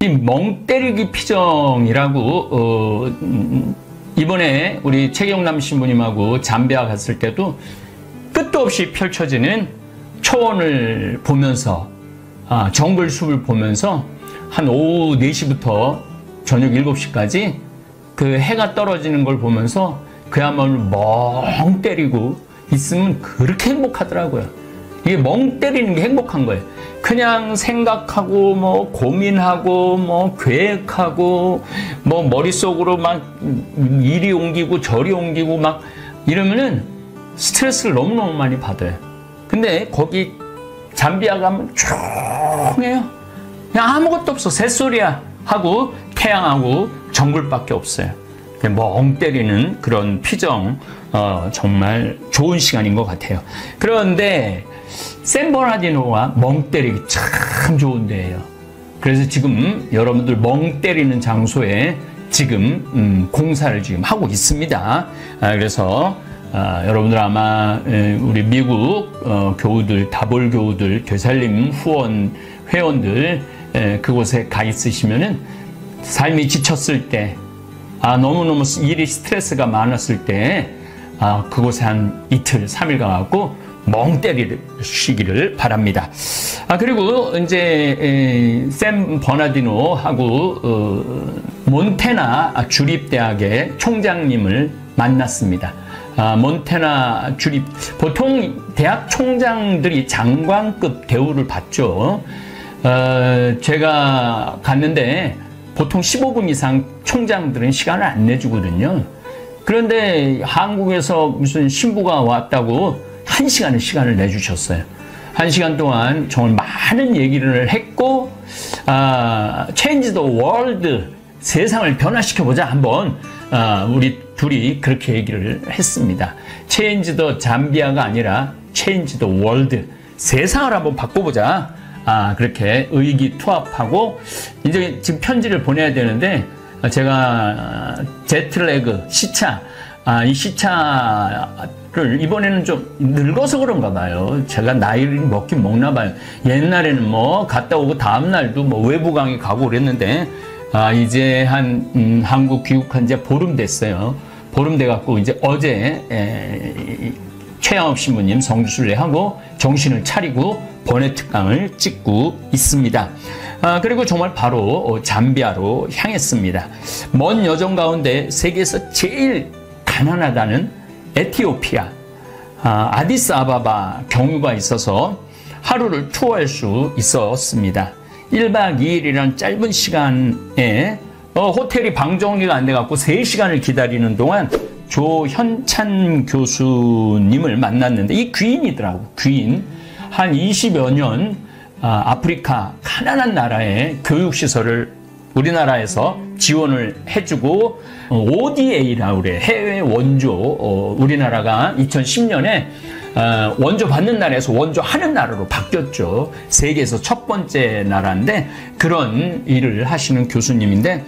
이 멍 때리기 피정이라고 이번에 우리 최경남 신부님하고 잠비아 갔을 때도 끝도 없이 펼쳐지는 초원을 보면서 정글숲을 보면서 한 오후 4시부터 저녁 7시까지 그 해가 떨어지는 걸 보면서 그야말로 멍 때리고 있으면 그렇게 행복하더라고요. 이게 멍 때리는 게 행복한 거예요. 그냥 생각하고 뭐 고민하고 뭐 계획하고 뭐 머릿속으로 막 이리 옮기고 저리 옮기고 막 이러면은 스트레스를 너무너무 많이 받아요. 근데 거기 잠비아 가면 조용해요. 그냥 아무것도 없어. 새소리야 하고 태양하고 정글밖에 없어요. 멍 때리는 그런 피정 정말 좋은 시간인 것 같아요. 그런데 샌버나디노가 멍 때리기 참 좋은 데예요. 그래서 지금 여러분들 멍 때리는 장소에 지금 공사를 지금 하고 있습니다. 그래서 여러분들 아마 우리 미국 교우들, 다볼 교우들, 되살림 후원 회원들 그곳에 가 있으시면은 삶이 지쳤을 때, 너무너무 일이 스트레스가 많았을 때 그곳에 한 이틀, 3일 가갖고 멍 때리시기를 바랍니다. 그리고 이제 샘 버나디노하고 몬테나 주립대학의 총장님을 만났습니다. 몬테나 주립, 보통 대학 총장들이 장관급 대우를 받죠. 제가 갔는데 보통 15분 이상 총장들은 시간을 안 내주거든요. 그런데 한국에서 무슨 신부가 왔다고 1시간의 시간을 내주셨어요. 1시간 동안 정말 많은 얘기를 했고, Change the world, 세상을 변화시켜보자 한번 우리 둘이 그렇게 얘기를 했습니다. Change the 잠비아가 아니라 Change the world, 세상을 한번 바꿔보자. 그렇게 의기투합하고 이제 지금 편지를 보내야 되는데 제가 제트래그, 시차, 이 시차를 이번에는 좀 늙어서 그런가 봐요. 제가 나이를 먹긴 먹나 봐요. 옛날에는 뭐 갔다 오고 다음날도 뭐 외부 강의 가고 그랬는데 이제 한국 귀국한 지 보름 됐어요. 보름 돼갖고 이제 어제 최양업 신부님 성주순례하고 정신을 차리고 번외 특강을 찍고 있습니다. 그리고 정말 바로 잠비아로 향했습니다. 먼 여정 가운데 세계에서 제일 가난하다는 에티오피아 아디스아바바 경유가 있어서 하루를 투어할 수 있었습니다. 1박 2일이란 짧은 시간에 호텔이 방 정리가 안 돼갖고 3시간을 기다리는 동안 조현찬 교수님을 만났는데 이 귀인이더라고. 귀인. 한 20여 년 아프리카 가난한 나라의 교육시설을 우리나라에서 지원을 해주고 ODA라고 그래. 해외 원조. 우리나라가 2010년에 원조 받는 나라에서 원조 하는 나라로 바뀌었죠. 세계에서 첫 번째 나라인데 그런 일을 하시는 교수님인데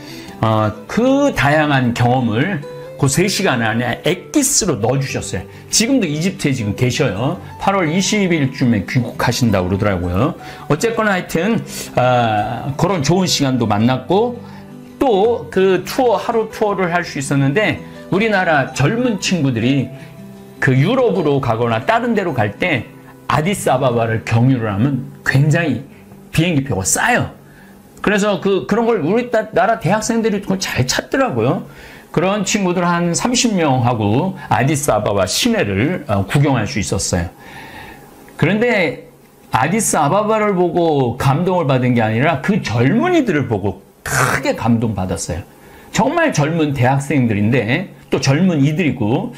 그 다양한 경험을 그 3시간 안에 엑기스로 넣어주셨어요. 지금도 이집트에 지금 계셔요. 8월 20일쯤에 귀국하신다고 그러더라고요. 어쨌거나 하여튼 그런 좋은 시간도 만났고 또 그 하루 투어를 할 수 있었는데 우리나라 젊은 친구들이 그 유럽으로 가거나 다른 데로 갈 때 아디스아바바를 경유를 하면 굉장히 비행기표가 싸요. 그래서 그런 걸 우리나라 대학생들이 잘 찾더라고요. 그런 친구들 한 30명하고 아디스아바바 시내를 구경할 수 있었어요. 그런데 아디스아바바를 보고 감동을 받은 게 아니라 그 젊은이들을 보고 크게 감동받았어요. 정말 젊은 대학생들인데 또 젊은이들이고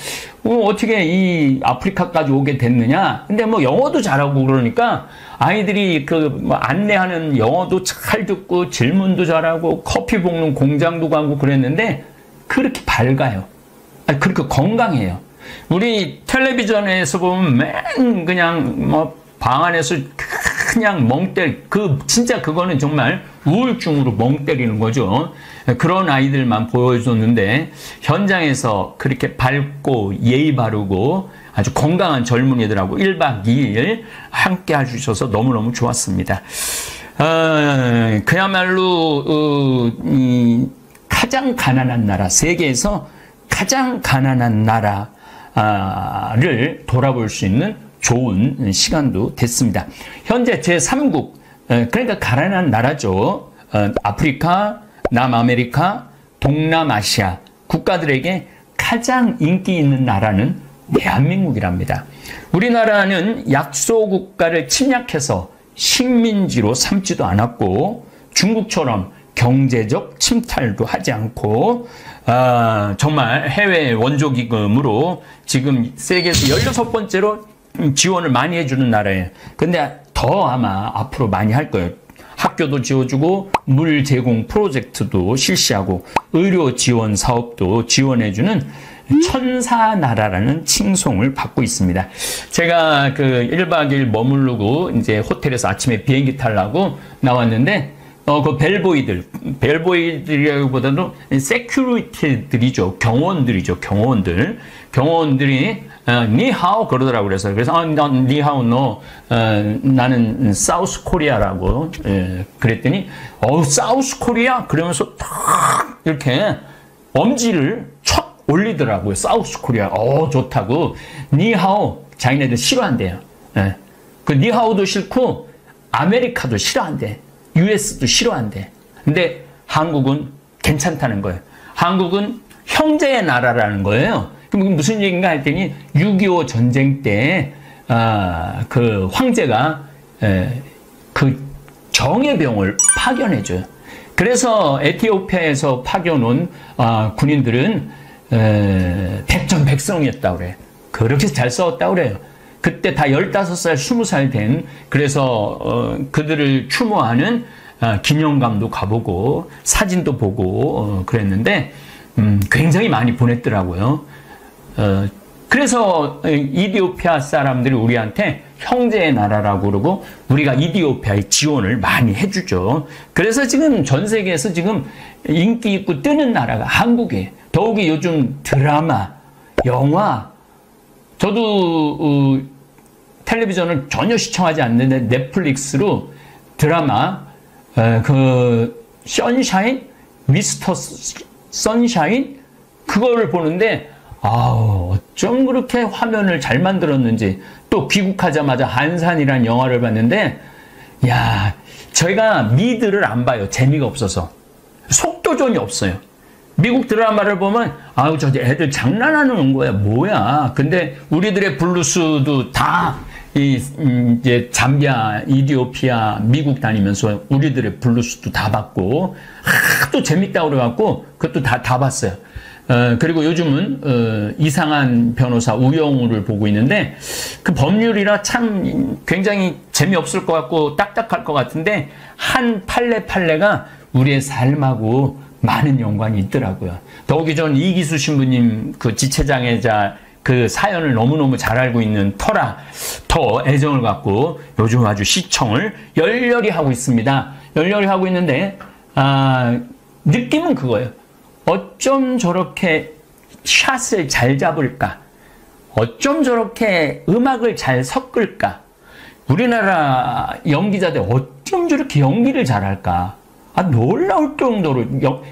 어떻게 이 아프리카까지 오게 됐느냐. 근데 뭐 영어도 잘하고 그러니까 아이들이 뭐 안내하는 영어도 잘 듣고 질문도 잘하고 커피 볶는 공장도 가고 그랬는데 그렇게 밝아요. 그렇게 건강해요. 우리 텔레비전에서 보면 맨 그냥 뭐 방 안에서 그냥 멍 때리, 진짜 그거는 정말 우울증으로 멍 때리는 거죠. 그런 아이들만 보여줬는데 현장에서 그렇게 밝고 예의 바르고 아주 건강한 젊은이들하고 1박 2일 함께 해주셔서 너무너무 좋았습니다. 그야말로 가장 가난한 나라, 세계에서 가장 가난한 나라를 돌아볼 수 있는 좋은 시간도 됐습니다. 현재 제3국, 그러니까 가난한 나라죠. 아프리카, 남아메리카, 동남아시아 국가들에게 가장 인기 있는 나라는 대한민국이랍니다. 우리나라는 약소국가를 침략해서 식민지로 삼지도 않았고 중국처럼 경제적 침탈도 하지 않고 정말 해외 원조기금으로 지금 세계에서 16번째로 지원을 많이 해주는 나라예요. 근데 더 아마 앞으로 많이 할 거예요. 학교도 지어주고 물 제공 프로젝트도 실시하고 의료 지원 사업도 지원해주는 천사나라라는 칭송을 받고 있습니다. 제가 그 1박 2일 머무르고 이제 호텔에서 아침에 비행기 타려고 나왔는데 그 벨보이들이라기보다도 세큐리티들이죠. 경호원들이 니하오 그러더라고요. 그래서 니하오 너 나는 사우스 코리아라고 그랬더니 사우스 코리아 그러면서 탁 이렇게 엄지를 촥 올리더라고요. 사우스 코리아 좋다고. 니하오 자기네들 싫어한대요. 그 니하오도 싫고 아메리카도 싫어한대. US도 싫어한대. 근데 한국은 괜찮다는 거예요. 한국은 형제의 나라라는 거예요. 그럼 무슨 얘기인가 했더니 6.25 전쟁 때 그 황제가 그 정예병을 파견해줘요. 그래서 에티오피아에서 파견 온 군인들은 백전백승이었다고 그래요. 그렇게 잘 싸웠다고 그래요. 그때 다 15살, 20살 된, 그래서 그들을 추모하는 기념관도 가보고 사진도 보고 그랬는데 굉장히 많이 보냈더라고요. 그래서 이디오피아 사람들이 우리한테 형제의 나라라고 그러고 우리가 이디오피아에 지원을 많이 해주죠. 그래서 지금 전 세계에서 지금 인기 있고 뜨는 나라가 한국이에요. 더욱이 요즘 드라마, 영화, 저도 텔레비전을 전혀 시청하지 않는데 넷플릭스로 드라마 그 선샤인, 미스터 선샤인 그거를 보는데 어쩜 그렇게 화면을 잘 만들었는지. 또 귀국하자마자 한산이라는 영화를 봤는데 야, 저희가 미드를 안 봐요. 재미가 없어서. 속도전이 없어요. 미국 드라마를 보면 저 애들 장난하는 거야. 뭐야. 근데 우리들의 블루스도 다 이제 잠비아, 이디오피아, 미국 다니면서 우리들의 블루스도 다 봤고 하도 재밌다고 그래갖고 그것도 다 봤어요. 그리고 요즘은 이상한 변호사 우영우를 보고 있는데 그 법률이라 참 굉장히 재미없을 것 같고 딱딱할 것 같은데 한 판례가 우리의 삶하고 많은 연관이 있더라고요. 더욱이 전 이기수 신부님 그 지체장애자 그 사연을 너무너무 잘 알고 있는 터라 더 애정을 갖고 요즘 아주 시청을 열렬히 하고 있습니다. 열렬히 하고 있는데 느낌은 그거예요. 어쩜 저렇게 샷을 잘 잡을까? 어쩜 저렇게 음악을 잘 섞을까? 우리나라 연기자들 어쩜 저렇게 연기를 잘할까? 놀라울 정도로.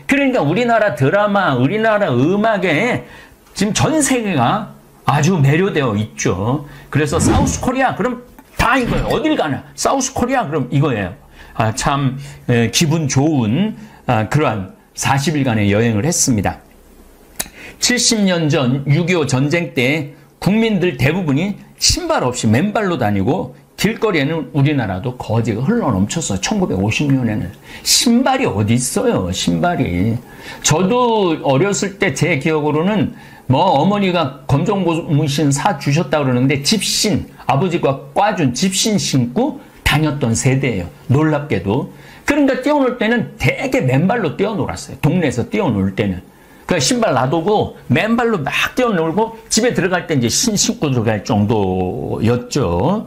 그러니까 우리나라 드라마, 우리나라 음악에 지금 전 세계가 아주 매료되어 있죠. 그래서 사우스 코리아, 그럼 다 이거예요. 어딜 가나. 사우스 코리아, 그럼 이거예요. 참, 기분 좋은, 그러한 40일간의 여행을 했습니다. 70년 전 6.25 전쟁 때 국민들 대부분이 신발 없이 맨발로 다니고 길거리에는 우리나라도 거지가 흘러넘쳤어요. 1950년에는. 신발이 어디 있어요, 신발이. 저도 어렸을 때 제 기억으로는 어머니가 검정고무신 사주셨다 그러는데 집신, 아버지가 꽈준 집신 신고 다녔던 세대예요. 놀랍게도. 그러니까 뛰어놀 때는 되게 맨발로 뛰어놀았어요. 동네에서 뛰어놀 때는. 그 신발 놔두고 맨발로 막 뛰어놀고 집에 들어갈 때 이제 신고 들어갈 정도였죠.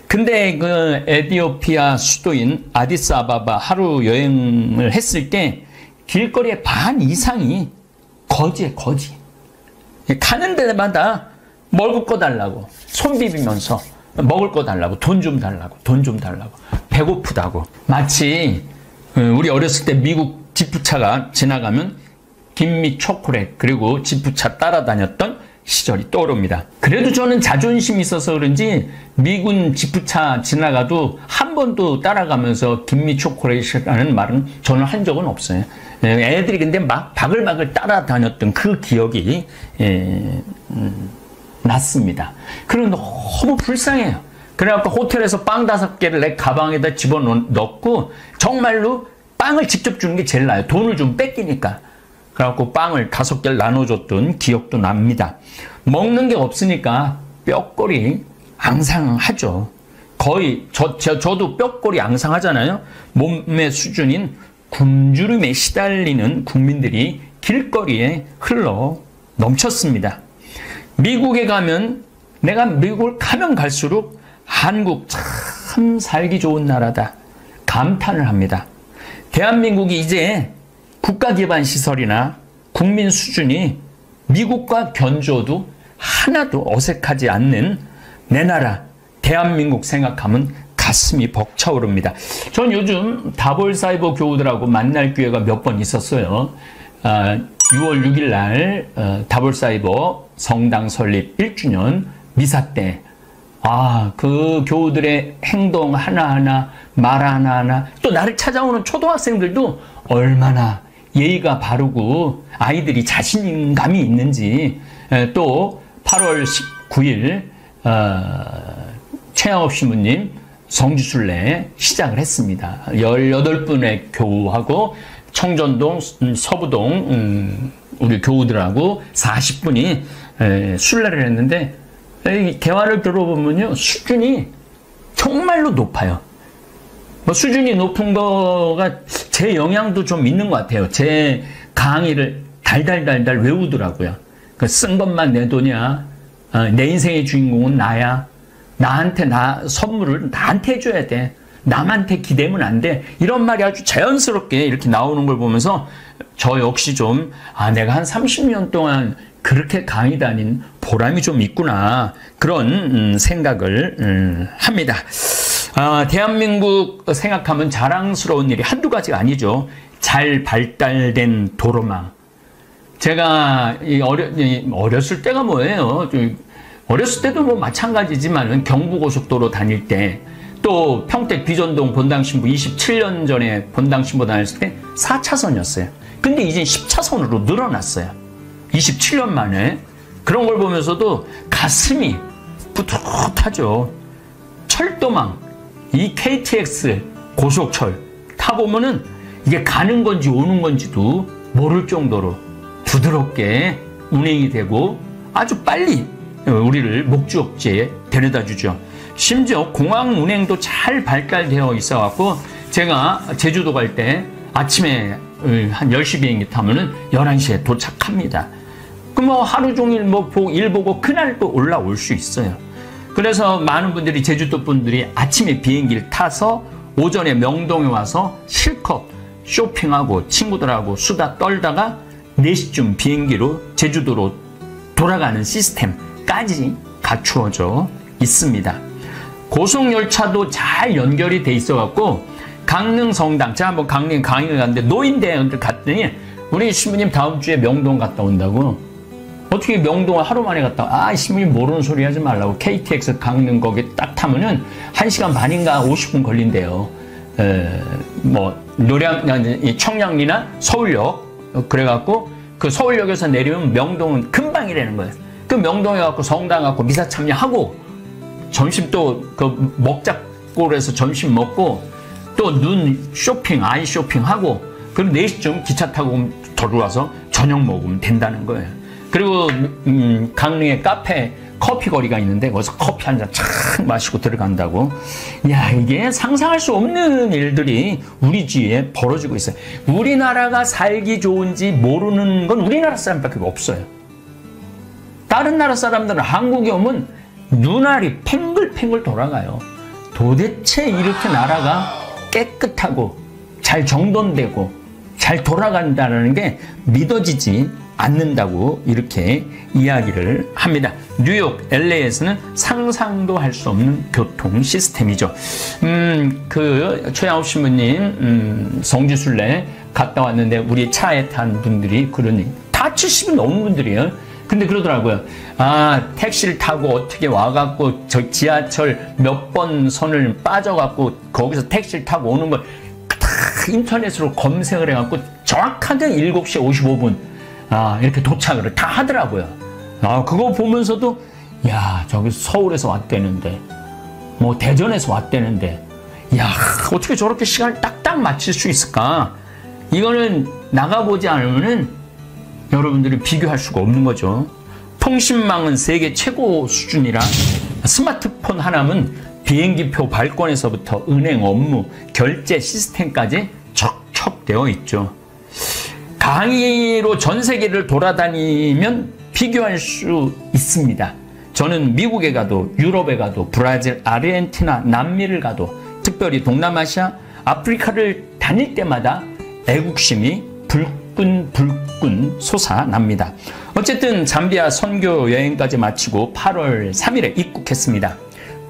근데 그 에티오피아 수도인 아디스아바바 하루 여행을 했을 때 길거리의 반 이상이 거지예요, 거지. 가는 데마다 뭘 굽고 달라고 손 비비면서 먹을 거 달라고, 돈 좀 달라고, 돈 좀 달라고, 배고프다고. 마치 우리 어렸을 때 미국 지프차가 지나가면 김미 초콜릿 그리고 지프차 따라다녔던 시절이 떠오릅니다. 그래도 저는 자존심이 있어서 그런지 미군 지프차 지나가도 한 번도 따라가면서 김미 초콜릿이라는 말은 저는 한 적은 없어요. 애들이 근데 막 바글바글 따라다녔던 그 기억이 났습니다. 그리고 너무 불쌍해요. 그래갖고 호텔에서 빵 5개를 내 가방에다 집어넣고 정말로 빵을 직접 주는 게 제일 나아요. 돈을 좀 뺏기니까. 그래갖고 빵을 5개를 나눠줬던 기억도 납니다. 먹는 게 없으니까 뼈골이 앙상하죠. 거의 저도 뼈골이 앙상하잖아요. 몸의 수준인 굶주림에 시달리는 국민들이 길거리에 흘러 넘쳤습니다. 미국에 가면 내가 미국을 가면 갈수록 한국 참 살기 좋은 나라다 감탄을 합니다. 대한민국이 이제 국가기반시설이나 국민 수준이 미국과 견주어도 하나도 어색하지 않는 내 나라 대한민국 생각하면 가슴이 벅차오릅니다. 전 요즘 다볼사이버 교우들하고 만날 기회가 몇 번 있었어요. 6월 6일 날 다볼사이버 성당 설립 1주년 미사 때 그 교우들의 행동 하나하나, 말 하나하나, 또 나를 찾아오는 초등학생들도 얼마나 예의가 바르고 아이들이 자신감이 있는지. 또 8월 19일 최양업 신부님 성지순례 시작을 했습니다. 18분의 교우하고 청전동, 서부동 우리 교우들하고 40분이 순례를 했는데 대화를 들어보면요 수준이 정말로 높아요. 수준이 높은 거가 제 영향도 좀 있는 것 같아요. 제 강의를 달달달달 외우더라고요. 쓴 것만 내 돈이야. 내 인생의 주인공은 나야. 선물을 나한테 해줘야 돼. 남한테 기대면 안 돼. 이런 말이 아주 자연스럽게 이렇게 나오는 걸 보면서 저 역시 좀 내가 한 30년 동안 그렇게 강의 다닌 보람이 좀 있구나. 그런 생각을 합니다. 대한민국 생각하면 자랑스러운 일이 한두 가지가 아니죠. 잘 발달된 도로망. 제가 어렸을 때가 뭐예요? 어렸을 때도 뭐 마찬가지지만 경부고속도로 다닐 때, 또 평택 비전동 본당신부 27년 전에 본당신부 다녔을 때 4차선이었어요. 근데 이제 10차선으로 늘어났어요. 27년 만에. 그런 걸 보면서도 가슴이 뿌듯하죠. 철도망, 이 KTX 고속철 타보면은 이게 가는 건지 오는 건지도 모를 정도로 부드럽게 운행이 되고 아주 빨리 우리를 목적지에 데려다 주죠. 심지어 공항 운행도 잘 발달되어 있어 갖고 제가 제주도 갈 때 아침에 한 10시 비행기 타면은 11시에 도착합니다. 그럼 하루 종일 일 보고 그날 또 올라올 수 있어요. 그래서 많은 분들이, 제주도 분들이 아침에 비행기를 타서 오전에 명동에 와서 실컷 쇼핑하고 친구들하고 수다 떨다가 4시쯤 비행기로 제주도로 돌아가는 시스템까지 갖추어져 있습니다. 고속열차도 잘 연결이 돼 있어갖고 강릉 성당, 제가 한번 강릉 강의를 갔는데 노인대학을 갔더니 우리 신부님 다음 주에 명동 갔다 온다고. 어떻게 명동을 하루 만에 갔다 신부님 모르는 소리 하지 말라고. KTX 강릉 거기 딱 타면은 1시간 반인가 50분 걸린대요. 청량리나 서울역. 그래갖고 그 서울역에서 내리면 명동은 금방이라는 거예요. 그 명동에 가고 성당 가고 미사 참여하고 점심 또 그 먹자골에서 점심 먹고 또 아이 쇼핑하고 그리고 4시쯤 기차 타고 돌아와서 저녁 먹으면 된다는 거예요. 그리고 강릉에 카페 커피 거리가 있는데 거기서 커피 한 잔 착 마시고 들어간다고. 야, 이게 상상할 수 없는 일들이 우리 주위에 벌어지고 있어요. 우리나라가 살기 좋은지 모르는 건 우리나라 사람밖에 없어요. 다른 나라 사람들은 한국에 오면 눈알이 팽글팽글 돌아가요. 도대체 이렇게 나라가 깨끗하고 잘 정돈되고 잘 돌아간다는 게 믿어지지 않는다고 이렇게 이야기를 합니다. 뉴욕, LA에서는 상상도 할 수 없는 교통 시스템이죠. 최양욱 신부님, 성지순례 갔다 왔는데 우리 차에 탄 분들이 그러니 다 70이 넘은 분들이에요. 근데 그러더라고요. 택시를 타고 어떻게 와갖고 저 지하철 몇 번 선을 빠져갖고 거기서 택시를 타고 오는 걸 다 인터넷으로 검색을 해갖고 정확하게 7시 55분 이렇게 도착을 다 하더라고요. 그거 보면서도 야, 저기 서울에서 왔대는데 뭐 대전에서 왔대는데 야, 어떻게 저렇게 시간을 딱딱 맞출 수 있을까? 이거는 나가보지 않으면은 여러분들이 비교할 수가 없는 거죠. 통신망은 세계 최고 수준이라 스마트폰 하나면 비행기표 발권에서부터 은행 업무, 결제 시스템까지 척척 되어 있죠. 강의로 전 세계를 돌아다니면 비교할 수 있습니다. 저는 미국에 가도 유럽에 가도 브라질, 아르헨티나, 남미를 가도 특별히 동남아시아, 아프리카를 다닐 때마다 애국심이 불끈 솟아납니다. 어쨌든 잠비아 선교 여행까지 마치고 8월 3일에 입국했습니다.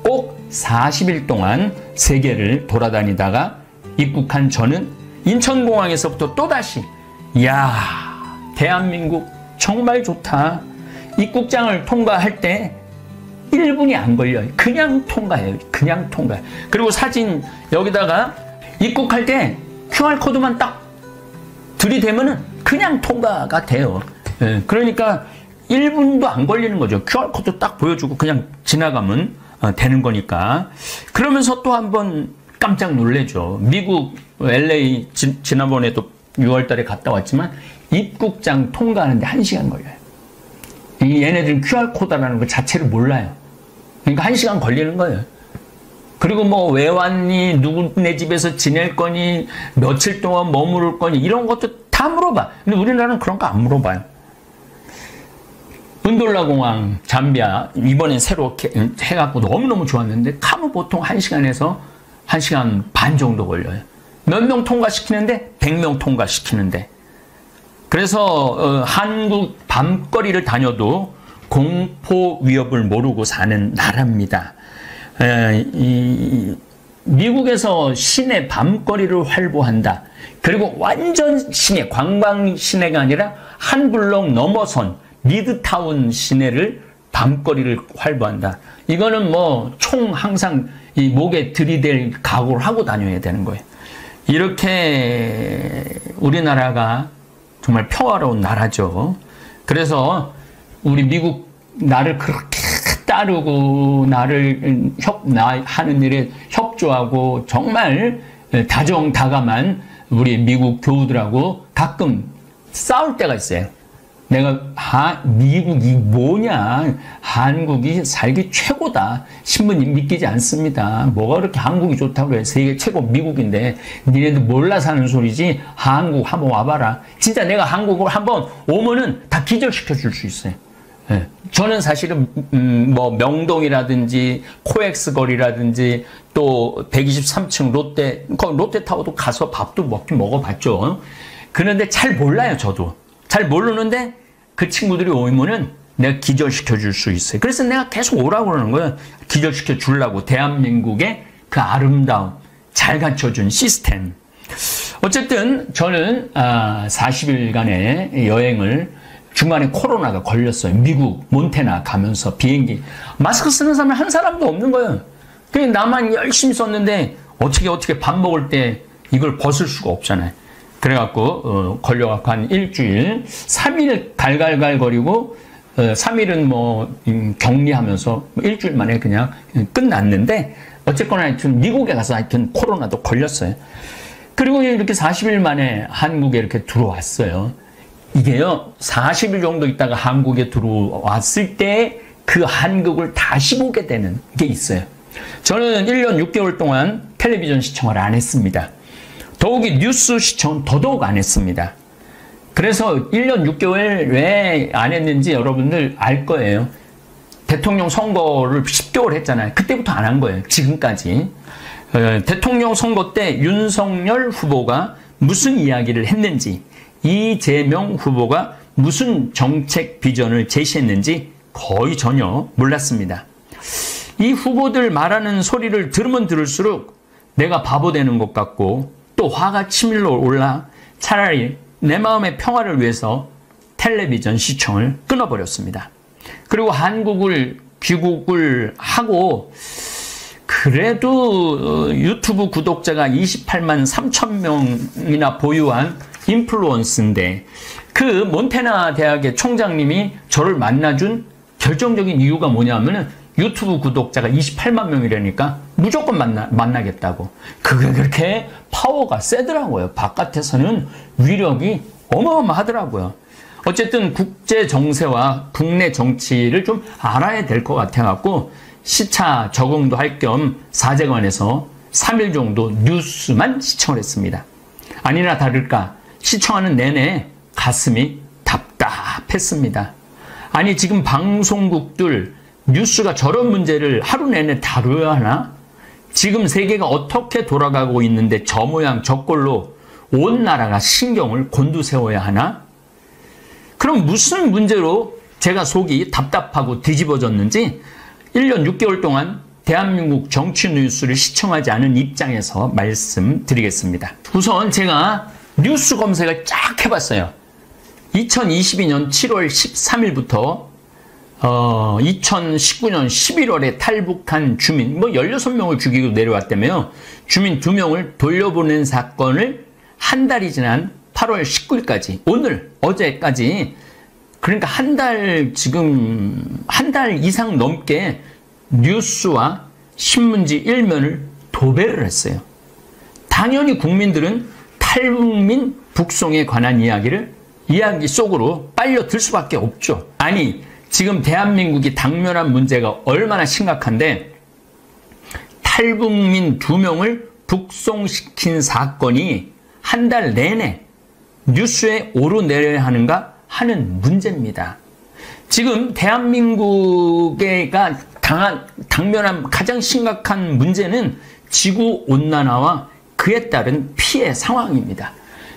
꼭 40일 동안 세계를 돌아다니다가 입국한 저는 인천공항에서부터 또다시 대한민국 정말 좋다. 입국장을 통과할 때 1분이 안 걸려요. 그냥 통과해요. 그냥 통과해요. 그리고 사진 여기다가 입국할 때 QR코드만 딱 들이대면은 그냥 통과가 돼요. 그러니까 1분도 안 걸리는 거죠. QR코드 딱 보여주고 그냥 지나가면 되는 거니까. 그러면서 또 한번 깜짝 놀래죠. 미국 LA 지난번에도 6월 달에 갔다 왔지만 입국장 통과하는데 1시간 걸려요. 얘네들은 QR코드라는 것 자체를 몰라요. 그러니까 1시간 걸리는 거예요. 그리고 뭐 왜 왔니? 누구네 집에서 지낼 거니? 며칠 동안 머무를 거니? 이런 것도 다 물어봐. 근데 우리나라는 그런 거 안 물어봐요. 은돌라 공항, 잠비아 이번엔 새로 해갖고 너무너무 좋았는데 가면 보통 1시간에서 1시간 반 정도 걸려요. 몇 명 통과시키는데 100명 통과시키는데. 그래서 한국 밤거리를 다녀도 공포 위협을 모르고 사는 나라입니다. 미국에서 시내 밤거리를 활보한다. 그리고 완전 시내, 관광 시내가 아니라 한 블록 넘어선 미드타운 시내를 밤거리를 활보한다. 이거는 뭐 총 항상 이 목에 들이댈 각오를 하고 다녀야 되는 거예요. 이렇게 우리나라가 정말 평화로운 나라죠. 그래서 우리 미국 나를 그렇게 따르고 나를 하는 일에 협조하고 정말 다정다감한 우리 미국 교우들하고 가끔 싸울 때가 있어요. 내가 미국이 뭐냐, 한국이 살기 최고다, 신부님 믿기지 않습니다. 뭐가 그렇게 한국이 좋다고 해. 세계 최고 미국인데 니네들 몰라 사는 소리지. 한국 한번 와봐라. 진짜 내가 한국을 한번 오면은 다 기절시켜 줄 수 있어요. 네. 저는 사실은 뭐 명동이라든지 코엑스 거리라든지 또 123층 롯데타워도 가서 밥도 먹어봤죠. 그런데 잘 몰라요. 저도 잘 모르는데 그 친구들이 오면은 내가 기절시켜 줄 수 있어요. 그래서 내가 계속 오라고 그러는 거예요. 기절시켜 주려고. 대한민국의 그 아름다움, 잘 갖춰준 시스템. 어쨌든 저는 40일간의 여행을 중간에 코로나가 걸렸어요. 미국 몬태나 가면서 비행기 마스크 쓰는 사람이 한 사람도 없는 거예요. 그냥 나만 열심히 썼는데 어떻게 밥 먹을 때 이걸 벗을 수가 없잖아요. 그래갖고 걸려갖고 한 일주일 3일 갈갈갈거리고 3일은 뭐 격리하면서 일주일 만에 그냥 끝났는데 어쨌거나 하여튼 미국에 가서 하여튼 코로나도 걸렸어요. 그리고 이렇게 40일 만에 한국에 이렇게 들어왔어요. 이게요 40일 정도 있다가 한국에 들어왔을 때 그 한국을 다시 보게 되는 게 있어요. 저는 1년 6개월 동안 텔레비전 시청을 안 했습니다. 더욱이 뉴스 시청은 더더욱 안 했습니다. 그래서 1년 6개월 왜 안 했는지 여러분들 알 거예요. 대통령 선거를 10개월 했잖아요. 그때부터 안 한 거예요. 지금까지. 대통령 선거 때 윤석열 후보가 무슨 이야기를 했는지, 이재명 후보가 무슨 정책 비전을 제시했는지 거의 전혀 몰랐습니다. 이 후보들 말하는 소리를 들으면 들을수록 내가 바보 되는 것 같고 또 화가 치밀러 올라 차라리 내 마음의 평화를 위해서 텔레비전 시청을 끊어버렸습니다. 그리고 한국을 귀국을 하고 그래도 유튜브 구독자가 28만 3천 명이나 보유한 인플루언서인데 그 몬태나 대학의 총장님이 저를 만나준 결정적인 이유가 뭐냐면은 유튜브 구독자가 28만 명이라니까 무조건 만나겠다고. 그게 그렇게 파워가 세더라고요. 바깥에서는 위력이 어마어마하더라고요. 어쨌든 국제 정세와 국내 정치를 좀 알아야 될 것 같아갖고 시차 적응도 할 겸 사제관에서 3일 정도 뉴스만 시청을 했습니다. 아니나 다를까 시청하는 내내 가슴이 답답했습니다. 아니 지금 방송국들 뉴스가 저런 문제를 하루 내내 다뤄야 하나? 지금 세계가 어떻게 돌아가고 있는데 저 모양 저 꼴로 온 나라가 신경을 곤두세워야 하나? 그럼 무슨 문제로 제가 속이 답답하고 뒤집어졌는지 1년 6개월 동안 대한민국 정치 뉴스를 시청하지 않은 입장에서 말씀드리겠습니다. 우선 제가 뉴스 검색을 쫙 해봤어요. 2022년 7월 13일부터 2019년 11월에 탈북한 주민 16명을 죽이고 내려왔다며요. 주민 2명을 돌려보낸 사건을 한 달이 지난 8월 19일까지 오늘 어제까지 그러니까 지금 한 달 이상 넘게 뉴스와 신문지 일면을 도배를 했어요. 당연히 국민들은 탈북민 북송에 관한 이야기 속으로 빨려들 수밖에 없죠. 아니 지금 대한민국이 당면한 문제가 얼마나 심각한데 탈북민 2명을 북송시킨 사건이 한 달 내내 뉴스에 오르내려야 하는가 하는 문제입니다. 지금 대한민국가 당면한 가장 심각한 문제는 지구온난화와 그에 따른 피해 상황입니다.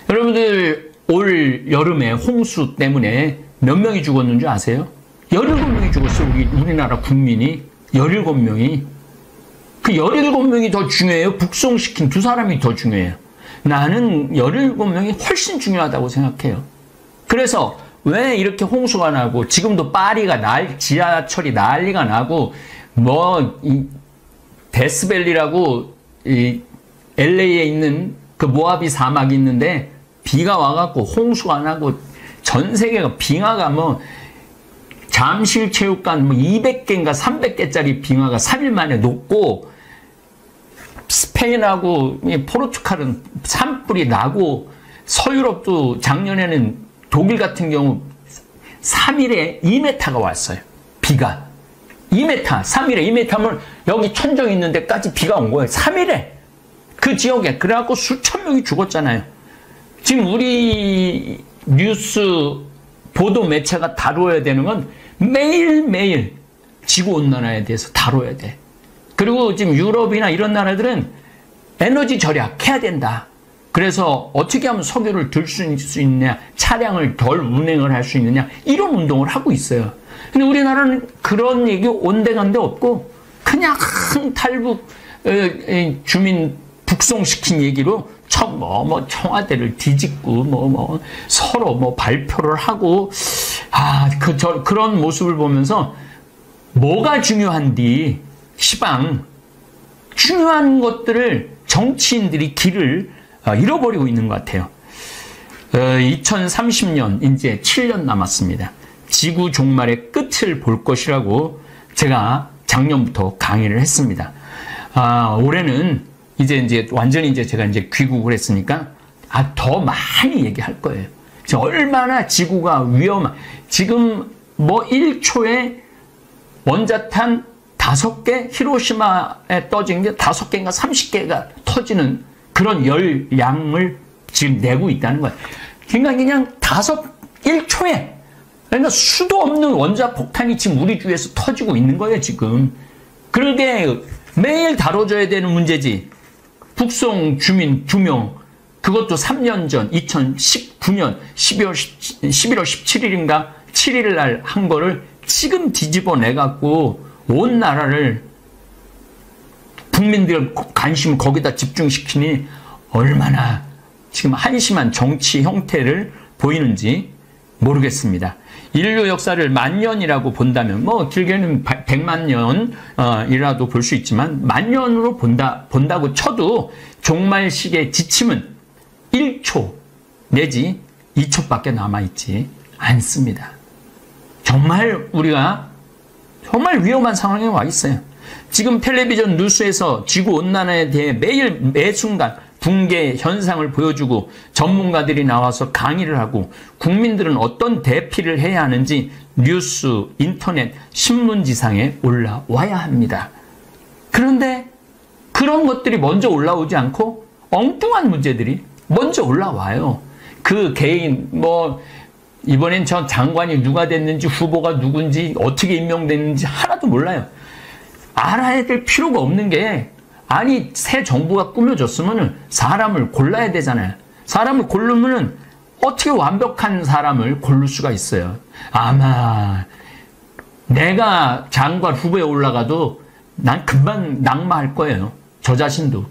여러분들 올 여름에 홍수 때문에 몇 명이 죽었는 줄 아세요? 17명이 죽었어요. 우리나라 국민이 17명이. 그 17명이 더 중요해요? 북송시킨 2사람이 더 중요해요? 나는 17명이 훨씬 중요하다고 생각해요. 그래서 왜 이렇게 홍수가 나고 지금도 파리가 지하철이 난리가 나고 이 데스밸리라고 이 LA에 있는 그 모하비 사막이 있는데 비가 와갖고 홍수가 나고 전 세계가 빙하가 잠실체육관 200개인가 300개짜리 빙하가 3일 만에 녹고 스페인하고 포르투갈은 산불이 나고 서유럽도 작년에는 독일 같은 경우 3일에 2m가 왔어요. 비가. 2m, 3일에 2m면 여기 천정 있는 데까지 비가 온 거예요. 3일에. 그 지역에. 그래갖고 수천 명이 죽었잖아요. 지금 우리 뉴스 보도 매체가 다뤄야 되는 건 매일매일 지구온난화에 대해서 다뤄야 돼. 그리고 지금 유럽이나 이런 나라들은 에너지 절약해야 된다. 그래서 어떻게 하면 석유를 들 수 있냐, 차량을 덜 운행을 할 수 있느냐, 이런 운동을 하고 있어요. 근데 우리나라는 그런 얘기 온데간데 없고 그냥 탈북 주민 북송시킨 얘기로 청와대를 뒤집고 서로 발표를 하고 그런 모습을 보면서 뭐가 중요한디 시방 중요한 것들을 정치인들이 길을 잃어버리고 있는 것 같아요. 2030년 이제 7년 남았습니다. 지구 종말의 끝을 볼 것이라고 제가 작년부터 강의를 했습니다. 올해는 이제 완전히 제가 귀국을 했으니까 더 많이 얘기할 거예요. 얼마나 지구가 지금 1초에 원자탄 5개, 히로시마에 떠진 게 5개인가 30개가 터지는 그런 열량을 지금 내고 있다는 거예요. 그냥 1초에. 그러니까 수도 없는 원자폭탄이 지금 우리 주위에서 터지고 있는 거예요, 지금. 그러게 매일 다뤄져야 되는 문제지. 북송 주민 2명, 그것도 3년 전 2019년 11월 17일인가 7일 날 한 거를 지금 뒤집어 내갖고 온 나라를 국민들 관심을 거기다 집중시키니 얼마나 지금 한심한 정치 형태를 보이는지 모르겠습니다. 인류 역사를 만년이라고 본다면 뭐 길게는 100만 년이라도 볼 수 있지만 만년으로 본다고 쳐도 종말식의 지침은 1초 내지 2초밖에 남아있지 않습니다. 정말 우리가 정말 위험한 상황에 와 있어요. 지금 텔레비전 뉴스에서 지구온난화에 대해 매일 매순간 붕괴 현상을 보여주고 전문가들이 나와서 강의를 하고 국민들은 어떤 대피를 해야 하는지 뉴스, 인터넷, 신문지상에 올라와야 합니다. 그런데 그런 것들이 먼저 올라오지 않고 엉뚱한 문제들이 먼저 올라와요. 그 개인 이번엔 저 장관이 누가 됐는지 후보가 누군지 어떻게 임명됐는지 하나도 몰라요. 알아야 될 필요가 없는 게 아니 새 정부가 꾸며졌으면 사람을 골라야 되잖아요. 사람을 고르면 어떻게 완벽한 사람을 고를 수가 있어요. 아마 내가 장관 후보에 올라가도 난 금방 낙마할 거예요. 저 자신도.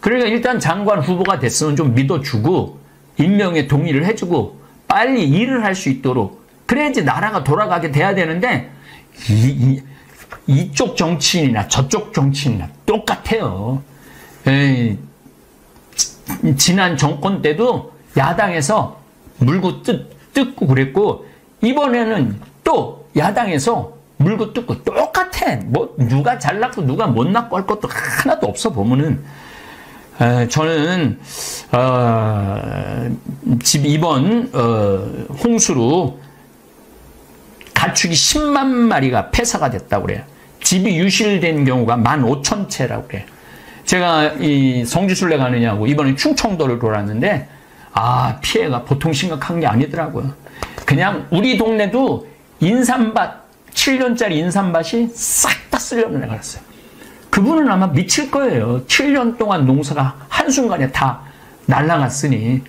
그러니까 일단 장관 후보가 됐으면 좀 믿어주고 임명에 동의를 해주고 빨리 일을 할 수 있도록 그래야지 나라가 돌아가게 돼야 되는데 이쪽 정치인이나 저쪽 정치인이나 똑같아요. 지난 정권 때도 야당에서 물고 뜯고 그랬고 이번에는 또 야당에서 물고 뜯고 똑같아. 뭐 누가 잘났고 누가 못났고 할 것도 하나도 없어 보면은 저는 이번 홍수로 가축이 10만 마리가 폐사가 됐다고 그래요. 집이 유실된 경우가 15,000채라고 그래요. 제가 이 성지순례 가느냐고 이번에 충청도를 돌았는데 피해가 보통 심각한 게 아니더라고요. 그냥 우리 동네도 인삼밭 7년짜리 인삼밭이 싹 다 쓸려는 애가 있어요. 그분은 아마 미칠 거예요. 7년 동안 농사가 한순간에 다 날아갔으니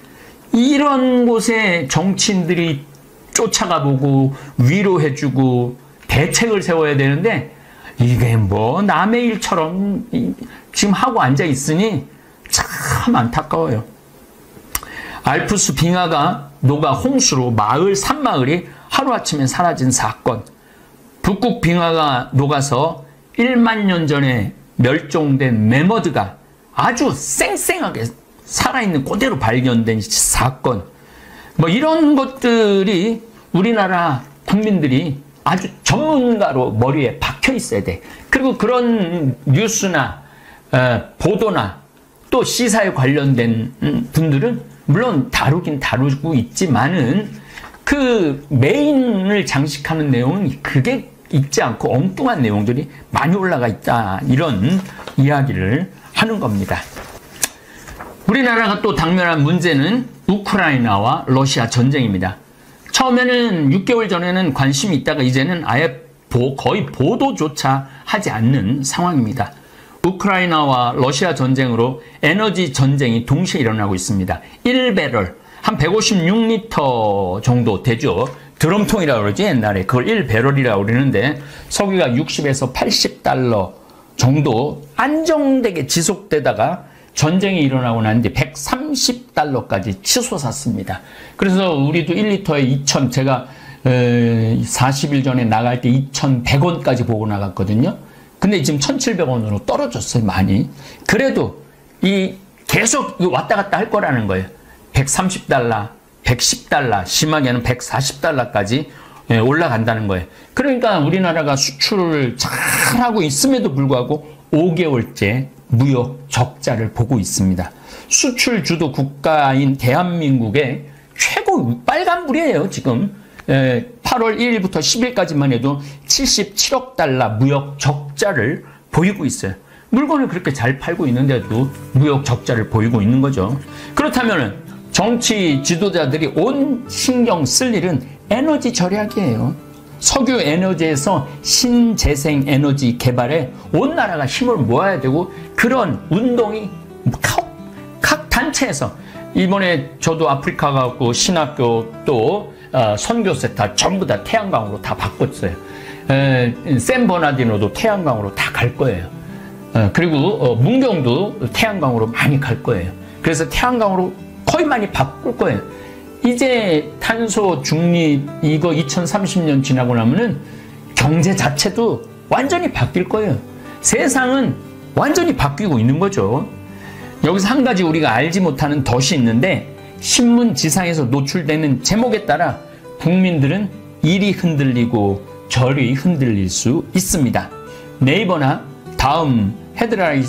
이런 곳에 정치인들이 쫓아가보고 위로해주고 대책을 세워야 되는데 이게 뭐 남의 일처럼 지금 하고 앉아있으니 참 안타까워요. 알프스 빙하가 녹아 홍수로 마을 산마을이 하루아침에 사라진 사건. 북극 빙하가 녹아서 1만 년 전에 멸종된 매머드가 아주 쌩쌩하게 살아있는 그대로 발견된 사건. 뭐 이런 것들이 우리나라 국민들이 아주 전문가로 머리에 박혀 있어야 돼. 그리고 그런 뉴스나 보도나 또 시사에 관련된 분들은 물론 다루긴 다루고 있지만은 그 메인을 장식하는 내용은 그게 있지 않고 엉뚱한 내용들이 많이 올라가 있다. 이런 이야기를 하는 겁니다. 우리나라가 또 당면한 문제는 우크라이나와 러시아 전쟁입니다. 처음에는 6개월 전에는 관심이 있다가 이제는 아예 거의 보도조차 하지 않는 상황입니다. 우크라이나와 러시아 전쟁으로 에너지 전쟁이 동시에 일어나고 있습니다. 1배럴, 한 156리터 정도 되죠. 드럼통이라고 그러지 옛날에. 그걸 1배럴이라고 그러는데 석유가 60에서 80달러 정도 안정되게 지속되다가 전쟁이 일어나고 난 뒤 130달러까지 치솟았습니다. 그래서 우리도 1리터에 2,000, 제가 40일 전에 나갈 때 2,100원까지 보고 나갔거든요. 근데 지금 1,700원으로 떨어졌어요, 많이. 그래도 계속 왔다 갔다 할 거라는 거예요. 130달러, 110달러, 심하게는 140달러까지 올라간다는 거예요. 그러니까 우리나라가 수출을 잘하고 있음에도 불구하고 5개월째 무역 적자를 보고 있습니다. 수출 주도 국가인 대한민국의 최고 빨간불이에요, 지금. 8월 1일부터 10일까지만 해도 77억 달러 무역 적자를 보이고 있어요. 물건을 그렇게 잘 팔고 있는데도 무역 적자를 보이고 있는 거죠. 그렇다면 정치 지도자들이 온 신경 쓸 일은 에너지 절약이에요. 석유 에너지에서 신재생 에너지 개발에 온 나라가 힘을 모아야 되고 그런 운동이 각 단체에서 이번에 저도 아프리카 가고 신학교 또 선교 세타 전부 다 태양광으로 다 바꿨어요. 샌버나디노도 태양광으로 다 갈 거예요. 그리고 문경도 태양광으로 많이 갈 거예요. 그래서 태양광으로 거의 많이 바꿀 거예요. 이제 탄소 중립 이거 2030년 지나고 나면은 경제 자체도 완전히 바뀔 거예요. 세상은 완전히 바뀌고 있는 거죠. 여기서 한 가지 우리가 알지 못하는 덫이 있는데, 신문 지상에서 노출되는 제목에 따라 국민들은 이리 흔들리고 저리 흔들릴 수 있습니다. 네이버나 다음 헤드라인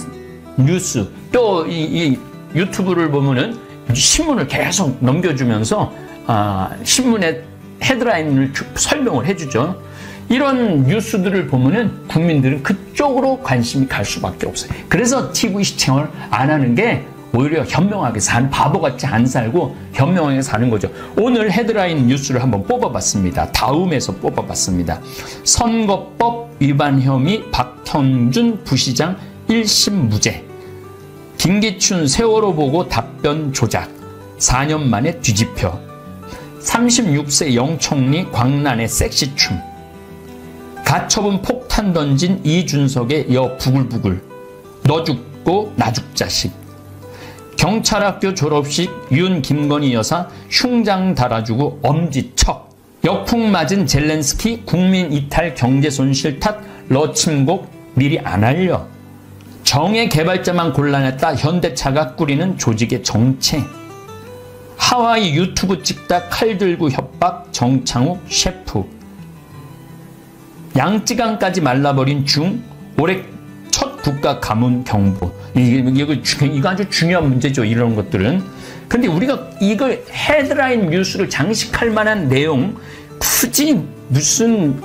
뉴스, 또 이 유튜브를 보면은 신문을 계속 넘겨주면서 신문의 헤드라인을 설명을 해주죠. 이런 뉴스들을 보면은 국민들은 그쪽으로 관심이 갈 수밖에 없어요. 그래서 TV 시청을 안 하는 게 오히려 현명하게 사는, 바보같이 안 살고 현명하게 사는 거죠. 오늘 헤드라인 뉴스를 한번 뽑아봤습니다. 다음에서 뽑아봤습니다. 선거법 위반 혐의 박형준 부시장 1심 무죄. 김기춘 세월호 보고 답변 조작. 4년 만에 뒤집혀. 36세 영총리 광란의 섹시춤. 가처분 폭탄 던진 이준석의 여 부글부글. 너 죽고 나 죽자식. 경찰학교 졸업식 윤 김건희 여사 흉장 달아주고 엄지척. 역풍 맞은 젤렌스키 국민 이탈 경제 손실 탓 러침곡 미리 안 알려. 정의 개발자만 곤란했다 현대차가 꾸리는 조직의 정체. 하와이 유튜브 찍다 칼 들고 협박 정창욱 셰프. 양쯔강까지 말라버린 중 올해 첫 국가 가문 경보. 이거 아주 중요한 문제죠. 이런 것들은. 근데 우리가 이걸 헤드라인 뉴스를 장식할 만한 내용, 굳이 무슨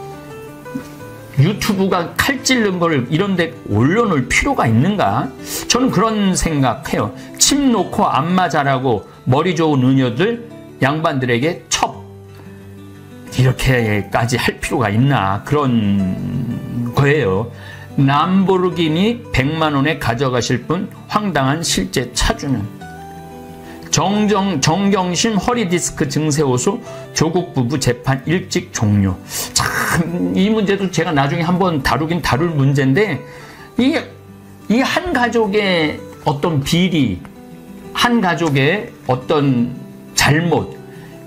유튜브가 칼 찔른 걸 이런 데 올려놓을 필요가 있는가? 저는 그런 생각해요. 침 놓고 안마 잘하고 머리 좋은 은여들 양반들에게 첩. 이렇게까지 할 필요가 있나? 그런 거예요. 람보르기니 100만 원에 가져가실 분 황당한 실제 차주는. 정경심 허리디스크 증세 호소 조국 부부 재판 일찍 종료. 참 이 문제도 제가 나중에 한번 다루긴 다룰 문제인데, 이 한 가족의 어떤 비리, 한 가족의 어떤 잘못,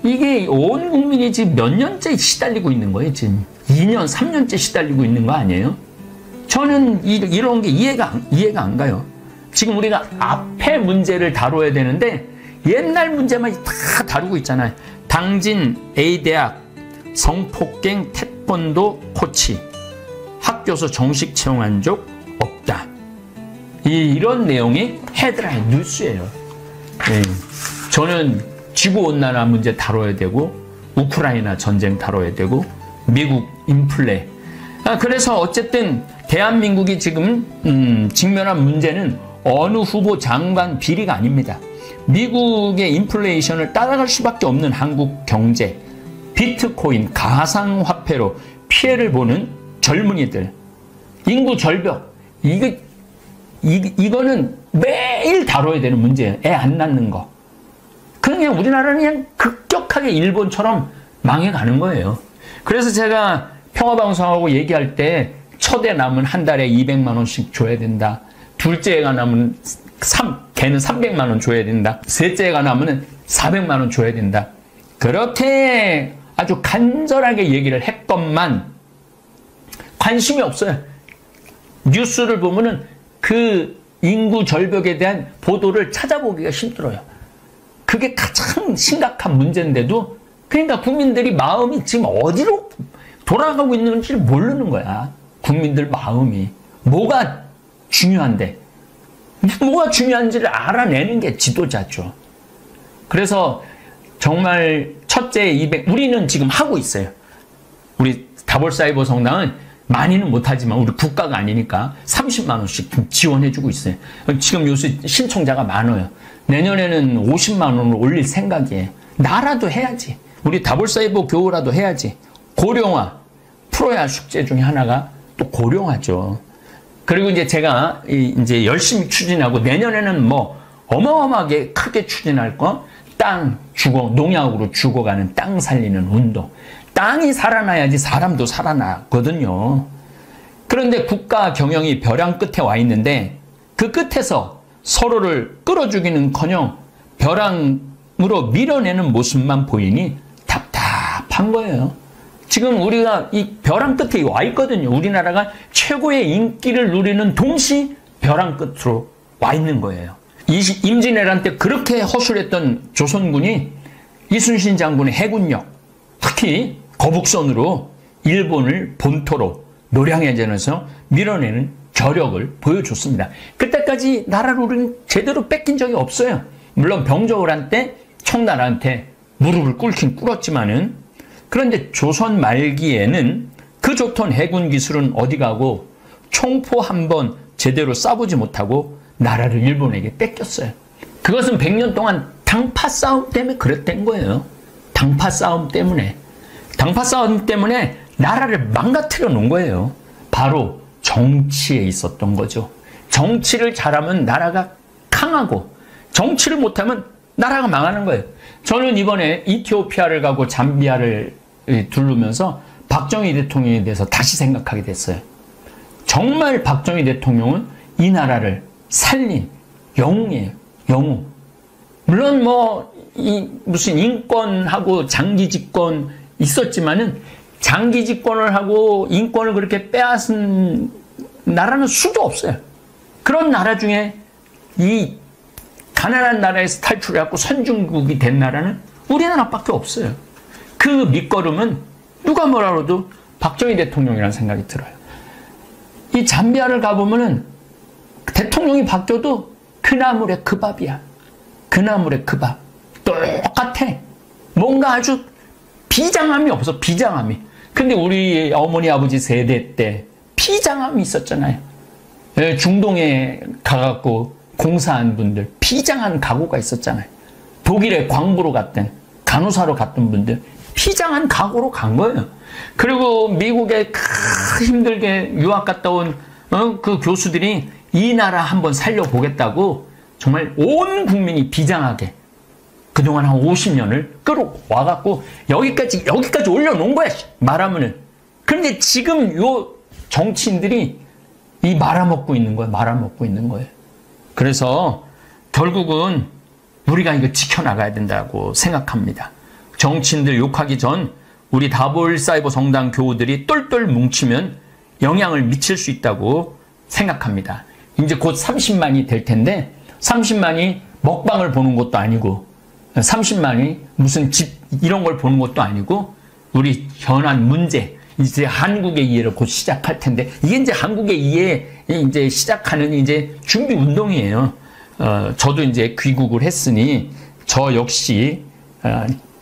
이게 온 국민이 지금 몇 년째 시달리고 있는 거예요. 지금 2년, 3년째 시달리고 있는 거 아니에요? 저는 이런 게 이해가 안 가요. 지금 우리가 앞에 문제를 다뤄야 되는데 옛날 문제만 다 다루고 있잖아요. 당진 A대학 성폭행 태권도 코치 학교에서 정식 채용한 적 없다. 이런 내용이 헤드라인 뉴스예요. 네. 저는 지구온난화 문제 다뤄야 되고, 우크라이나 전쟁 다뤄야 되고, 미국 인플레. 그래서 어쨌든 대한민국이 지금 직면한 문제는 어느 후보 장관 비리가 아닙니다. 미국의 인플레이션을 따라갈 수밖에 없는 한국 경제, 비트코인, 가상화폐로 피해를 보는 젊은이들, 인구 절벽, 이거는 매일 다뤄야 되는 문제예요. 애 안 낳는 거. 그냥 우리나라는 그냥 급격하게 일본처럼 망해가는 거예요. 그래서 제가 평화방송하고 얘기할 때 첫 애 낳으면 한 달에 200만 원씩 줘야 된다. 둘째 애가 낳으면 걔는 300만 원 줘야 된다. 셋째 애가 낳으면 400만 원 줘야 된다. 그렇게 아주 간절하게 얘기를 했건만 관심이 없어요. 뉴스를 보면은 그 인구 절벽에 대한 보도를 찾아보기가 힘들어요. 그게 가장 심각한 문제인데도, 그러니까 국민들이 마음이 지금 어디로 돌아가고 있는지 모르는 거야. 국민들 마음이. 뭐가 중요한데, 뭐가 중요한지를 알아내는 게 지도자죠. 그래서 정말 첫째 200, 우리는 지금 하고 있어요. 우리 다볼사이버 성당은 많이는 못하지만 우리 국가가 아니니까 30만 원씩 지원해주고 있어요. 지금 요새 신청자가 많아요. 내년에는 50만 원을 올릴 생각이에요. 나라도 해야지. 우리 다볼사이버 교우라도 해야지. 고령화, 풀어야 할 숙제 중에 하나가 또 고령화죠. 그리고 이제 제가 이제 열심히 추진하고 내년에는 뭐 어마어마하게 크게 추진할 거, 땅 농약으로 죽어가는 땅 살리는 운동. 땅이 살아나야지 사람도 살아나거든요. 그런데 국가 경영이 벼랑 끝에 와 있는데 그 끝에서 서로를 끌어주기는커녕 벼랑으로 밀어내는 모습만 보이니 답답한 거예요. 지금 우리가 이 벼랑 끝에 와 있거든요. 우리나라가 최고의 인기를 누리는 동시 벼랑 끝으로 와 있는 거예요. 임진왜란 때 그렇게 허술했던 조선군이 이순신 장군의 해군력, 특히 거북선으로 일본을 본토로 노량해전에서 밀어내는 저력을 보여줬습니다. 그때까지 나라를 우리는 제대로 뺏긴 적이 없어요. 물론 병조호란 때 청나라한테 무릎을 꿇긴 꿇었지만은, 그런데 조선 말기에는 그 좋던 해군 기술은 어디 가고 총포 한 번 제대로 쏴보지 못하고 나라를 일본에게 뺏겼어요. 그것은 100년 동안 당파 싸움 때문에 그랬던 거예요. 당파 싸움 때문에 나라를 망가뜨려 놓은 거예요. 바로 정치에 있었던 거죠. 정치를 잘하면 나라가 강하고 정치를 못하면 나라가 망하는 거예요. 저는 이번에 이티오피아를 가고 잠비아를 두르면서 박정희 대통령에 대해서 다시 생각하게 됐어요. 정말 박정희 대통령은 이 나라를 살린 영웅이에요. 영웅. 물론 무슨 인권하고 장기 집권 있었지만은 장기 집권을 하고 인권을 그렇게 빼앗은 나라는 수도 없어요. 그런 나라 중에 이 가난한 나라에서 탈출해갖고 선진국이 된 나라는 우리나라밖에 없어요. 그 밑거름은 누가 뭐라 그래도 박정희 대통령이라는 생각이 들어요. 이 잠비아를 가보면은 대통령이 바뀌어도 그 나물의 그 밥이야. 그 나물의 그 밥. 똑같아. 뭔가 아주 비장함이 없어. 비장함이. 근데 우리 어머니 아버지 세대 때 비장함이 있었잖아요. 중동에 가갖고 공사한 분들 비장한 각오가 있었잖아요. 독일에 광부로 갔던 간호사로 갔던 분들 비장한 각오로 간 거예요. 그리고 미국에 힘들게 유학 갔다 온 그 교수들이 이 나라 한번 살려보겠다고 정말 온 국민이 비장하게 그동안 한 50년을 끌어와갖고 여기까지 올려놓은 거야. 말하면은. 그런데 지금 요 정치인들이 이 말아먹고 있는 거예요. 말아먹고 있는 거예요. 그래서 결국은 우리가 이거 지켜나가야 된다고 생각합니다. 정치인들 욕하기 전 우리 다볼 사이버 성당 교우들이 똘똘 뭉치면 영향을 미칠 수 있다고 생각합니다. 이제 곧 30만이 될 텐데 30만이 먹방을 보는 것도 아니고 30만이 무슨 집 이런 걸 보는 것도 아니고 우리 현안 문제, 이제 한국의 이해를 곧 시작할 텐데 이게 이제 한국의 이해 이제 시작하는 이제 준비 운동이에요. 저도 이제 귀국을 했으니 저 역시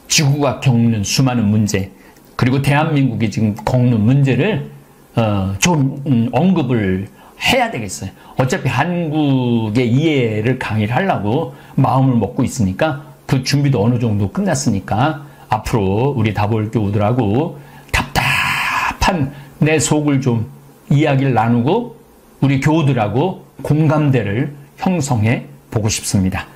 지구가 겪는 수많은 문제 그리고 대한민국이 지금 겪는 문제를 좀 언급을 해야 되겠어요. 어차피 한국의 이해를 강의를 하려고 마음을 먹고 있으니까 그 준비도 어느 정도 끝났으니까 앞으로 우리 다볼 교우들하고 답답한 내 속을 좀 이야기를 나누고 우리 교우들하고 공감대를 형성해 보고 싶습니다.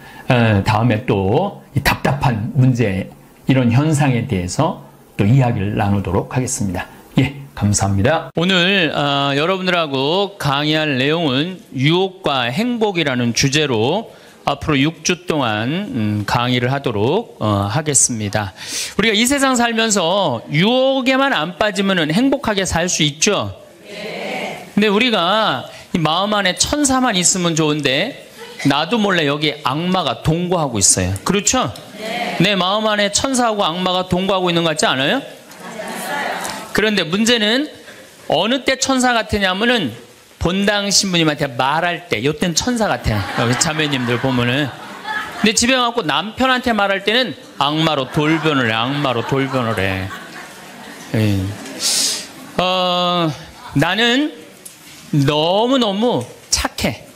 다음에 또 이 답답한 문제 이런 현상에 대해서 또 이야기를 나누도록 하겠습니다. 예, 감사합니다. 오늘 여러분들하고 강의할 내용은 유혹과 행복이라는 주제로 앞으로 6주 동안 강의를 하도록 하겠습니다. 우리가 이 세상 살면서 유혹에만 안 빠지면 행복하게 살 수 있죠? 네. 근데 우리가 이 마음 안에 천사만 있으면 좋은데 나도 몰래 여기 악마가 동거하고 있어요. 그렇죠? 네. 내 마음 안에 천사하고 악마가 동거하고 있는 것 같지 않아요? 맞아요. 그런데 문제는 어느 때 천사 같으냐면은 본당 신부님한테 말할 때 이때는 천사 같아요. 여기 자매님들 보면은. 근데 집에 가고 남편한테 말할 때는 악마로 돌변을 해. 악마로 돌변을 해. 나는 너무너무 착해.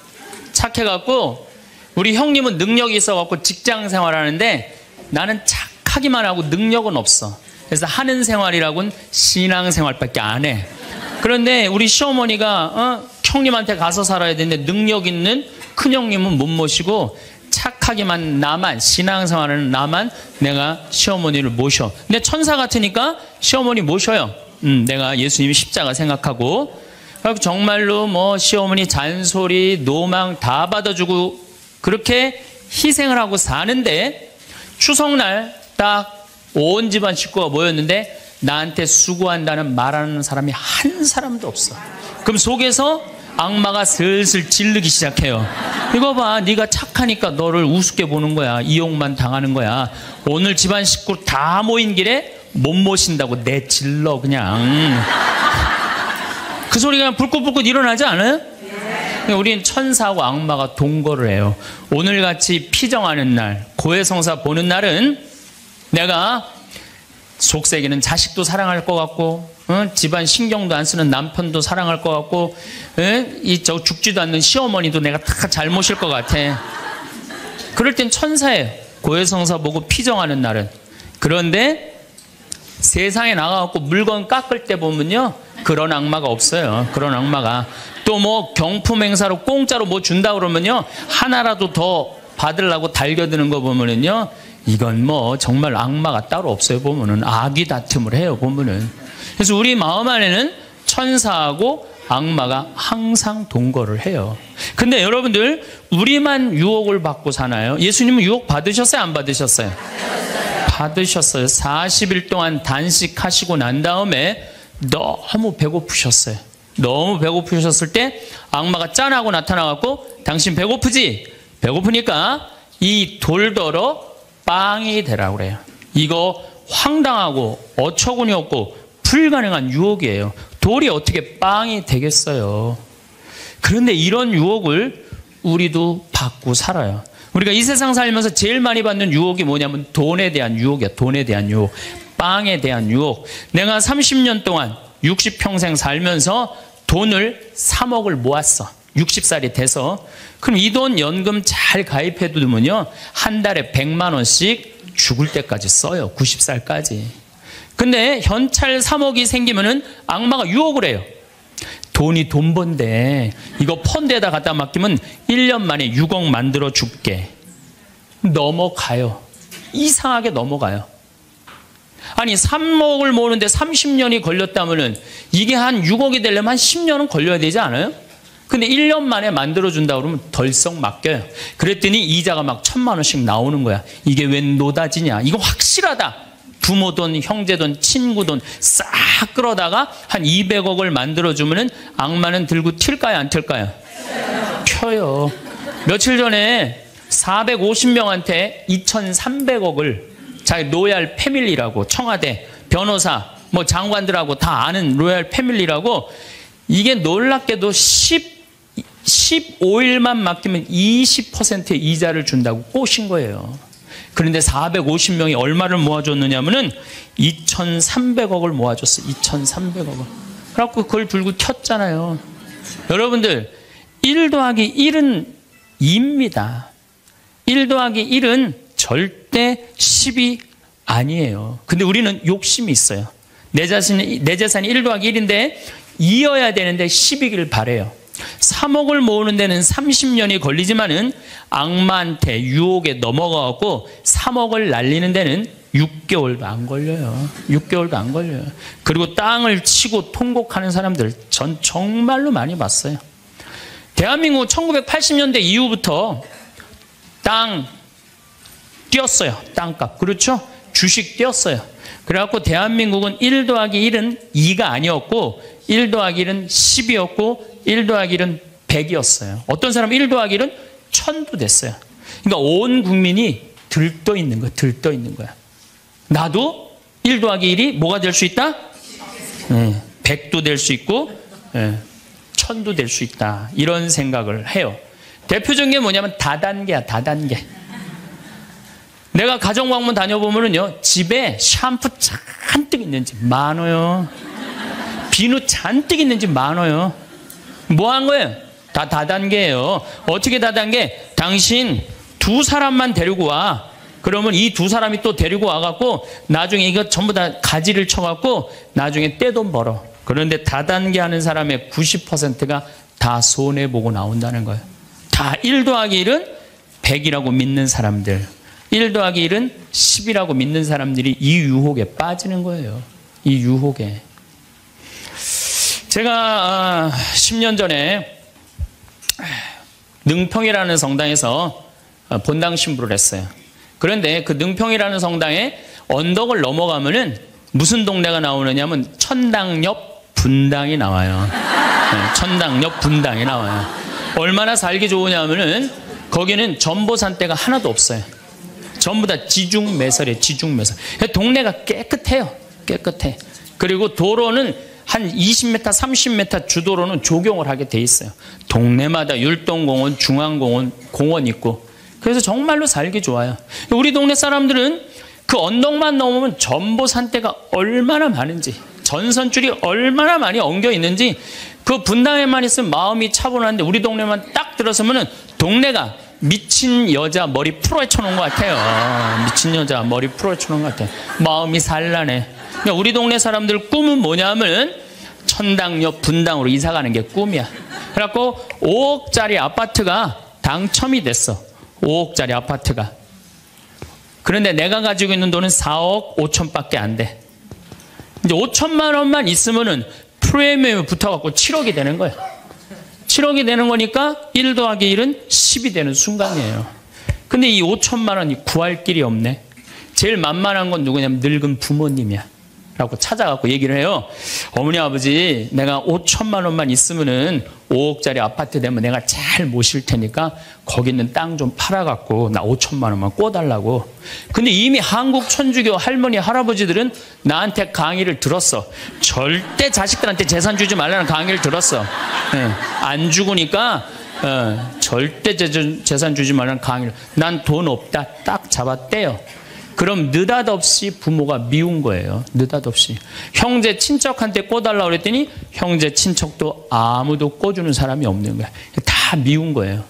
착해갖고 우리 형님은 능력이 있어갖고 직장 생활하는데 나는 착하기만 하고 능력은 없어. 그래서 하는 생활이라고는 신앙 생활밖에 안 해. 그런데 우리 시어머니가 형님한테 가서 살아야 되는데 능력 있는 큰형님은 못 모시고 착하기만 나만, 신앙생활하는 나만 내가 시어머니를 모셔. 근데 천사 같으니까 시어머니 모셔요. 내가 예수님 십자가 생각하고. 정말로 뭐 시어머니 잔소리, 노망 다 받아주고 그렇게 희생을 하고 사는데, 추석날 딱 온 집안 식구가 모였는데 나한테 수고한다는 말하는 사람이 한 사람도 없어. 그럼 속에서 악마가 슬슬 질르기 시작해요. 이거 봐, 네가 착하니까 너를 우습게 보는 거야. 이용만 당하는 거야. 오늘 집안 식구 다 모인 길에 못 모신다고 내질러 그냥. 그 소리가 그냥 불꽃불꽃 일어나지 않아요? 우리는 천사하고 악마가 동거를 해요. 오늘같이 피정하는 날, 고해성사 보는 날은 내가 속세기는 자식도 사랑할 것 같고, 집안 신경도 안 쓰는 남편도 사랑할 것 같고, 저 죽지도 않는 시어머니도 내가 다 잘 모실 것 같아. 그럴 땐 천사예요. 고해성사 보고 피정하는 날은. 그런데 세상에 나가갖고 물건 깎을 때 보면요, 그런 악마가 없어요. 그런 악마가. 또 뭐 경품 행사로 공짜로 뭐 준다 그러면요, 하나라도 더 받으려고 달겨드는 거 보면은요, 이건 뭐 정말 악마가 따로 없어요. 보면은 악이 다툼을 해요. 보면은. 그래서 우리 마음 안에는 천사하고 악마가 항상 동거를 해요. 근데 여러분들, 우리만 유혹을 받고 사나요? 예수님은 유혹 받으셨어요? 안 받으셨어요? 받으셨어요. 40일 동안 단식하시고 난 다음에 너무 배고프셨어요. 너무 배고프셨을 때 악마가 짠하고 나타나갖고, 당신 배고프지? 배고프니까 이 돌더러 빵이 되라고 그래요. 이거 황당하고 어처구니 없고 불가능한 유혹이에요. 돌이 어떻게 빵이 되겠어요? 그런데 이런 유혹을 우리도 받고 살아요. 우리가 이 세상 살면서 제일 많이 받는 유혹이 뭐냐면 돈에 대한 유혹이야. 돈에 대한 유혹, 빵에 대한 유혹. 내가 30년 동안 60평생 살면서 돈을 3억을 모았어. 60살이 돼서. 그럼 이 돈 연금 잘 가입해 두면요, 한 달에 100만 원씩 죽을 때까지 써요. 90살까지. 근데 현찰 3억이 생기면은 악마가 유혹을 해요. 돈이 돈 번데 이거 펀드에다 갖다 맡기면 1년 만에 6억 만들어 줄게. 넘어가요. 이상하게 넘어가요. 아니 3억을 모으는데 30년이 걸렸다면은 이게 한 6억이 되려면 한 10년은 걸려야 되지 않아요? 근데 1년 만에 만들어준다 그러면 덜썩 맡겨요. 그랬더니 이자가 막 1,000만 원씩 나오는 거야. 이게 웬 노다지냐. 이거 확실하다. 부모 돈, 형제 돈, 친구 돈 싹 끌어다가 한 200억을 만들어주면은 악마는 들고 튈까요? 안 튈까요? 켜요. 며칠 전에 450명한테 2,300억을 자기 로얄 패밀리라고, 청와대, 변호사, 뭐 장관들하고 다 아는 로얄 패밀리라고, 이게 놀랍게도 15일만 맡기면 20%의 이자를 준다고 꼬신 거예요. 그런데 450명이 얼마를 모아줬느냐면은 2,300억을 모아줬어요. 2,300억을. 그래갖고 그걸 들고 튀었잖아요. 여러분들, 1 더하기 1은 2입니다. 1 더하기 1은 절대 10이 아니에요. 근데 우리는 욕심이 있어요. 내 재산이 1 더하기 1인데 2여야 되는데 10이길 바래요. 3억을 모으는 데는 30년이 걸리지만은 악마한테 유혹에 넘어가고 3억을 날리는 데는 6개월도 안 걸려요. 6개월도 안 걸려요. 그리고 땅을 치고 통곡하는 사람들 전 정말로 많이 봤어요. 대한민국 1980년대 이후부터 땅 뛰었어요. 땅값. 그렇죠? 주식 뛰었어요. 그래갖고 대한민국은 1 더하기 1은 2가 아니었고 1 더하기 1은 10이었고 1 더하기 1은 100이었어요. 어떤 사람은 1 더하기 1은 1000도 됐어요. 그러니까 온 국민이 들떠 있는 거야. 들떠 있는 거야. 나도 1 더하기 1이 뭐가 될 수 있다? 100도 될 수 있고 1000도 될 수 있다. 이런 생각을 해요. 대표적인 게 뭐냐면 다단계야. 다단계. 내가 가정방문 다녀보면은요, 집에 샴푸 잔뜩 있는지 많아요. 비누 잔뜩 있는지 많아요. 뭐 한 거예요? 다 다단계예요. 어떻게 다단계? 당신 2 사람만 데리고 와. 그러면 이 2 사람이 또 데리고 와갖고 나중에 이거 전부 다 가지를 쳐갖고 나중에 떼돈 벌어. 그런데 다단계 하는 사람의 90%가 다 손해보고 나온다는 거예요. 다 1 더하기 1은 100이라고 믿는 사람들, 1 더하기 1은 10이라고 믿는 사람들이 이 유혹에 빠지는 거예요. 이 유혹에. 제가 10년 전에 능평이라는 성당에서 본당 신부를 했어요. 그런데 그 능평이라는 성당에 언덕을 넘어가면은 무슨 동네가 나오느냐면 천당역 분당이 나와요. 천당역 분당이 나와요. 얼마나 살기 좋으냐면은 거기는 전보산대가 하나도 없어요. 전부 다 지중매설이에요. 지중매설. 동네가 깨끗해요. 깨끗해. 그리고 도로는 한 20m, 30m 주도로는 조경을 하게 돼 있어요. 동네마다 율동공원, 중앙공원, 공원 있고. 그래서 정말로 살기 좋아요. 우리 동네 사람들은 그 언덕만 넘으면 전보산대가 얼마나 많은지, 전선줄이 얼마나 많이 엉겨 있는지, 그 분당에만 있으면 마음이 차분한데 우리 동네만 딱 들어서면은 동네가 미친 여자 머리 풀어쳐 놓은 것 같아요. 미친 여자 머리 풀어쳐 놓은 것 같아요. 마음이 산란해. 그러니까 우리 동네 사람들 꿈은 뭐냐면 천당역 분당으로 이사 가는 게 꿈이야. 그래갖고 5억짜리 아파트가 당첨이 됐어. 5억짜리 아파트가. 그런데 내가 가지고 있는 돈은 4억 5천밖에 안 돼. 이제 5천만 원만 있으면은 프리미엄이 붙어갖고 7억이 되는 거야. 7억이 되는 거니까 1 더하기 1은 10이 되는 순간이에요. 근데 이 5천만 원이 구할 길이 없네. 제일 만만한 건 누구냐면 늙은 부모님이야. 라고 찾아갖고 얘기를 해요. 어머니 아버지 내가 5천만 원만 있으면은 5억짜리 아파트 되면 내가 잘 모실 테니까 거기 있는 땅 좀 팔아갖고 나 5천만 원만 꿔달라고. 근데 이미 한국 천주교 할머니 할아버지들은 나한테 강의를 들었어. 절대 자식들한테 재산 주지 말라는 강의를 들었어. 안 죽으니까 절대 재산 주지 말라는 강의를. 난 돈 없다 딱 잡았대요. 그럼 느닷없이 부모가 미운 거예요. 느닷없이. 형제 친척한테 꿔달라고 그랬더니 형제 친척도 아무도 꿔주는 사람이 없는 거야. 다 미운 거예요.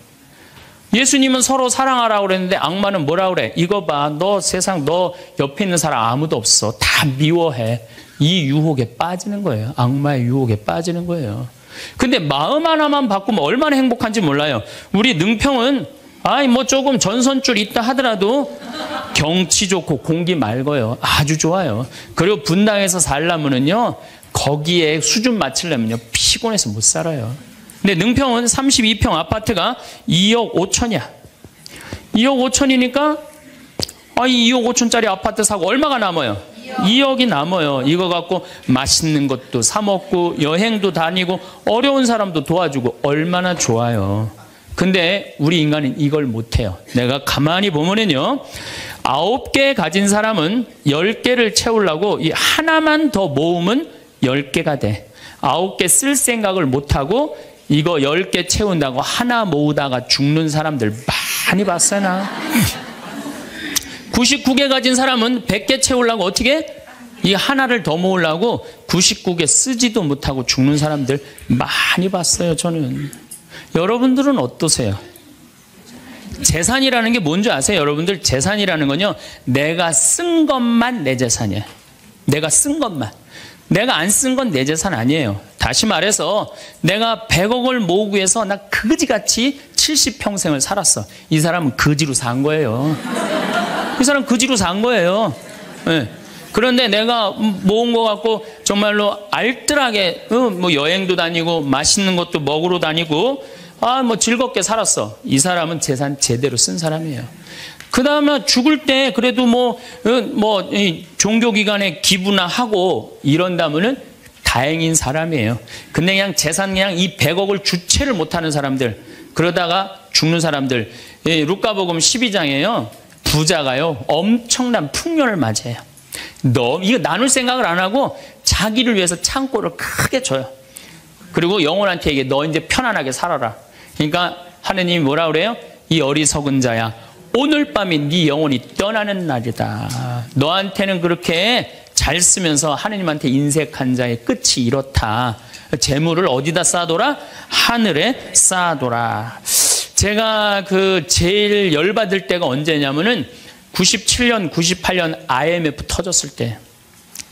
예수님은 서로 사랑하라고 그랬는데 악마는 뭐라고 그래? 이거 봐. 너 세상 너 옆에 있는 사람 아무도 없어. 다 미워해. 이 유혹에 빠지는 거예요. 악마의 유혹에 빠지는 거예요. 근데 마음 하나만 바꾸면 얼마나 행복한지 몰라요. 우리 능평은 뭐 조금 전선줄 있다 하더라도 경치 좋고 공기 맑아요. 아주 좋아요. 그리고 분당에서 살려면은요, 거기에 수준 맞추려면요, 피곤해서 못 살아요. 근데 능평은 32평 아파트가 2억 5천이야. 2억 5천이니까, 이 2억 5천짜리 아파트 사고 얼마가 남아요? 2억이 남아요. 이거 갖고 맛있는 것도 사 먹고, 여행도 다니고, 어려운 사람도 도와주고, 얼마나 좋아요. 근데 우리 인간은 이걸 못해요. 내가 가만히 보면은요, 9개 가진 사람은 10개를 채우려고 이 하나만 더 모으면 10개가 돼. 9개 쓸 생각을 못하고 이거 10개 채운다고 하나 모으다가 죽는 사람들 많이 봤어요, 나. 99개 가진 사람은 100개 채우려고 어떻게? 이 하나를 더 모으려고 99개 쓰지도 못하고 죽는 사람들 많이 봤어요, 저는. 여러분들은 어떠세요? 재산이라는 게 뭔지 아세요? 여러분들 재산이라는 건요, 내가 쓴 것만 내 재산이에요. 내가 쓴 것만. 내가 안 쓴 건 내 재산 아니에요. 다시 말해서 내가 100억을 모으기 위해서 나 그지같이 70평생을 살았어. 이 사람은 거지로 산 거예요. 이 사람 거지로 산 거예요. 네. 그런데 내가 모은 거 갖고 정말로 알뜰하게 뭐 여행도 다니고 맛있는 것도 먹으러 다니고 뭐 즐겁게 살았어. 이 사람은 재산 제대로 쓴 사람이에요. 그 다음에 죽을 때 그래도 종교기관에 기부나 하고 이런다면은 다행인 사람이에요. 근데 그냥 재산 그냥 이 100억을 주체를 못하는 사람들, 그러다가 죽는 사람들. 루카복음 12장에요. 부자가요 엄청난 풍년을 맞이해요. 이거 나눌 생각을 안 하고 자기를 위해서 창고를 크게 줘요. 그리고 영혼한테 얘기해. 너 이제 편안하게 살아라. 그러니까 하느님이 뭐라 그래요? 이 어리석은 자야, 오늘 밤이 네 영혼이 떠나는 날이다. 너한테는 그렇게 잘 쓰면서 하느님한테 인색한 자의 끝이 이렇다. 재물을 어디다 쌓아둬라? 하늘에 쌓아둬라. 제가 제일 열받을 때가 언제냐면은 97년, 98년 IMF 터졌을 때.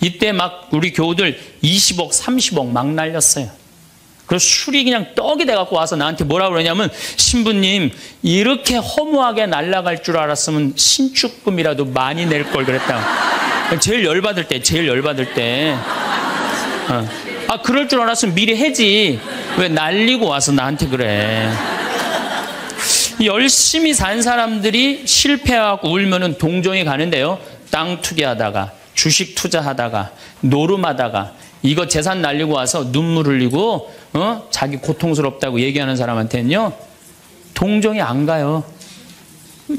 이때 막 우리 교우들 20억, 30억 막 날렸어요. 그래서 술이 그냥 떡이 돼갖고 와서 나한테 뭐라 그러냐면, 신부님 이렇게 허무하게 날아갈 줄 알았으면 신축금이라도 많이 낼 걸 그랬다. 제일 열받을 때. 그럴 줄 알았으면 미리 해지. 왜 날리고 와서 나한테 그래. 열심히 산 사람들이 실패하고 울면은 동정이 가는데요. 땅 투기하다가, 주식 투자하다가, 노름하다가, 이거 재산 날리고 와서 눈물 흘리고 자기 고통스럽다고 얘기하는 사람한테는요, 동정이 안 가요.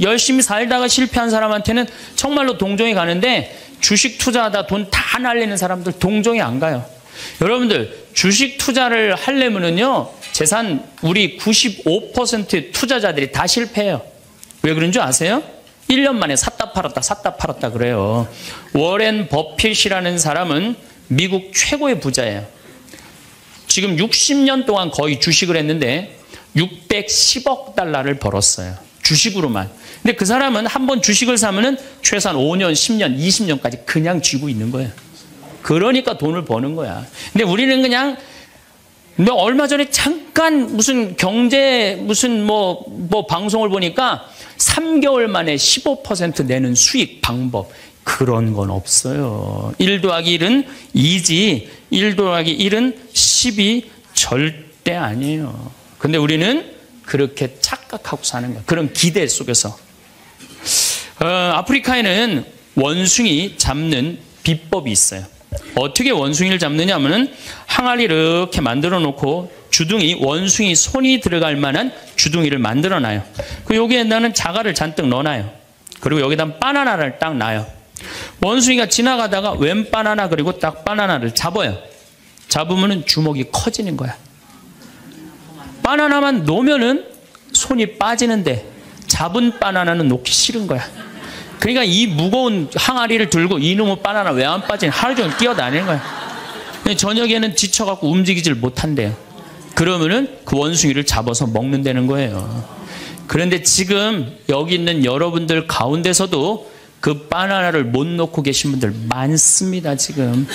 열심히 살다가 실패한 사람한테는 정말로 동정이 가는데, 주식 투자하다 돈 다 날리는 사람들 동정이 안 가요. 여러분들, 주식 투자를 하려면은요, 재산 우리 95% 투자자들이 다 실패해요. 왜 그런 줄 아세요? 1년 만에 샀다 팔았다 그래요. 워렌 버핏이라는 사람은 미국 최고의 부자예요. 지금 60년 동안 거의 주식을 했는데 610억 달러를 벌었어요. 주식으로만. 근데 그 사람은 한번 주식을 사면은 최소한 5년, 10년, 20년까지 그냥 쥐고 있는 거예요. 그러니까 돈을 버는 거야. 근데 우리는 그냥 얼마 전에 잠깐 무슨 경제 뭐 방송을 보니까 3개월 만에 15% 내는 수익 방법, 그런 건 없어요. 1 더하기 1은 2지 1 더하기 1은 10이 절대 아니에요. 근데 우리는 그렇게 착각하고 사는 거예요. 그런 기대 속에서. 아프리카에는 원숭이 잡는 비법이 있어요. 어떻게 원숭이를 잡느냐 하면은 항아리 이렇게 만들어 놓고 주둥이, 원숭이 손이 들어갈 만한 주둥이를 만들어 놔요. 그 여기에다는 자갈을 잔뜩 넣어 놔요. 그리고 여기다 바나나를 딱 놔요. 원숭이가 지나가다가 웬 바나나, 그리고 딱 바나나를 잡아요. 잡으면은 주먹이 커지는 거야. 바나나만 놓으면은 손이 빠지는데 잡은 바나나는 놓기 싫은 거야. 그러니까 이 무거운 항아리를 들고 이놈의 바나나 왜 안 빠지냐, 하루 종일 뛰어다니는 거야. 저녁에는 지쳐갖고 움직이질 못한대요. 그러면은 그 원숭이를 잡아서 먹는다는 거예요. 그런데 지금 여기 있는 여러분들 가운데서도 그 바나나를 못 놓고 계신 분들 많습니다, 지금.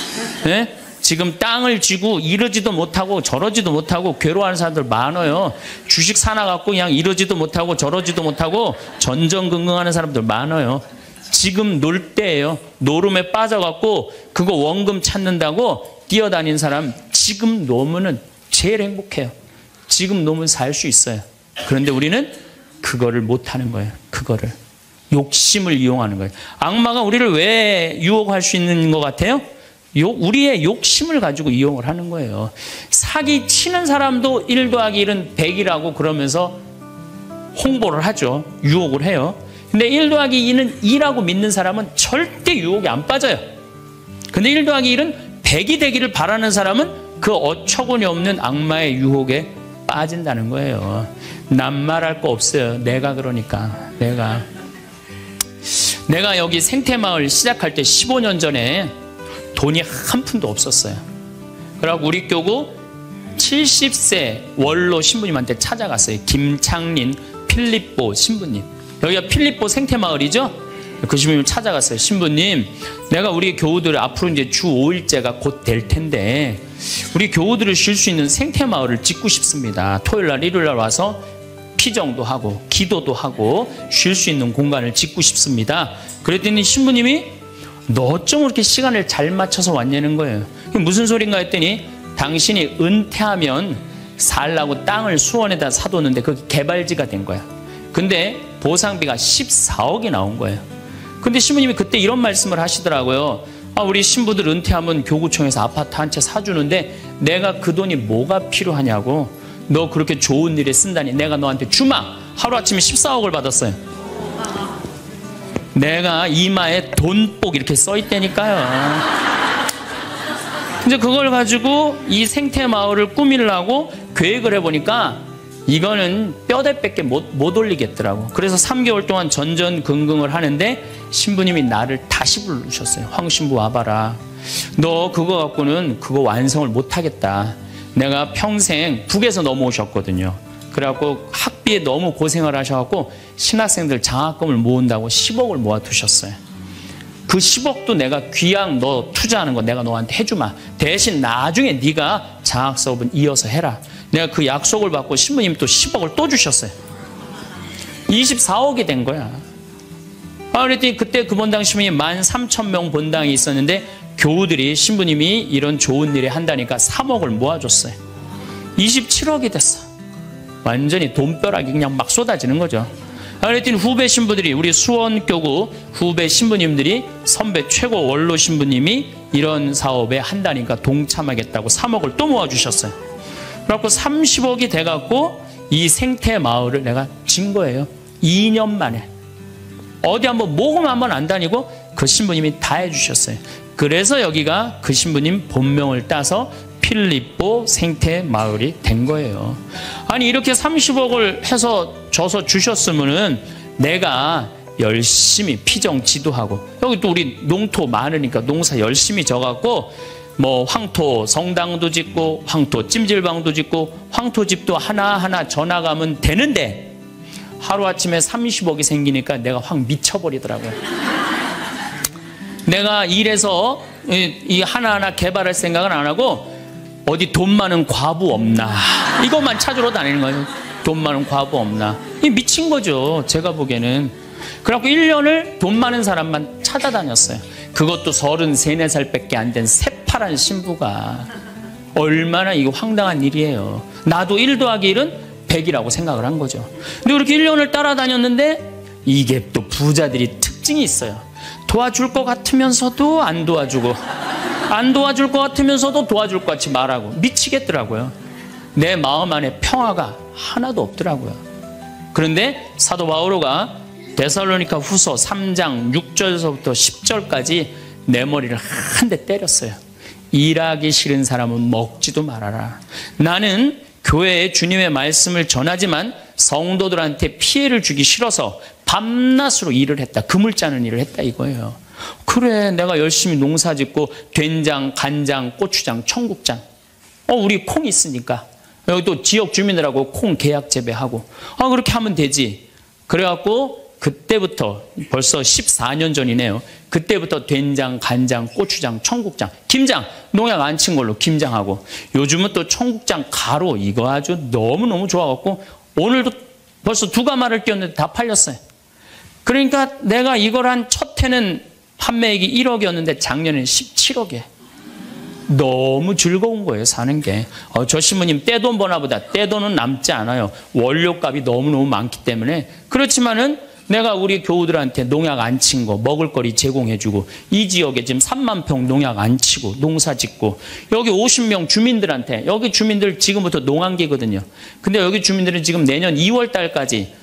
네? 지금 땅을 쥐고 이러지도 못하고 저러지도 못하고 괴로워하는 사람들 많아요. 주식 사놔갖고 그냥 이러지도 못하고 저러지도 못하고 전전긍긍하는 사람들 많아요. 지금 놀 때예요. 노름에 빠져갖고 그거 원금 찾는다고 뛰어다니는 사람, 지금 놓으면은 제일 행복해요. 지금 놓으면 살 수 있어요. 그런데 우리는 그거를 못하는 거예요. 그거를. 욕심을 이용하는 거예요. 악마가 우리를 왜 유혹할 수 있는 것 같아요? 우리의 욕심을 가지고 이용을 하는 거예요. 사기 치는 사람도 1 더하기 1은 100이라고 그러면서 홍보를 하죠. 유혹을 해요. 근데 1 더하기 2는 2라고 믿는 사람은 절대 유혹이 안 빠져요. 근데 1 더하기 1은 100이 되기를 바라는 사람은 그 어처구니 없는 악마의 유혹에 빠진다는 거예요. 난 말할 거 없어요. 내가 그러니까. 내가 여기 생태마을 시작할 때 15년 전에 돈이 한 푼도 없었어요. 그래갖고 우리 교구 70세 원로 신부님한테 찾아갔어요. 김창린 필립보 신부님. 여기가 필립보 생태마을이죠? 그 신부님 찾아갔어요. 신부님, 내가 우리 교우들 앞으로 이제 주 5일째가 곧 될 텐데 우리 교우들을 쉴 수 있는 생태마을을 짓고 싶습니다. 토요일날 일요일날 와서 피정도 하고 기도도 하고 쉴 수 있는 공간을 짓고 싶습니다. 그랬더니 신부님이 너 어쩜 그렇게 시간을 잘 맞춰서 왔냐는 거예요. 무슨 소린가 했더니 당신이 은퇴하면 살라고 땅을 수원에다 사뒀는데 그게 개발지가 된 거야. 근데 보상비가 14억이 나온 거예요. 근데 신부님이 그때 이런 말씀을 하시더라고요. 우리 신부들 은퇴하면 교구청에서 아파트 한 채 사주는데 내가 그 돈이 뭐가 필요하냐고. 너 그렇게 좋은 일에 쓴다니 내가 너한테 주마. 하루아침에 14억을 받았어요. 내가 이마에 돈복 이렇게 써있다니까요. 근데 그걸 가지고 이 생태마을을 꾸미려고 계획을 해보니까 이거는 뼈대밖에 못 올리겠더라고. 그래서 3개월 동안 전전긍긍을 하는데 신부님이 나를 다시 부르셨어요. 황 신부 와봐라. 너 그거 갖고는 그거 완성을 못하겠다. 내가 평생 북에서 넘어오셨거든요. 그래갖고 학비에 너무 고생을 하셔갖고 신학생들 장학금을 모은다고 10억을 모아두셨어요. 그 10억도 내가 귀양 너 투자하는 거 내가 너한테 해주마. 대신 나중에 네가 장학사업은 이어서 해라. 내가 그 약속을 받고 신부님 또 10억을 또 주셨어요. 24억이 된 거야. 그랬더니 그때 그 본당 신부님 13,000명 본당이 있었는데 교우들이 신부님이 이런 좋은 일에 한다니까 3억을 모아줬어요. 27억이 됐어. 완전히 돈벼락이 그냥 막 쏟아지는 거죠. 그랬더니 후배 신부들이, 우리 수원교구 후배 신부님들이 선배 최고 원로 신부님이 이런 사업에 한다니까 동참하겠다고 3억을 또 모아주셨어요. 그래갖고 30억이 돼갖고 이 생태 마을을 내가 진 거예요. 2년 만에. 어디 한번 모금 한번 안 다니고 그 신부님이 다 해주셨어요. 그래서 여기가 그 신부님 본명을 따서 필립보 생태 마을이 된 거예요. 아니 이렇게 30억을 해서 줘서 주셨으면은 내가 열심히 피정 지도하고, 여기 또 우리 농토 많으니까 농사 열심히 져갖고 뭐 황토 성당도 짓고 황토 찜질방도 짓고 황토집도 하나하나 져나가면 되는데 하루아침에 30억이 생기니까 내가 확 미쳐버리더라고요. 내가 일해서 이 하나하나 개발할 생각은 안 하고 어디 돈 많은 과부 없나 이것만 찾으러 다니는 거예요. 돈 많은 과부 없나. 이 미친 거죠, 제가 보기에는. 그래갖고 1년을 돈 많은 사람만 찾아다녔어요. 그것도 33, 4살밖에 안 된 새파란 신부가. 얼마나 이거 황당한 일이에요. 나도 1 더하기 1은 100이라고 생각을 한 거죠. 근데 그렇게 1년을 따라다녔는데 이게 또 부자들이 특징이 있어요. 도와줄 것 같으면서도 안 도와주고, 안 도와줄 것 같으면서도 도와줄 것 같이 말하고. 미치겠더라고요. 내 마음 안에 평화가 하나도 없더라고요. 그런데 사도 바오로가 데살로니가 후서 3장 6절서부터 10절까지 내 머리를 한 대 때렸어요. 일하기 싫은 사람은 먹지도 말아라. 나는 교회에 주님의 말씀을 전하지만 성도들한테 피해를 주기 싫어서 밤낮으로 일을 했다. 금을 짜는 일을 했다 이거예요. 그래, 내가 열심히 농사 짓고 된장, 간장, 고추장, 청국장. 우리 콩 있으니까. 여기 또 지역 주민들하고 콩 계약 재배하고. 그렇게 하면 되지. 그래갖고 그때부터 벌써 14년 전이네요. 그때부터 된장, 간장, 고추장, 청국장, 김장, 농약 안 친 걸로 김장하고. 요즘은 또 청국장 가루 이거 아주 너무너무 좋아갖고 오늘도 벌써 2가마를 띄웠는데 다 팔렸어요. 그러니까 내가 이걸 한 첫 해는 판매액이 1억이었는데 작년에는 17억이에요. 너무 즐거운 거예요, 사는 게. 저 신부님 떼돈 버나 보다. 떼돈은 남지 않아요. 원료값이 너무너무 많기 때문에. 그렇지만은 내가 우리 교우들한테 농약 안 친 거 먹을거리 제공해주고, 이 지역에 지금 3만 평 농약 안 치고 농사 짓고, 여기 50명 주민들한테, 여기 주민들 지금부터 농한기거든요. 근데 여기 주민들은 지금 내년 2월 달까지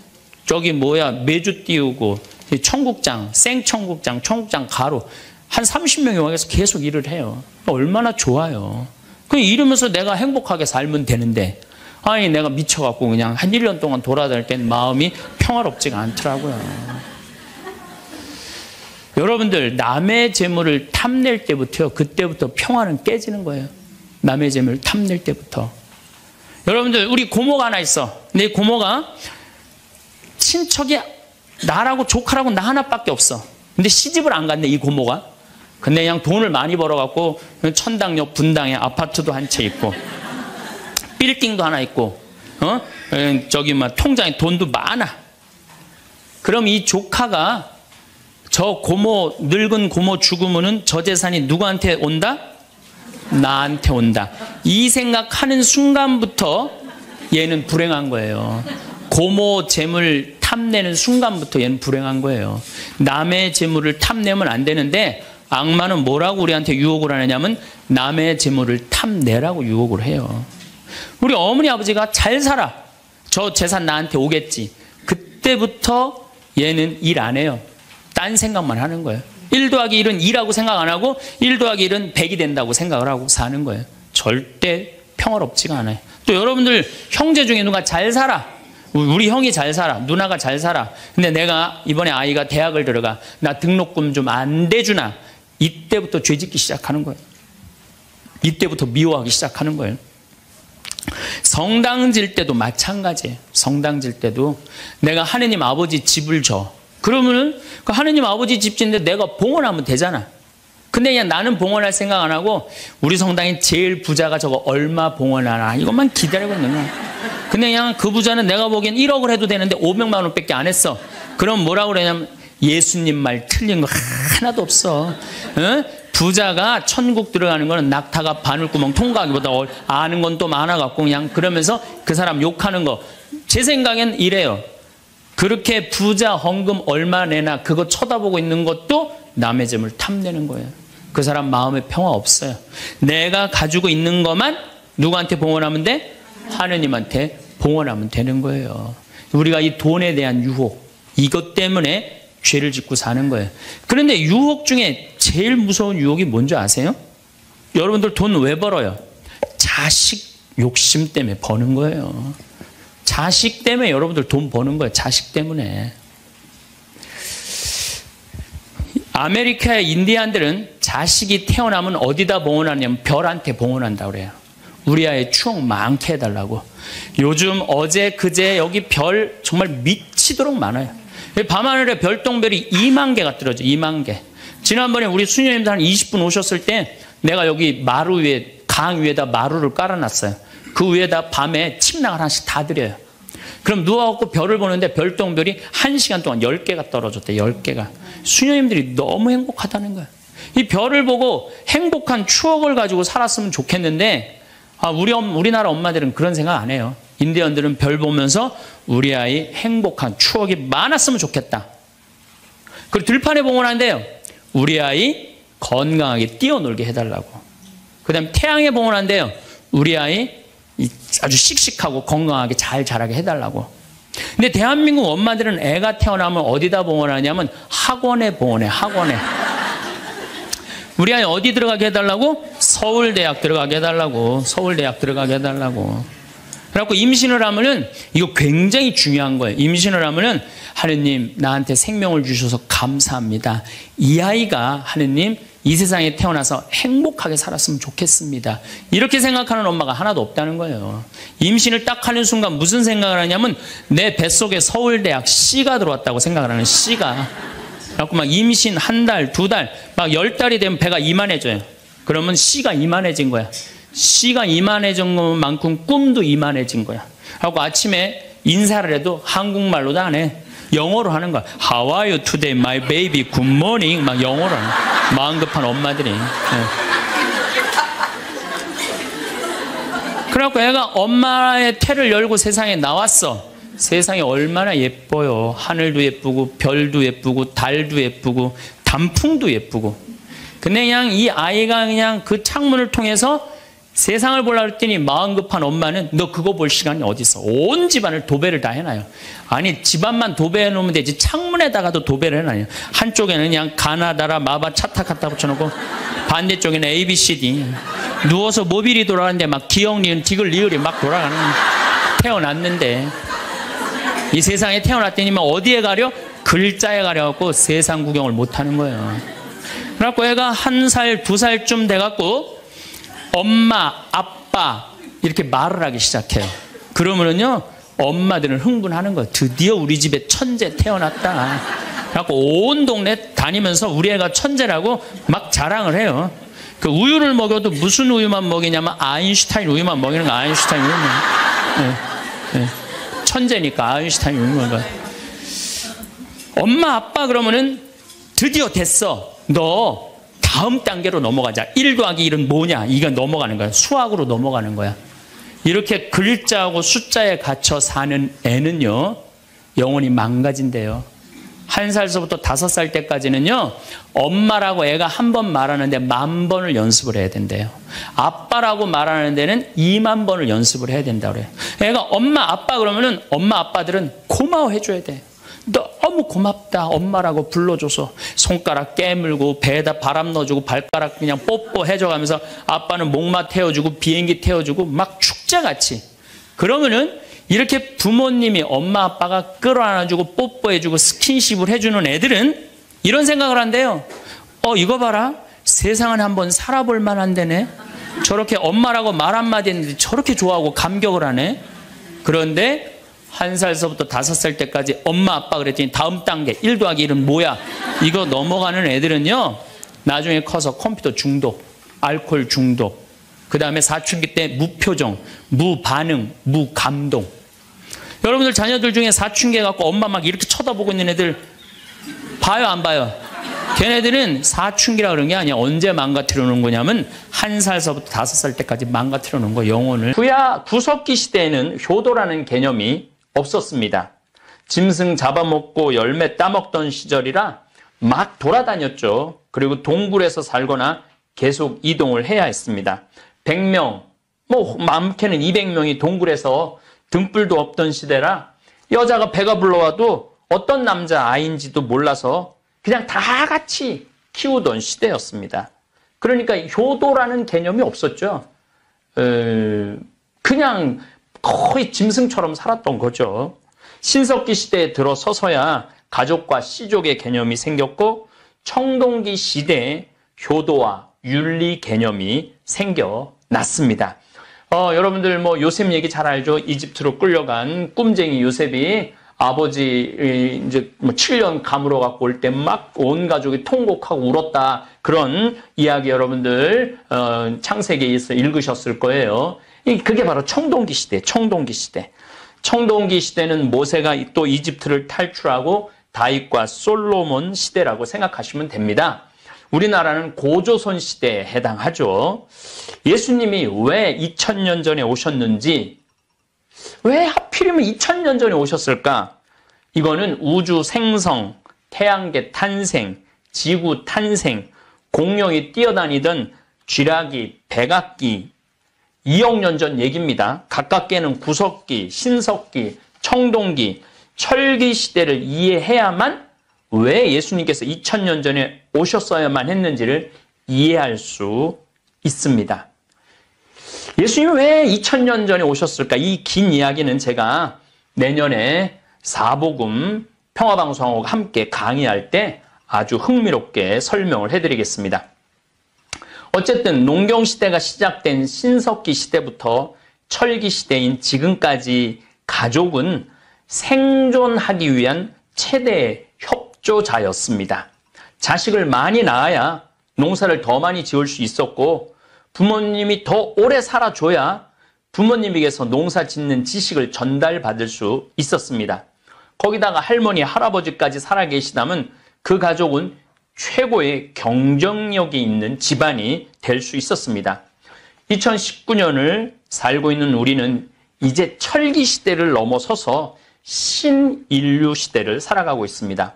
저기 메주 띄우고 청국장, 생청국장, 청국장 가루 한 30명이 와서 계속 일을 해요. 얼마나 좋아요. 이러면서 내가 행복하게 살면 되는데, 아니 내가 미쳐갖고 그냥 한 1년 동안 돌아다닐 땐 마음이 평화롭지가 않더라고요. 여러분들, 남의 재물을 탐낼 때부터요, 그때부터 평화는 깨지는 거예요. 남의 재물을 탐낼 때부터. 여러분들, 우리 고모가 하나 있어. 내 고모가 친척이 나라고 조카라고 나 하나밖에 없어. 근데 시집을 안 갔네, 이 고모가. 근데 그냥 돈을 많이 벌어갖고 천당역 분당에 아파트도 한 채 있고 빌딩도 하나 있고, 저기 통장에 돈도 많아. 그럼 이 조카가 저 고모, 늙은 고모 죽으면은 저 재산이 누구한테 온다? 나한테 온다. 이 생각하는 순간부터 얘는 불행한 거예요. 고모 재물 탐내는 순간부터 얘는 불행한 거예요. 남의 재물을 탐내면 안 되는데, 악마는 뭐라고 우리한테 유혹을 하느냐면 남의 재물을 탐내라고 유혹을 해요. 우리 어머니 아버지가 잘 살아, 저 재산 나한테 오겠지. 그때부터 얘는 일 안 해요. 딴 생각만 하는 거예요. 1 더하기 1은 2라고 생각 안 하고 1 더하기 1은 100이 된다고 생각을 하고 사는 거예요. 절대 평화롭지가 않아요. 또 여러분들 형제 중에 누가 잘 살아, 우리 형이 잘 살아, 누나가 잘 살아. 근데 내가 이번에 아이가 대학을 들어가, 나 등록금 좀 안 대주나. 이때부터 죄짓기 시작하는 거예요. 이때부터 미워하기 시작하는 거예요. 성당 질 때도 마찬가지예요. 성당 질 때도 내가 하느님 아버지 집을 줘. 그러면은 그 하느님 아버지 집인데 내가 봉헌하면 되잖아. 근데 그냥 나는 봉헌할 생각 안 하고 우리 성당에 제일 부자가 저거 얼마 봉헌하나 이것만 기다리고 있는 거야. 근데 그냥 그 부자는 내가 보기엔 1억을 해도 되는데 500만 원밖에 안 했어. 그럼 뭐라고 그러냐면 예수님 말 틀린 거 하나도 없어. 응? 부자가 천국 들어가는 거는 낙타가 바늘구멍 통과하기보다 아는 건 또 많아갖고 그냥 그러면서 그 사람 욕하는 거. 제 생각엔 이래요. 그렇게 부자 헌금 얼마 내나 그거 쳐다보고 있는 것도 남의 재물 탐내는 거예요. 그 사람 마음에 평화 없어요. 내가 가지고 있는 것만 누구한테 봉헌하면 돼? 하느님한테 봉헌하면 되는 거예요. 우리가 이 돈에 대한 유혹, 이것 때문에 죄를 짓고 사는 거예요. 그런데 유혹 중에 제일 무서운 유혹이 뭔지 아세요? 여러분들 돈 왜 벌어요? 자식 욕심 때문에 버는 거예요. 자식 때문에 여러분들 돈 버는 거예요. 자식 때문에. 아메리카의 인디안들은 자식이 태어나면 어디다 봉헌하냐면 별한테 봉헌한다고 그래요. 우리 아이 추억 많게 해달라고. 요즘 어제 그제 여기 별 정말 미치도록 많아요. 밤하늘에 별똥별이 2만 개가 떨어져. 2만 개. 지난번에 우리 수녀님들 한 20분 오셨을 때 내가 여기 마루 위에 강 위에다 마루를 깔아놨어요. 그 위에다 밤에 침낭을 하나씩 다 드려요. 그럼 누워갖고 별을 보는데 별똥별이 1시간 동안 10개가 떨어졌대. 10개가. 수녀님들이 너무 행복하다는 거야. 이 별을 보고 행복한 추억을 가지고 살았으면 좋겠는데 우리나라 엄마들은 그런 생각 안 해요. 인디언들은 별 보면서 우리 아이 행복한 추억이 많았으면 좋겠다. 그리고 들판에 봉헌한대요. 우리 아이 건강하게 뛰어놀게 해달라고. 그 다음에 태양에 봉헌한대요. 우리 아이 아주 씩씩하고 건강하게 잘 자라게 해달라고. 근데 대한민국 엄마들은 애가 태어나면 어디다 봉헌하냐면 학원에 봉헌해. 학원에. 우리 아이 어디 들어가게 해달라고? 서울대학 들어가게 해달라고. 서울대학 들어가게 해달라고. 그래갖고 임신을 하면은 이거 굉장히 중요한 거예요. 임신을 하면은 하느님 나한테 생명을 주셔서 감사합니다. 이 아이가 하느님 이 세상에 태어나서 행복하게 살았으면 좋겠습니다. 이렇게 생각하는 엄마가 하나도 없다는 거예요. 임신을 딱 하는 순간 무슨 생각을 하냐면 내 뱃속에 서울대학 C가 들어왔다고 생각을 하는 C가. 그래갖고 막 임신 한 달, 두 달, 막 10달이 되면 배가 이만해져요. 그러면 C가 이만해진 거야. C가 이만해진 것만큼 꿈도 이만해진 거야. 그래갖고 아침에 인사를 해도 한국말로도 안 해. 영어로 하는 거야. How are you today, my baby? Good morning. 막 영어로 하는 거야. 마음 급한 엄마들이. 네. 그래갖고 애가 엄마의 태를 열고 세상에 나왔어. 세상이 얼마나 예뻐요. 하늘도 예쁘고 별도 예쁘고 달도 예쁘고 단풍도 예쁘고. 근데 그냥 이 아이가 그냥 그 창문을 통해서 세상을 보려고 했더니 마음 급한 엄마는 너 그거 볼 시간이 어디 있어. 온 집안을 도배를 다 해놔요. 아니 집안만 도배해 놓으면 되지 창문에다가도 도배를 해놔요. 한쪽에는 그냥 가나다라 마바 차타 갖다 붙여놓고 반대쪽에는 ABCD. 누워서 모빌이 돌아가는데 막 기역 니은 디귿 리을이 막 돌아가는. 태어났는데 이 세상에 태어났더니 어디에 가려? 글자에 가려갖고 세상 구경을 못하는 거예요. 그래갖고 애가 1살, 2살쯤 돼갖고 엄마, 아빠 이렇게 말을 하기 시작해요. 그러면은요 엄마들은 흥분하는 거예요. 드디어 우리 집에 천재 태어났다. 그래갖고 온 동네 다니면서 우리 애가 천재라고 막 자랑을 해요. 그 우유를 먹여도 무슨 우유만 먹이냐면 아인슈타인 우유만 먹이는 거. 아인슈타인 우유만. 네, 네. 천재니까 아인슈타인 우유만 먹어. 엄마, 아빠 그러면은 드디어 됐어. 너 다음 단계로 넘어가자. 1 더하기 1은 뭐냐? 이거 넘어가는 거야. 수학으로 넘어가는 거야. 이렇게 글자하고 숫자에 갇혀 사는 애는요 영혼이 망가진대요. 1살서부터 5살 때까지는요 엄마라고 애가 한 번 말하는데 10,000번을 연습을 해야 된대요. 아빠라고 말하는 데는 20,000번을 연습을 해야 된다고 그래요. 애가 엄마 아빠 그러면은 엄마 아빠들은 고마워해 줘야 돼. 너무 고맙다 엄마라고 불러줘서. 손가락 깨물고 배에다 바람 넣어주고 발가락 그냥 뽀뽀해줘 가면서 아빠는 목마 태워주고 비행기 태워주고 막 축제같이. 그러면은 이렇게 부모님이 엄마 아빠가 끌어안아주고 뽀뽀해주고 스킨십을 해주는 애들은 이런 생각을 한대요. 이거 봐라. 세상은 한번 살아볼 만한 데네. 저렇게 엄마라고 말 한마디 했는데 저렇게 좋아하고 감격을 하네. 그런데 1살서부터 5살 때까지 엄마 아빠 그랬더니 다음 단계 1 더하기 1은 뭐야? 이거 넘어가는 애들은요. 나중에 커서 컴퓨터 중독, 알코올 중독, 그 다음에 사춘기 때 무표정, 무반응, 무감동. 여러분들 자녀들 중에 사춘기 해갖고 엄마 막 이렇게 쳐다보고 있는 애들 봐요 안 봐요? 걔네들은 사춘기라 그런 게 아니야. 언제 망가뜨려 놓은 거냐면 1살서부터 5살 때까지 망가뜨려 놓은 거 영혼을. 구석기 시대에는 효도라는 개념이 없었습니다. 짐승 잡아먹고 열매 따먹던 시절이라 막 돌아다녔죠. 그리고 동굴에서 살거나 계속 이동을 해야 했습니다. 100명, 뭐 많게는 200명이 동굴에서 등불도 없던 시대라 여자가 배가 불러와도 어떤 남자 아이인지도 몰라서 그냥 다 같이 키우던 시대였습니다. 그러니까 효도라는 개념이 없었죠. 그냥 거의 짐승처럼 살았던 거죠. 신석기 시대에 들어서서야 가족과 씨족의 개념이 생겼고 청동기 시대에 효도와 윤리 개념이 생겨났습니다. 여러분들 뭐 요셉 얘기 잘 알죠? 이집트로 끌려간 꿈쟁이 요셉이 아버지 이제 뭐 7년 감으로 갖고 올 때 막 온 가족이 통곡하고 울었다. 그런 이야기 여러분들 창세기에서 읽으셨을 거예요. 그게 바로 청동기 시대, 청동기 시대. 청동기 시대는 모세가 또 이집트를 탈출하고 다윗과 솔로몬 시대라고 생각하시면 됩니다. 우리나라는 고조선 시대에 해당하죠. 예수님이 왜 2000년 전에 오셨는지, 왜 하필이면 2000년 전에 오셨을까? 이거는 우주 생성, 태양계 탄생, 지구 탄생, 공룡이 뛰어다니던 쥐라기, 백악기, 2억 년 전 얘기입니다. 가깝게는 구석기, 신석기, 청동기, 철기 시대를 이해해야만 왜 예수님께서 2000년 전에 오셨어야만 했는지를 이해할 수 있습니다. 예수님이 왜 2000년 전에 오셨을까? 이 긴 이야기는 제가 내년에 사복음 평화방송하고 함께 강의할 때 아주 흥미롭게 설명을 해드리겠습니다. 어쨌든 농경시대가 시작된 신석기 시대부터 철기 시대인 지금까지 가족은 생존하기 위한 최대의 협조자였습니다. 자식을 많이 낳아야 농사를 더 많이 지을 수 있었고 부모님이 더 오래 살아줘야 부모님에게서 농사 짓는 지식을 전달받을 수 있었습니다. 거기다가 할머니, 할아버지까지 살아계시다면 그 가족은 최고의 경쟁력이 있는 집안이 될 수 있었습니다. 2019년을 살고 있는 우리는 이제 철기 시대를 넘어서서 신인류 시대를 살아가고 있습니다.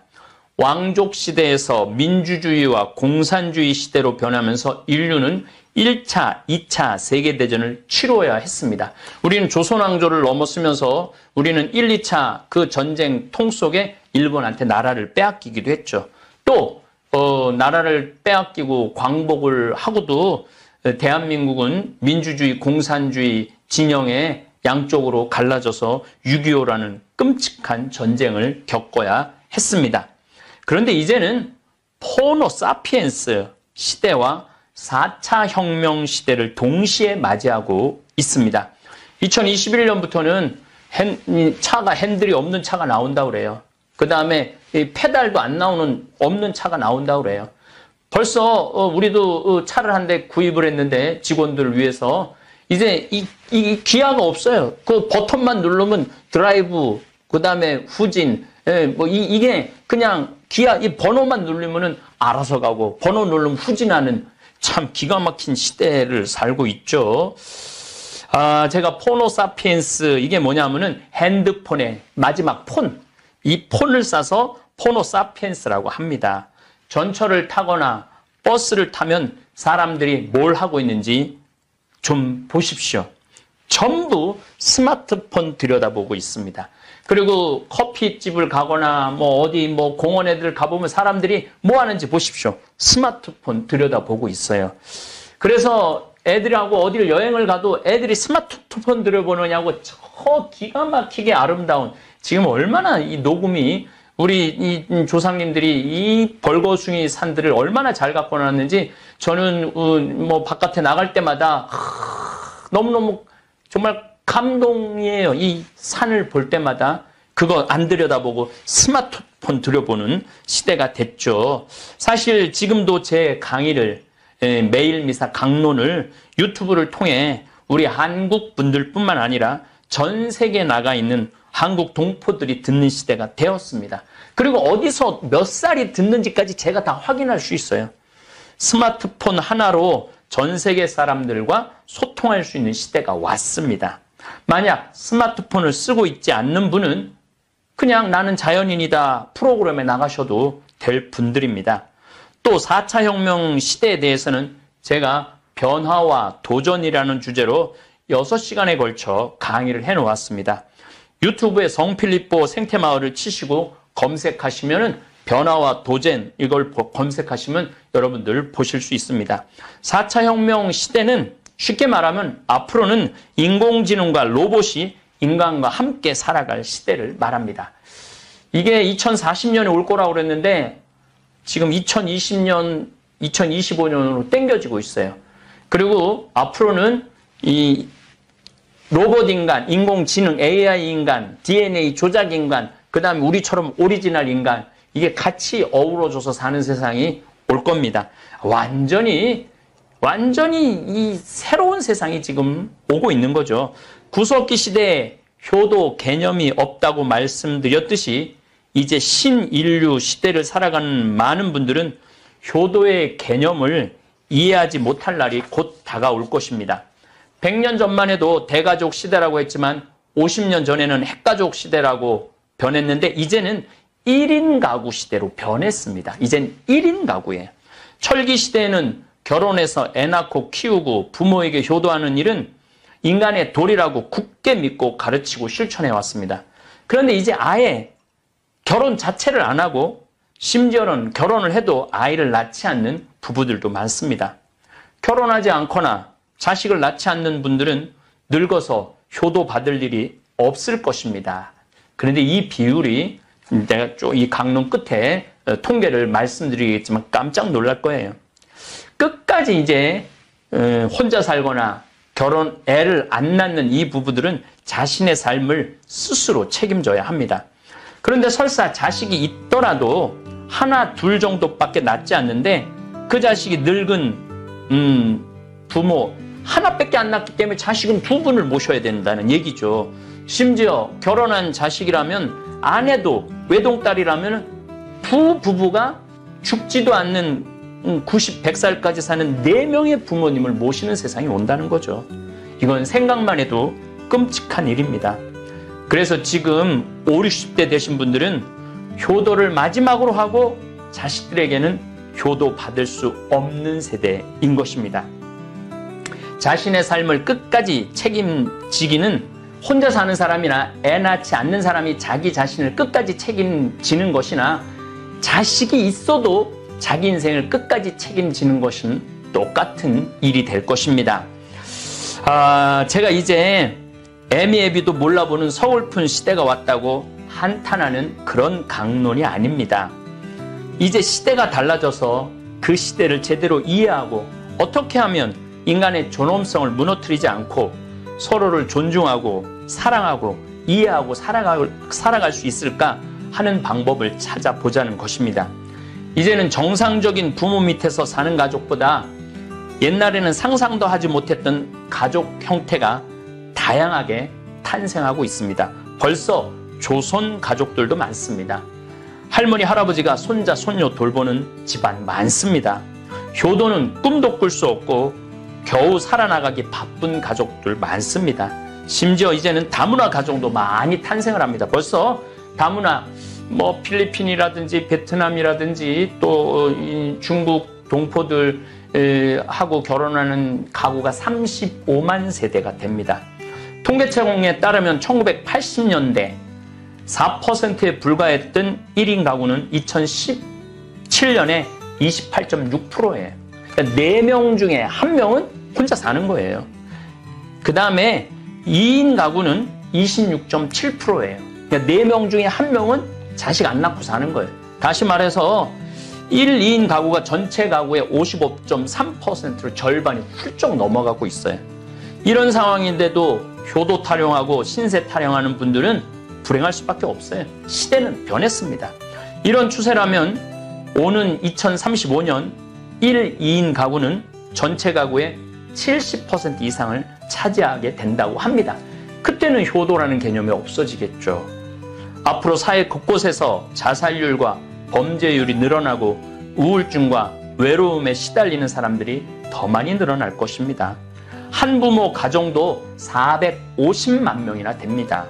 왕족 시대에서 민주주의와 공산주의 시대로 변하면서 인류는 1차, 2차 세계대전을 치러야 했습니다. 우리는 조선왕조를 넘어서면서 우리는 1, 2차 그 전쟁 통 속에 일본한테 나라를 빼앗기기도 했죠. 또 나라를 빼앗기고 광복을 하고도 대한민국은 민주주의, 공산주의 진영에 양쪽으로 갈라져서 6.25라는 끔찍한 전쟁을 겪어야 했습니다. 그런데 이제는 호모 사피엔스 시대와 4차 혁명 시대를 동시에 맞이하고 있습니다. 2021년부터는 차가 핸들이 없는 차가 나온다고 그래요. 그 다음에 페달도 안 나오는 없는 차가 나온다고 그래요. 벌써 우리도 차를 한 대 구입을 했는데 직원들을 위해서 이제 이 기아가 없어요. 그 버튼만 누르면 드라이브, 그 다음에 후진, 뭐 이게 그냥 기아 이 번호만 누르면은 알아서 가고 번호 누르면 후진하는 참 기가 막힌 시대를 살고 있죠. 제가 포노 사피엔스 이게 뭐냐면은 핸드폰의 마지막 폰, 이 폰을 싸서 포노 사피엔스라고 합니다. 전철을 타거나 버스를 타면 사람들이 뭘 하고 있는지 좀 보십시오. 전부 스마트폰 들여다보고 있습니다. 그리고 커피집을 가거나 뭐 어디 뭐 공원에들 가보면 사람들이 뭐 하는지 보십시오. 스마트폰 들여다보고 있어요. 그래서 애들하고 어디를 여행을 가도 애들이 스마트폰 들여보느냐고 저 기가 막히게 아름다운, 지금 얼마나 이 녹음이 우리 이 조상님들이 이 벌거숭이 산들을 얼마나 잘 갖고 놨는지 저는 뭐 바깥에 나갈 때마다 너무너무 정말 감동이에요. 이 산을 볼 때마다 그거 안 들여다보고 스마트폰 들여보는 시대가 됐죠. 사실 지금도 제 강의를 매일 미사 강론을 유튜브를 통해 우리 한국 분들뿐만 아니라 전 세계에 나가 있는 한국 동포들이 듣는 시대가 되었습니다. 그리고 어디서 몇 살이 듣는지까지 제가 다 확인할 수 있어요. 스마트폰 하나로 전 세계 사람들과 소통할 수 있는 시대가 왔습니다. 만약 스마트폰을 쓰고 있지 않는 분은 그냥 나는 자연인이다 프로그램에 나가셔도 될 분들입니다. 또 4차 혁명 시대에 대해서는 제가 변화와 도전이라는 주제로 6시간에 걸쳐 강의를 해놓았습니다. 유튜브에 성필리포 생태마을을 치시고 검색하시면은 변화와 도전 이걸 검색하시면 여러분들 보실 수 있습니다. 4차 혁명 시대는 쉽게 말하면 앞으로는 인공지능과 로봇이 인간과 함께 살아갈 시대를 말합니다. 이게 2040년에 올 거라고 그랬는데 지금 2020년, 2025년으로 땡겨지고 있어요. 그리고 앞으로는 이 로봇 인간, 인공지능, AI 인간, DNA 조작 인간, 그 다음에 우리처럼 오리지널 인간, 이게 같이 어우러져서 사는 세상이 올 겁니다. 완전히 이 새로운 세상이 지금 오고 있는 거죠. 구석기 시대에 효도 개념이 없다고 말씀드렸듯이 이제 신인류 시대를 살아가는 많은 분들은 효도의 개념을 이해하지 못할 날이 곧 다가올 것입니다. 100년 전만 해도 대가족 시대라고 했지만 50년 전에는 핵가족 시대라고 변했는데 이제는 1인 가구 시대로 변했습니다. 이젠 1인 가구예요. 철기 시대에는 결혼해서 애 낳고 키우고 부모에게 효도하는 일은 인간의 도리라고 굳게 믿고 가르치고 실천해 왔습니다. 그런데 이제 아예 결혼 자체를 안 하고 심지어는 결혼을 해도 아이를 낳지 않는 부부들도 많습니다. 결혼하지 않거나 자식을 낳지 않는 분들은 늙어서 효도받을 일이 없을 것입니다. 그런데 이 비율이 내가 이 강론 끝에 통계를 말씀드리겠지만 깜짝 놀랄 거예요. 끝까지 이제 혼자 살거나 애를 안 낳는 이 부부들은 자신의 삶을 스스로 책임져야 합니다. 그런데 설사 자식이 있더라도 하나, 둘 정도밖에 낳지 않는데 그 자식이 늙은 부모 하나밖에 안 낳기 때문에 자식은 두 분을 모셔야 된다는 얘기죠. 심지어 결혼한 자식이라면 아내도 외동딸이라면 두 부부가 죽지도 않는 90, 100살까지 사는 4명의 부모님을 모시는 세상이 온다는 거죠. 이건 생각만 해도 끔찍한 일입니다. 그래서 지금 5, 60대 되신 분들은 효도를 마지막으로 하고 자식들에게는 효도 받을 수 없는 세대인 것입니다. 자신의 삶을 끝까지 책임지기는 혼자 사는 사람이나 애 낳지 않는 사람이 자기 자신을 끝까지 책임지는 것이나 자식이 있어도 자기 인생을 끝까지 책임지는 것은 똑같은 일이 될 것입니다. 제가 이제 애미애비도 몰라보는 서글픈 시대가 왔다고 한탄하는 그런 강론이 아닙니다. 이제 시대가 달라져서 그 시대를 제대로 이해하고 어떻게 하면 인간의 존엄성을 무너뜨리지 않고 서로를 존중하고 사랑하고 이해하고 살아갈 수 있을까 하는 방법을 찾아보자는 것입니다. 이제는 정상적인 부모 밑에서 사는 가족보다 옛날에는 상상도 하지 못했던 가족 형태가 다양하게 탄생하고 있습니다. 벌써 조선 가족들도 많습니다. 할머니, 할아버지가 손자, 손녀 돌보는 집안 많습니다. 효도는 꿈도 꿀 수 없고 겨우 살아나가기 바쁜 가족들 많습니다. 심지어 이제는 다문화 가정도 많이 탄생을 합니다. 벌써 다문화 필리핀이라든지 베트남이라든지 또 중국 동포들 하고 결혼하는 가구가 35만 세대가 됩니다. 통계청에 따르면 1980년대 4%에 불과했던 1인 가구는 2017년에 28.6%예요. 그러니까 4명 중에 1명은 혼자 사는 거예요. 그 다음에 2인 가구는 26.7%예요. 그러니까 4명 중에 1명은 자식 안 낳고 사는 거예요. 다시 말해서 1, 2인 가구가 전체 가구의 55.3%를 절반이 훌쩍 넘어가고 있어요. 이런 상황인데도 효도 타령하고 신세 타령하는 분들은 불행할 수밖에 없어요. 시대는 변했습니다. 이런 추세라면 오는 2035년 1, 2인 가구는 전체 가구의 70% 이상을 차지하게 된다고 합니다. 그때는 효도라는 개념이 없어지겠죠. 앞으로 사회 곳곳에서 자살률과 범죄율이 늘어나고 우울증과 외로움에 시달리는 사람들이 더 많이 늘어날 것입니다. 한부모 가정도 450만 명이나 됩니다.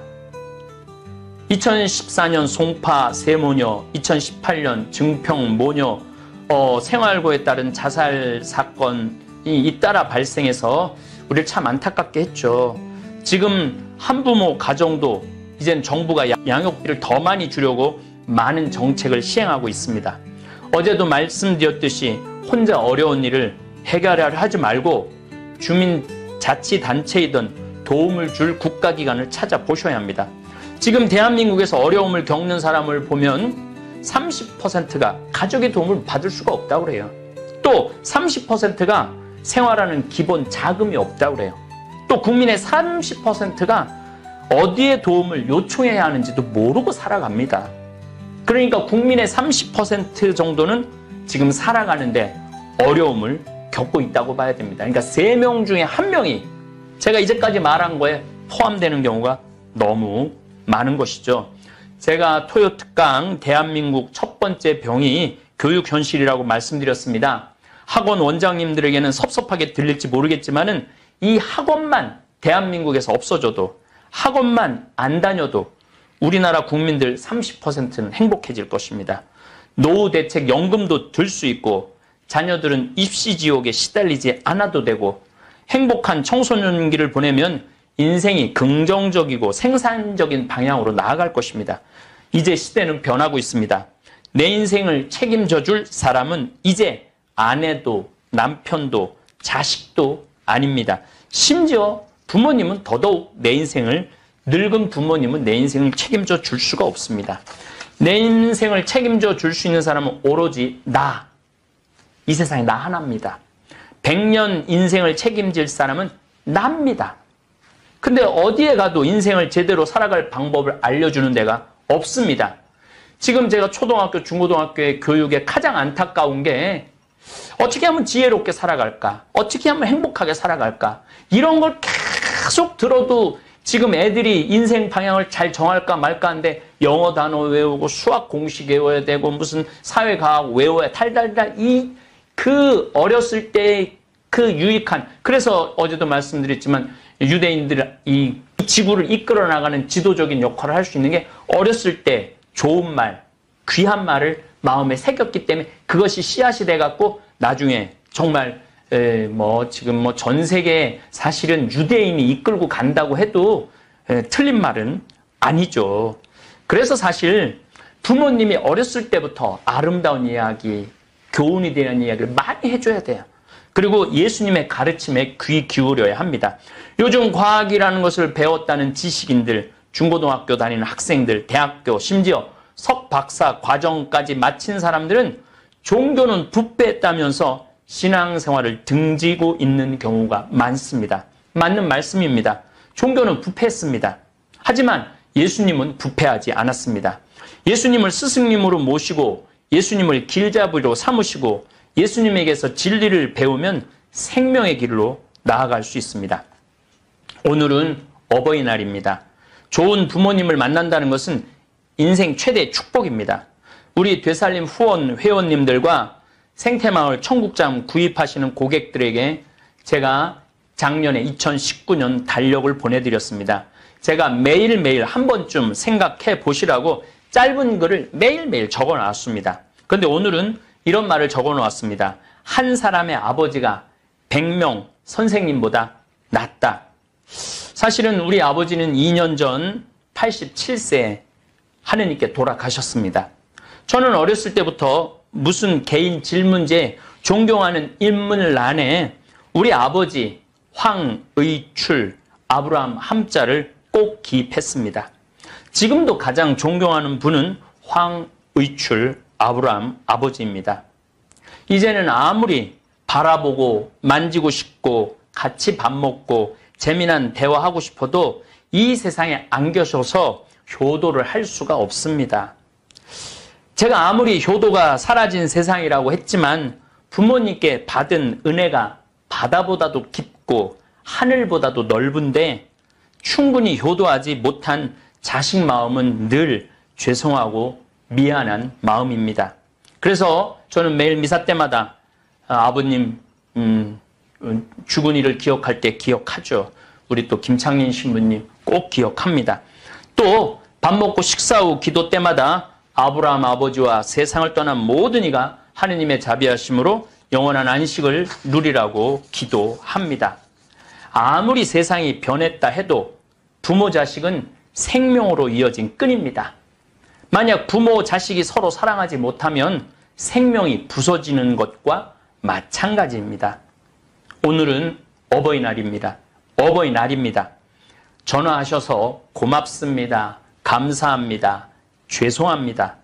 2014년 송파 세모녀, 2018년 증평 모녀 생활고에 따른 자살 사건이 잇따라 발생해서 우리를 참 안타깝게 했죠. 지금 한부모 가정도 이젠 정부가 양육비를 더 많이 주려고 많은 정책을 시행하고 있습니다. 어제도 말씀드렸듯이 혼자 어려운 일을 해결하려 하지 말고 주민자치단체이든 도움을 줄 국가기관을 찾아보셔야 합니다. 지금 대한민국에서 어려움을 겪는 사람을 보면 30%가 가족의 도움을 받을 수가 없다고 그래요. 또 30%가 생활하는 기본 자금이 없다고 그래요. 또 국민의 30%가 어디에 도움을 요청해야 하는지도 모르고 살아갑니다. 그러니까 국민의 30% 정도는 지금 살아가는데 어려움을 겪고 있다고 봐야 됩니다. 그러니까 3명 중에 1명이 제가 이제까지 말한 거에 포함되는 경우가 너무 많은 것이죠. 제가 토요특강 대한민국 첫 번째 병이 교육 현실이라고 말씀드렸습니다. 학원 원장님들에게는 섭섭하게 들릴지 모르겠지만은 이 학원만 대한민국에서 없어져도 학원만 안 다녀도 우리나라 국민들 30%는 행복해질 것입니다. 노후 대책 연금도 들 수 있고 자녀들은 입시 지옥에 시달리지 않아도 되고 행복한 청소년기를 보내면 인생이 긍정적이고 생산적인 방향으로 나아갈 것입니다. 이제 시대는 변하고 있습니다. 내 인생을 책임져 줄 사람은 이제 아내도 남편도 자식도 아닙니다. 심지어 부모님은 더더욱 내 인생을 늙은 부모님은 내 인생을 책임져 줄 수가 없습니다. 내 인생을 책임져 줄 수 있는 사람은 오로지 나. 이 세상에 나 하나입니다. 100년 인생을 책임질 사람은 나입니다. 근데 어디에 가도 인생을 제대로 살아갈 방법을 알려주는 데가 없습니다. 지금 제가 초등학교, 중고등학교의 교육에 가장 안타까운 게 어떻게 하면 지혜롭게 살아갈까? 어떻게 하면 행복하게 살아갈까? 이런 걸 계속 들어도 지금 애들이 인생 방향을 잘 정할까 말까 하는데 영어 단어 외우고 수학 공식 외워야 되고 무슨 사회과학 외워야 달달달 그 어렸을 때 그 유익한 그래서 어제도 말씀드렸지만 유대인들이 이 지구를 이끌어 나가는 지도적인 역할을 할 수 있는 게 어렸을 때 좋은 말, 귀한 말을 마음에 새겼기 때문에 그것이 씨앗이 돼갖고 나중에 정말 지금 전 세계 사실은 유대인이 이끌고 간다고 해도 틀린 말은 아니죠. 그래서 사실 부모님이 어렸을 때부터 아름다운 이야기, 교훈이 되는 이야기를 많이 해줘야 돼요. 그리고 예수님의 가르침에 귀 기울여야 합니다. 요즘 과학이라는 것을 배웠다는 지식인들, 중고등학교 다니는 학생들, 대학교, 심지어 석박사 과정까지 마친 사람들은 종교는 부패했다면서 신앙생활을 등지고 있는 경우가 많습니다. 맞는 말씀입니다. 종교는 부패했습니다. 하지만 예수님은 부패하지 않았습니다. 예수님을 스승님으로 모시고 예수님을 길잡이로 삼으시고 예수님에게서 진리를 배우면 생명의 길로 나아갈 수 있습니다. 오늘은 어버이날입니다. 좋은 부모님을 만난다는 것은 인생 최대의 축복입니다. 우리 되살림 후원 회원님들과 생태마을 청국장 구입하시는 고객들에게 제가 작년에 2019년 달력을 보내드렸습니다. 제가 매일매일 한 번쯤 생각해 보시라고 짧은 글을 매일매일 적어 놨습니다. 그런데 오늘은 이런 말을 적어 놓았습니다. 한 사람의 아버지가 100명 선생님보다 낫다. 사실은 우리 아버지는 2년 전 87세에 하느님께 돌아가셨습니다. 저는 어렸을 때부터 무슨 개인 질문지에 존경하는 인물란에 우리 아버지 황의출 아브라함 함자를 꼭 기입했습니다. 지금도 가장 존경하는 분은 황의출 아브라함 아버지입니다. 이제는 아무리 바라보고 만지고 싶고 같이 밥 먹고 재미난 대화하고 싶어도 이 세상에 안 계셔서 효도를 할 수가 없습니다. 제가 아무리 효도가 사라진 세상이라고 했지만 부모님께 받은 은혜가 바다보다도 깊고 하늘보다도 넓은데 충분히 효도하지 못한 자식 마음은 늘 죄송하고 미안한 마음입니다. 그래서 저는 매일 미사 때마다 아버님 죽은 이를 기억할 때 기억하죠. 우리 또 김창린 신부님 꼭 기억합니다. 또 밥 먹고 식사 후 기도 때마다 아브라함 아버지와 세상을 떠난 모든 이가 하느님의 자비하심으로 영원한 안식을 누리라고 기도합니다. 아무리 세상이 변했다 해도 부모 자식은 생명으로 이어진 끈입니다. 만약 부모 자식이 서로 사랑하지 못하면 생명이 부서지는 것과 마찬가지입니다. 오늘은 어버이날입니다. 어버이날입니다. 전화하셔서 고맙습니다. 감사합니다. 죄송합니다.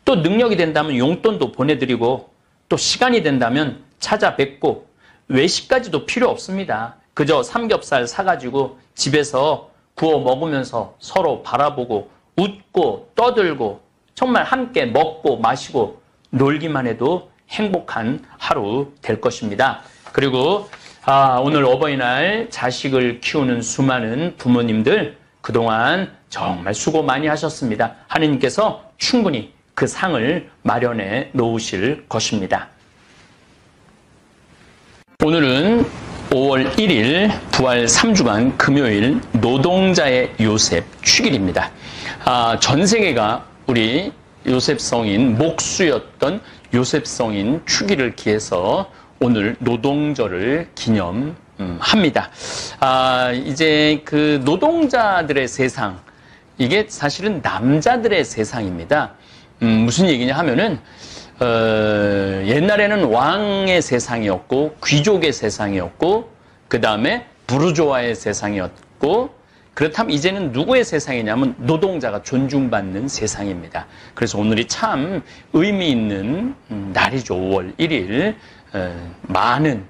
또 능력이 된다면 용돈도 보내드리고 또 시간이 된다면 찾아뵙고 외식까지도 필요 없습니다. 그저 삼겹살 사가지고 집에서 구워 먹으면서 서로 바라보고 웃고 떠들고 정말 함께 먹고 마시고 놀기만 해도 행복한 하루 될 것입니다. 그리고 오늘 어버이날 자식을 키우는 수많은 부모님들 그동안 정말 수고 많이 하셨습니다. 하느님께서 충분히 그 상을 마련해 놓으실 것입니다. 오늘은 5월 1일 부활 3주간 금요일 노동자의 요셉 축일입니다. 전 세계가 우리 요셉 성인 목수였던 요셉 성인 축일을 기해서 오늘 노동절을 기념합니다. 이제 그 노동자들의 세상, 이게 사실은 남자들의 세상입니다. 무슨 얘기냐 하면은 옛날에는 왕의 세상이었고 귀족의 세상이었고 그 다음에 부르조아의 세상이었고 그렇다면 이제는 누구의 세상이냐면 노동자가 존중받는 세상입니다. 그래서 오늘이 참 의미 있는 날이죠. 5월 1일 많은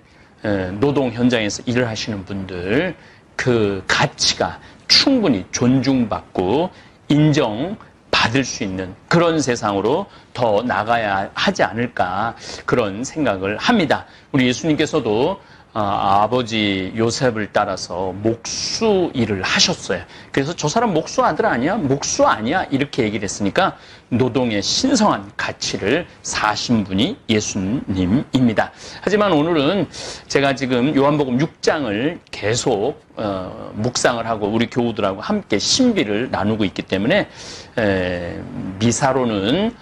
노동 현장에서 일을 하시는 분들 그 가치가 충분히 존중받고 인정받을 수 있는 그런 세상으로 더 나가야 하지 않을까 그런 생각을 합니다. 우리 예수님께서도 아버지 요셉을 따라서 목수 일을 하셨어요. 그래서 저 사람 목수 아들 아니야? 목수 아니야? 이렇게 얘기를 했으니까 노동의 신성한 가치를 사신 분이 예수님입니다. 하지만 오늘은 제가 지금 요한복음 6장을 계속 묵상을 하고 우리 교우들하고 함께 신비를 나누고 있기 때문에 미사로는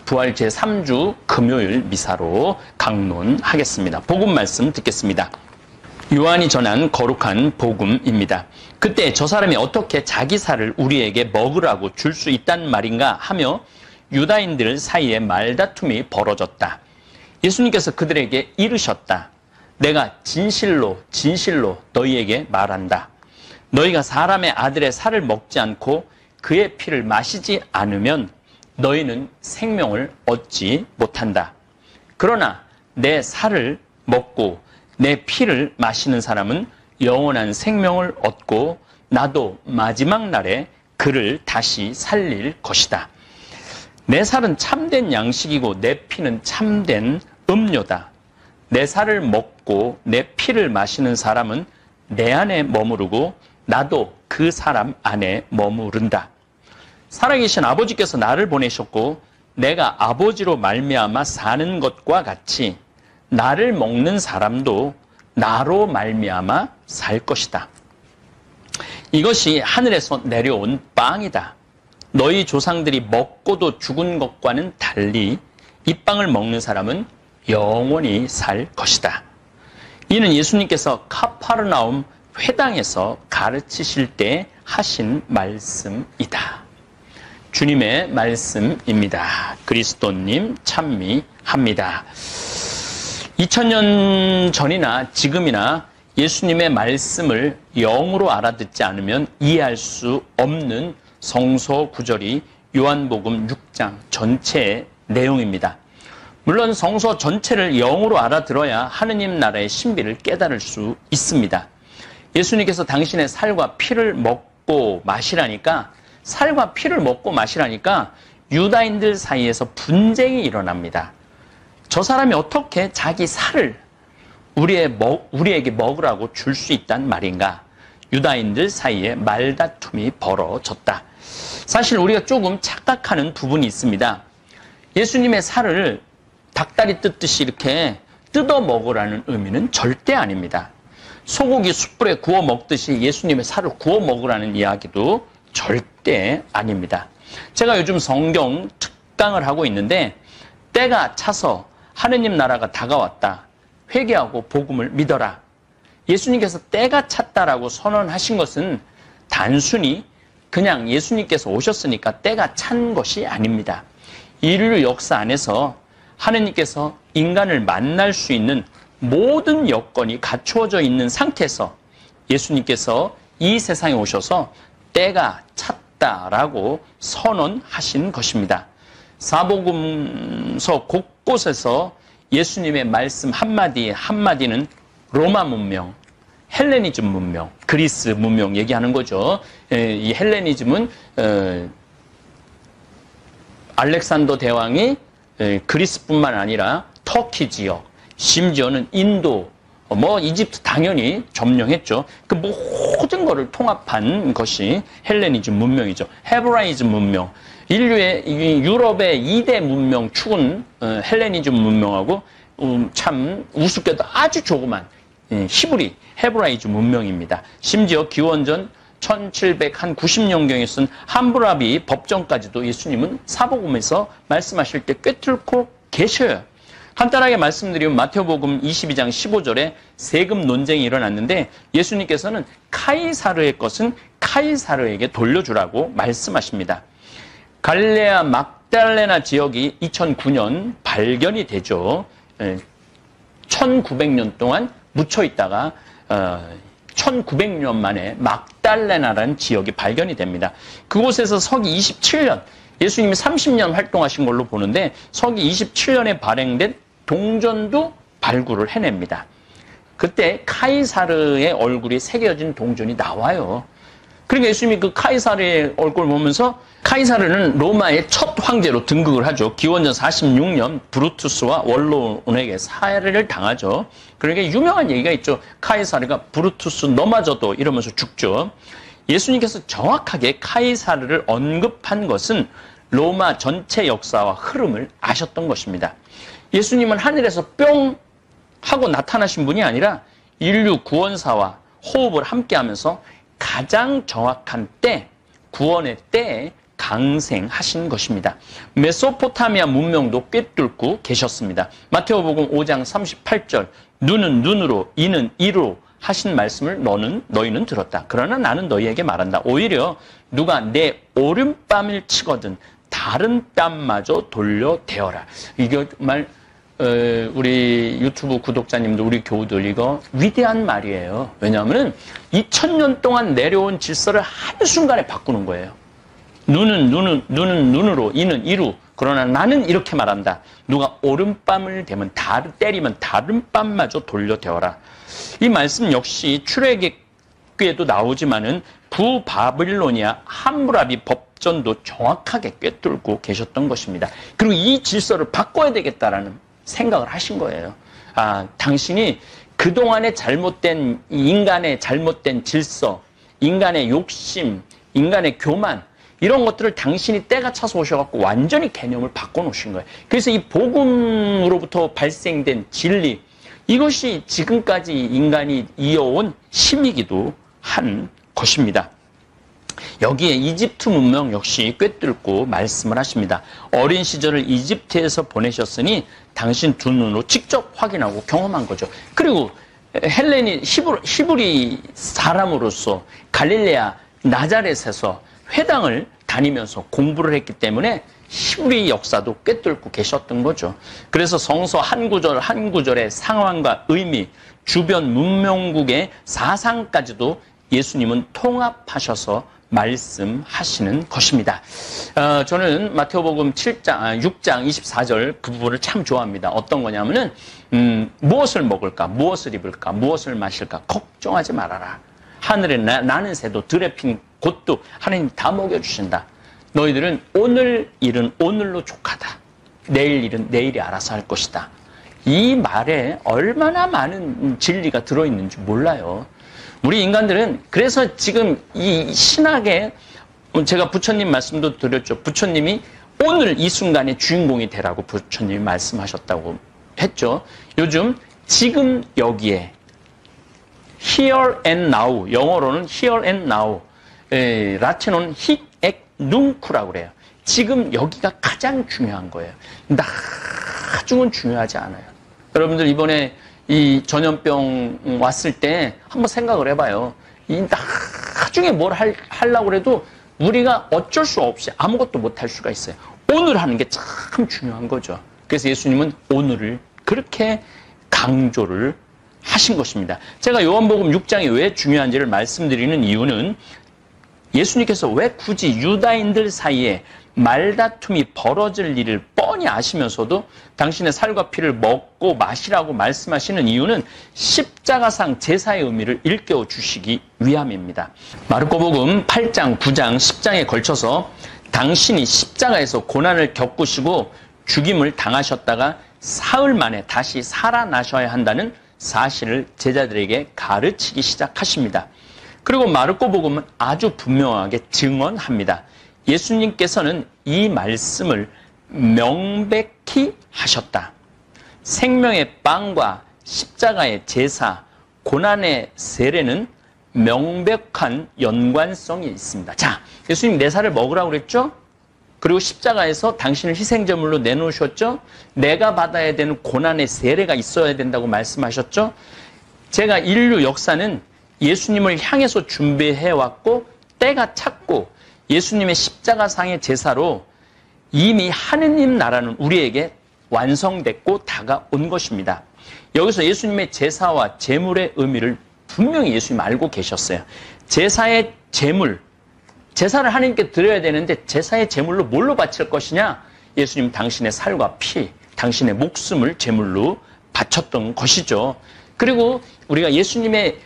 부활 제3주 금요일 미사로 강론하겠습니다. 복음 말씀 듣겠습니다. 요한이 전한 거룩한 복음입니다. 그때 저 사람이 어떻게 자기 살을 우리에게 먹으라고 줄 수 있단 말인가 하며 유다인들 사이에 말다툼이 벌어졌다. 예수님께서 그들에게 이르셨다. 내가 진실로 진실로 너희에게 말한다. 너희가 사람의 아들의 살을 먹지 않고 그의 피를 마시지 않으면 너희는 생명을 얻지 못한다. 그러나 내 살을 먹고 내 피를 마시는 사람은 영원한 생명을 얻고 나도 마지막 날에 그를 다시 살릴 것이다. 내 살은 참된 양식이고 내 피는 참된 음료다. 내 살을 먹고 내 피를 마시는 사람은 내 안에 머무르고 나도 그 사람 안에 머무른다. 살아계신 아버지께서 나를 보내셨고 내가 아버지로 말미암아 사는 것과 같이 나를 먹는 사람도 나로 말미암아 살 것이다. 이것이 하늘에서 내려온 빵이다. 너희 조상들이 먹고도 죽은 것과는 달리 이 빵을 먹는 사람은 영원히 살 것이다. 이는 예수님께서 카파르나움 회당에서 가르치실 때 하신 말씀이다. 주님의 말씀입니다. 그리스도님 찬미합니다. 2000년 전이나 지금이나 예수님의 말씀을 영으로 알아듣지 않으면 이해할 수 없는 성서 구절이 요한복음 6장 전체의 내용입니다. 물론 성서 전체를 영으로 알아들어야 하느님 나라의 신비를 깨달을 수 있습니다. 예수님께서 당신의 살과 피를 먹고 마시라니까, 살과 피를 먹고 마시라니까 유다인들 사이에서 분쟁이 일어납니다. 저 사람이 어떻게 자기 살을 우리에게 먹으라고 줄 수 있단 말인가? 유다인들 사이에 말다툼이 벌어졌다. 사실 우리가 조금 착각하는 부분이 있습니다. 예수님의 살을 닭다리 뜯듯이 이렇게 뜯어 먹으라는 의미는 절대 아닙니다. 소고기 숯불에 구워 먹듯이 예수님의 살을 구워 먹으라는 이야기도 절대 아닙니다. 제가 요즘 성경 특강을 하고 있는데, 때가 차서 하느님 나라가 다가왔다, 회개하고 복음을 믿어라. 예수님께서 때가 찼다라고 선언하신 것은 단순히 그냥 예수님께서 오셨으니까 때가 찬 것이 아닙니다. 인류 역사 안에서 하느님께서 인간을 만날 수 있는 모든 여건이 갖추어져 있는 상태에서 예수님께서 이 세상에 오셔서 때가 찼다라고 선언하신 것입니다. 사복음서 곳곳에서 예수님의 말씀 한마디 한마디는 로마 문명, 헬레니즘 문명, 그리스 문명 얘기하는 거죠. 이 헬레니즘은 알렉산더 대왕이 그리스뿐만 아니라 터키 지역, 심지어는 인도, 이집트 당연히 점령했죠. 그 모든 것을 통합한 것이 헬레니즘 문명이죠. 헤브라이즘 문명. 인류의 유럽의 2대 문명 축은 헬레니즘 문명하고 참 우습게도 아주 조그만 히브리, 헤브라이즘 문명입니다. 심지어 기원전 1790년경에 쓴 함부라비 법정까지도 예수님은 사복음에서 말씀하실 때 꿰뚫고 계셔요. 간단하게 말씀드리면 마태복음 22장 15절에 세금 논쟁이 일어났는데 예수님께서는 카이사르의 것은 카이사르에게 돌려주라고 말씀하십니다. 갈릴레아 막달레나 지역이 2009년 발견이 되죠. 1900년 동안 묻혀 있다가 1900년 만에 막달레나라는 지역이 발견이 됩니다. 그곳에서 서기 27년, 예수님이 30년 활동하신 걸로 보는데 서기 27년에 발행된 동전도 발굴을 해냅니다. 그때 카이사르의 얼굴이 새겨진 동전이 나와요. 그러니까 예수님이 그 카이사르의 얼굴을 보면서, 카이사르는 로마의 첫 황제로 등극을 하죠. 기원전 46년 브루투스와 원로원에게 살해를 당하죠. 그러니까 유명한 얘기가 있죠. 카이사르가 브루투스 너마저도 이러면서 죽죠. 예수님께서 정확하게 카이사르를 언급한 것은 로마 전체 역사와 흐름을 아셨던 것입니다. 예수님은 하늘에서 뿅 하고 나타나신 분이 아니라 인류 구원사와 호흡을 함께하면서 가장 정확한 때, 구원의 때에 강생하신 것입니다. 메소포타미아 문명도 꿰뚫고 계셨습니다. 마태복음 5장 38절, 눈은 눈으로, 이는 이로 하신 말씀을 너희는 들었다. 그러나 나는 너희에게 말한다. 오히려 누가 내 오른뺨을 치거든 다른 뺨마저 돌려대어라. 이게 정말 우리 유튜브 구독자님들, 우리 교우들, 이거 위대한 말이에요. 왜냐하면 2000년 동안 내려온 질서를 한순간에 바꾸는 거예요. 눈은 눈으로, 이는 이로. 그러나 나는 이렇게 말한다. 누가 오른뺨을 때리면 다른 뺨마저 돌려대어라. 이 말씀 역시 출애굽기에도 나오지만은 부바빌로니아 함무라비 법전도 정확하게 꿰뚫고 계셨던 것입니다. 그리고 이 질서를 바꿔야 되겠다라는 생각을 하신 거예요. 당신이 그동안의 잘못된, 인간의 잘못된 질서, 인간의 욕심, 인간의 교만, 이런 것들을 당신이 때가 차서 오셔갖고 완전히 개념을 바꿔놓으신 거예요. 그래서 이 복음으로부터 발생된 진리, 이것이 지금까지 인간이 이어온 힘이기도 한 것입니다. 여기에 이집트 문명 역시 꿰뚫고 말씀을 하십니다. 어린 시절을 이집트에서 보내셨으니 당신 두 눈으로 직접 확인하고 경험한 거죠. 그리고 히브리 사람으로서 갈릴레아 나자렛에서 회당을 다니면서 공부를 했기 때문에 히브리 역사도 꿰뚫고 계셨던 거죠. 그래서 성서 한 구절 한 구절의 상황과 의미, 주변 문명국의 사상까지도 예수님은 통합하셔서 말씀하시는 것입니다. 저는 마태복음 6장 24절 그 부분을 참 좋아합니다. 어떤 거냐면은 무엇을 먹을까, 무엇을 입을까, 무엇을 마실까 걱정하지 말아라. 하늘에 나는 새도 들에 핀 곳도 하나님 다 먹여주신다. 너희들은 오늘 일은 오늘로 족하다. 내일 일은 내일이 알아서 할 것이다. 이 말에 얼마나 많은 진리가 들어있는지 몰라요. 우리 인간들은 그래서 지금 이 신학에 제가 부처님 말씀도 드렸죠. 부처님이 오늘 이 순간의 주인공이 되라고 부처님이 말씀하셨다고 했죠. 요즘 지금 여기에 here and now, 영어로는 here and now, 라틴어는 hic et nunc라고 그래요. 지금 여기가 가장 중요한 거예요. 나중은 중요하지 않아요. 여러분들 이번에 이 전염병 왔을 때 한번 생각을 해봐요. 이 나중에 뭘 하려고 해도 우리가 어쩔 수 없이 아무것도 못할 수가 있어요. 오늘 하는 게 참 중요한 거죠. 그래서 예수님은 오늘을 그렇게 강조를 하신 것입니다. 제가 요한복음 6장이 왜 중요한지를 말씀드리는 이유는 예수님께서 왜 굳이 유다인들 사이에 말다툼이 벌어질 일을 뻔히 아시면서도 당신의 살과 피를 먹고 마시라고 말씀하시는 이유는 십자가상 제사의 의미를 일깨워 주시기 위함입니다. 마르코복음 8장, 9장, 10장에 걸쳐서 당신이 십자가에서 고난을 겪으시고 죽임을 당하셨다가 사흘 만에 다시 살아나셔야 한다는 사실을 제자들에게 가르치기 시작하십니다. 그리고 마르코복음은 아주 분명하게 증언합니다. 예수님께서는 이 말씀을 명백히 하셨다. 생명의 빵과 십자가의 제사, 고난의 세례는 명백한 연관성이 있습니다. 자, 예수님 내 살을 먹으라고 그랬죠? 그리고 십자가에서 당신을 희생제물로 내놓으셨죠? 내가 받아야 되는 고난의 세례가 있어야 된다고 말씀하셨죠? 제가 인류 역사는 예수님을 향해서 준비해왔고 때가 찼고 예수님의 십자가상의 제사로 이미 하느님 나라는 우리에게 완성됐고 다가온 것입니다. 여기서 예수님의 제사와 제물의 의미를 분명히 예수님 알고 계셨어요. 제사의 제물, 제사를 하나님께 드려야 되는데 제사의 제물로 뭘로 바칠 것이냐? 예수님 당신의 살과 피, 당신의 목숨을 제물로 바쳤던 것이죠. 그리고 우리가 예수님의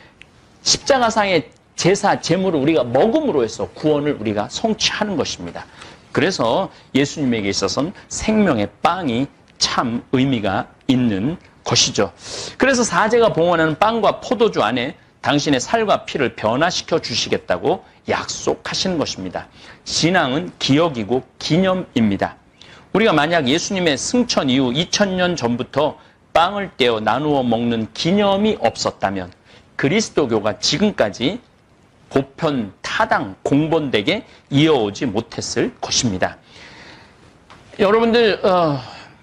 십자가상의 제사, 제물을 우리가 먹음으로 해서 구원을 우리가 성취하는 것입니다. 그래서 예수님에게 있어서는 생명의 빵이 참 의미가 있는 것이죠. 그래서 사제가 봉헌하는 빵과 포도주 안에 당신의 살과 피를 변화시켜 주시겠다고 약속하시는 것입니다. 신앙은 기억이고 기념입니다. 우리가 만약 예수님의 승천 이후 2000년 전부터 빵을 떼어 나누어 먹는 기념이 없었다면 그리스도교가 지금까지 보편, 타당, 공본되게 이어오지 못했을 것입니다. 여러분들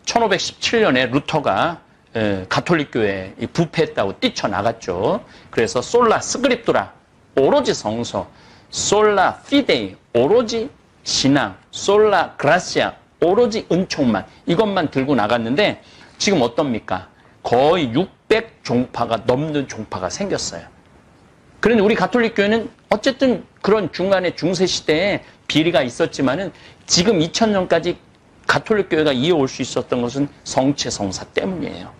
1517년에 루터가 가톨릭교회에 부패했다고 뛰쳐나갔죠. 그래서 솔라 스크립토라, 오로지 성서, 솔라 피데이, 오로지 신앙, 솔라 그라시아, 오로지 은총만, 이것만 들고 나갔는데 지금 어떻습니까? 거의 600종파가 넘는 종파가 생겼어요. 그런데 우리 가톨릭 교회는 어쨌든 그런 중간에 중세시대에 비리가 있었지만은 지금 2000년까지 가톨릭 교회가 이어올 수 있었던 것은 성체성사 때문이에요.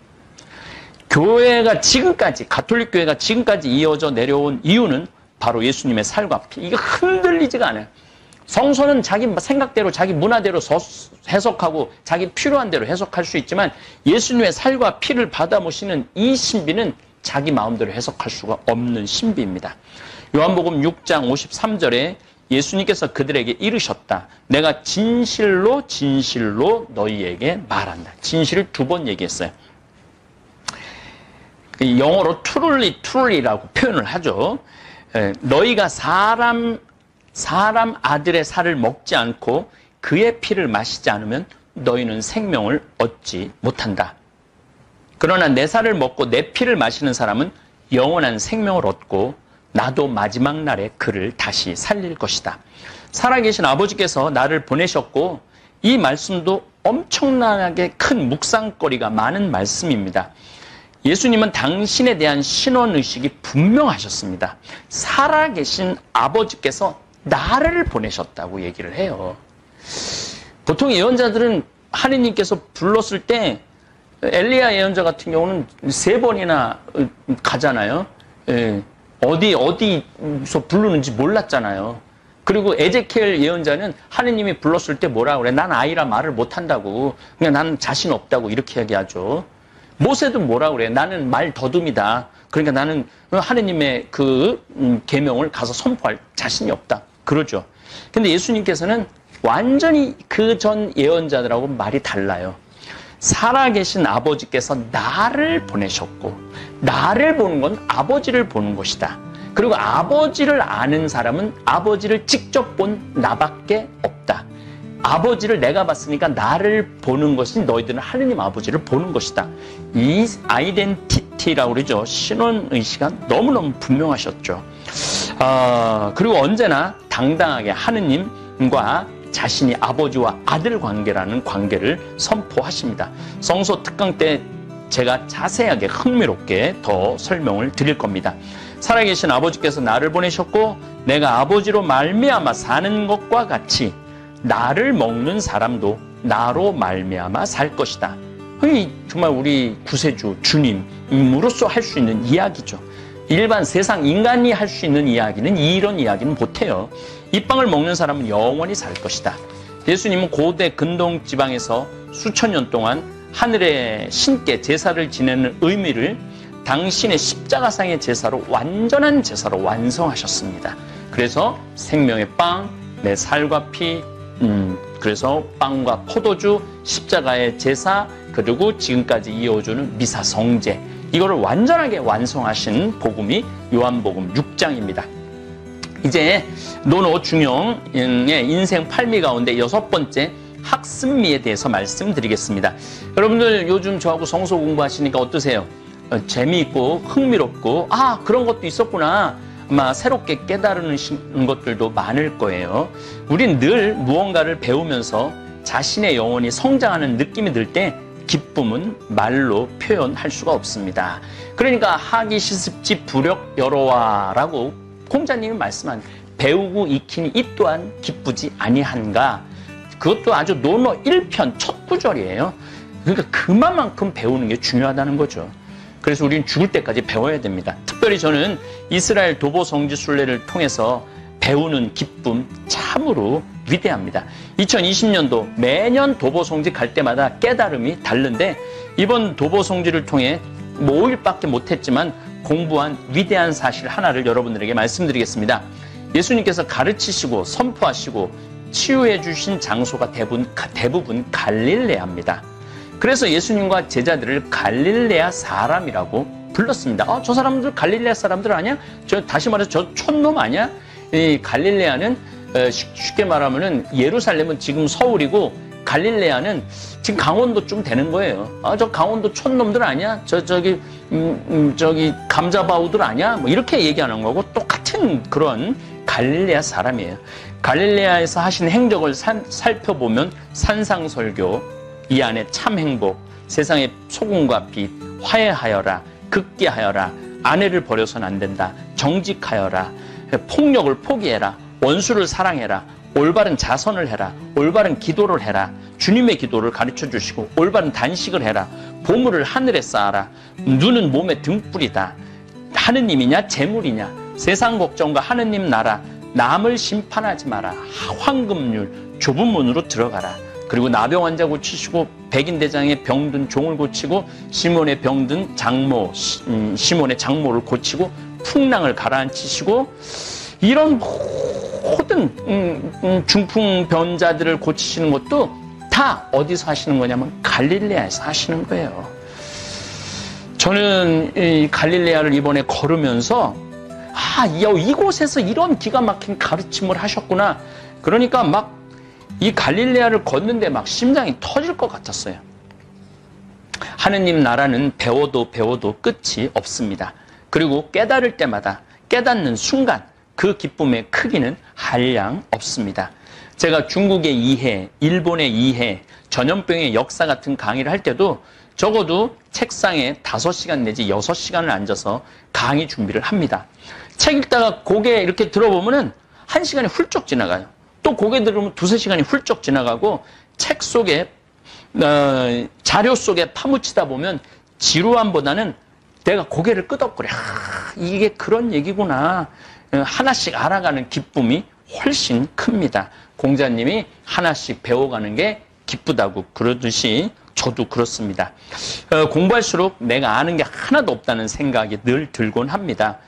교회가 지금까지, 가톨릭 교회가 지금까지 이어져 내려온 이유는 바로 예수님의 살과 피. 이게 흔들리지가 않아요. 성서는 자기 생각대로, 자기 문화대로 해석하고 자기 필요한 대로 해석할 수 있지만 예수님의 살과 피를 받아 모시는 이 신비는 자기 마음대로 해석할 수가 없는 신비입니다. 요한복음 6장 53절에 예수님께서 그들에게 이르셨다. 내가 진실로 진실로 너희에게 말한다. 진실을 2번 얘기했어요. 영어로 truly, truly라고 표현을 하죠. 너희가 사람 아들의 살을 먹지 않고 그의 피를 마시지 않으면 너희는 생명을 얻지 못한다. 그러나 내 살을 먹고 내 피를 마시는 사람은 영원한 생명을 얻고 나도 마지막 날에 그를 다시 살릴 것이다. 살아계신 아버지께서 나를 보내셨고 이 말씀도 엄청나게 큰 묵상거리가 많은 말씀입니다. 예수님은 당신에 대한 신원의식이 분명하셨습니다. 살아계신 아버지께서 나를 보내셨다고 얘기를 해요. 보통 예언자들은 하느님께서 불렀을 때 엘리야 예언자 같은 경우는 3번이나 가잖아요. 예, 어디서 부르는지 몰랐잖아요. 그리고 에제키엘 예언자는 하느님이 불렀을 때 뭐라 그래? 난 아이라 말을 못한다고. 그냥 나는 자신 없다고 이렇게 얘기하죠. 모세도 뭐라 그래? 나는 말 더듬이다. 그러니까 나는 하느님의 그 계명을 가서 선포할 자신이 없다. 그러죠. 근데 예수님께서는 완전히 그 전 예언자들하고 말이 달라요. 살아계신 아버지께서 나를 보내셨고, 나를 보는 건 아버지를 보는 것이다. 그리고 아버지를 아는 사람은 아버지를 직접 본 나밖에 없다. 아버지를 내가 봤으니까 나를 보는 것이 너희들은 하느님 아버지를 보는 것이다. 이 아이덴티티라고 그러죠. 신원의식가 너무너무 분명하셨죠. 그리고 언제나 당당하게 하느님과 자신이 아버지와 아들 관계라는 관계를 선포하십니다. 성서 특강 때 제가 자세하게 흥미롭게 더 설명을 드릴 겁니다. 살아계신 아버지께서 나를 보내셨고 내가 아버지로 말미암아 사는 것과 같이 나를 먹는 사람도 나로 말미암아 살 것이다. 정말 우리 구세주 주님으로서 할 수 있는 이야기죠. 일반 세상 인간이 할 수 있는 이야기는 이런 이야기는 못해요. 이 빵을 먹는 사람은 영원히 살 것이다. 예수님은 고대 근동 지방에서 수천 년 동안 하늘의 신께 제사를 지내는 의미를 당신의 십자가상의 제사로 완전한 제사로 완성하셨습니다. 그래서 생명의 빵, 내 살과 피, 그래서 빵과 포도주, 십자가의 제사, 그리고 지금까지 이어주는 미사 성제, 이거를 완전하게 완성하신 복음이 요한복음 6장입니다. 이제 노노 중용의 인생 8미 가운데 6번째 학습미에 대해서 말씀드리겠습니다. 여러분들 요즘 저하고 성서 공부하시니까 어떠세요? 재미있고 흥미롭고 그런 것도 있었구나. 아마 새롭게 깨달으는 것들도 많을 거예요. 우린 늘 무언가를 배우면서 자신의 영혼이 성장하는 느낌이 들 때 기쁨은 말로 표현할 수가 없습니다. 그러니까 하기 시습지 부력 여로와라고 공자님이 말씀한 배우고 익히니 이 또한 기쁘지 아니한가. 그것도 아주 논어 1편 첫 구절이에요. 그러니까 그만큼 배우는 게 중요하다는 거죠. 그래서 우리는 죽을 때까지 배워야 됩니다. 특별히 저는 이스라엘 도보 성지 순례를 통해서 배우는 기쁨 참으로 위대합니다. 2020년도 매년 도보 성지 갈 때마다 깨달음이 다른데 이번 도보 성지를 통해 5일밖에 못했지만 공부한 위대한 사실 하나를 여러분들에게 말씀드리겠습니다. 예수님께서 가르치시고 선포하시고 치유해 주신 장소가 대부분 갈릴레아입니다. 그래서 예수님과 제자들을 갈릴레아 사람이라고 불렀습니다. 저 사람들 갈릴레아 사람들 아니야? 다시 말해서 저 촌놈 아니야? 이 갈릴레아는 쉽게 말하면은 예루살렘은 지금 서울이고 갈릴레아는 지금 강원도쯤 되는 거예요. 저 강원도 촌놈들 아니야? 저기 감자바우들 아니야? 뭐 이렇게 얘기하는 거고 똑같은 그런 갈릴레아 사람이에요. 갈릴레아에서 하신 행적을 살펴보면 산상설교, 이 안에 참 행복, 세상의 소금과 빛, 화해하여라, 극기하여라, 아내를 버려서는 안 된다, 정직하여라, 폭력을 포기해라, 원수를 사랑해라, 올바른 자선을 해라, 올바른 기도를 해라, 주님의 기도를 가르쳐 주시고 올바른 단식을 해라, 보물을 하늘에 쌓아라, 눈은 몸의 등불이다, 하느님이냐 재물이냐, 세상 걱정과 하느님 나라, 남을 심판하지 마라, 황금률 좁은 문으로 들어가라. 그리고 나병 환자 고치시고 백인대장의 병든 종을 고치고 시몬의 병든 장모, 시몬의 장모를 고치고 풍랑을 가라앉히시고 이런 모든 중풍병자들을 고치시는 것도 다 어디서 하시는 거냐면 갈릴레아에서 하시는 거예요. 저는 이 갈릴레아를 이번에 걸으면서 이곳에서 이런 기가 막힌 가르침을 하셨구나. 그러니까 막 이 갈릴레아를 걷는데 막 심장이 터질 것 같았어요. 하느님 나라는 배워도 끝이 없습니다. 그리고 깨달을 때마다 깨닫는 순간 그 기쁨의 크기는 한량 없습니다. 제가 중국의 이해, 일본의 이해, 전염병의 역사 같은 강의를 할 때도 적어도 책상에 5시간 내지 6시간을 앉아서 강의 준비를 합니다. 책 읽다가 고개 이렇게 들어보면은 1시간이 훌쩍 지나가요. 또 고개 들으면 2-3시간이 훌쩍 지나가고 책 속에 자료 속에 파묻히다 보면 지루함보다는 내가 고개를 끄덕거려. 이게 그런 얘기구나. 하나씩 알아가는 기쁨이 훨씬 큽니다. 공자님이 하나씩 배워가는 게 기쁘다고 그러듯이 저도 그렇습니다. 공부할수록 내가 아는 게 하나도 없다는 생각이 늘 들곤 합니다.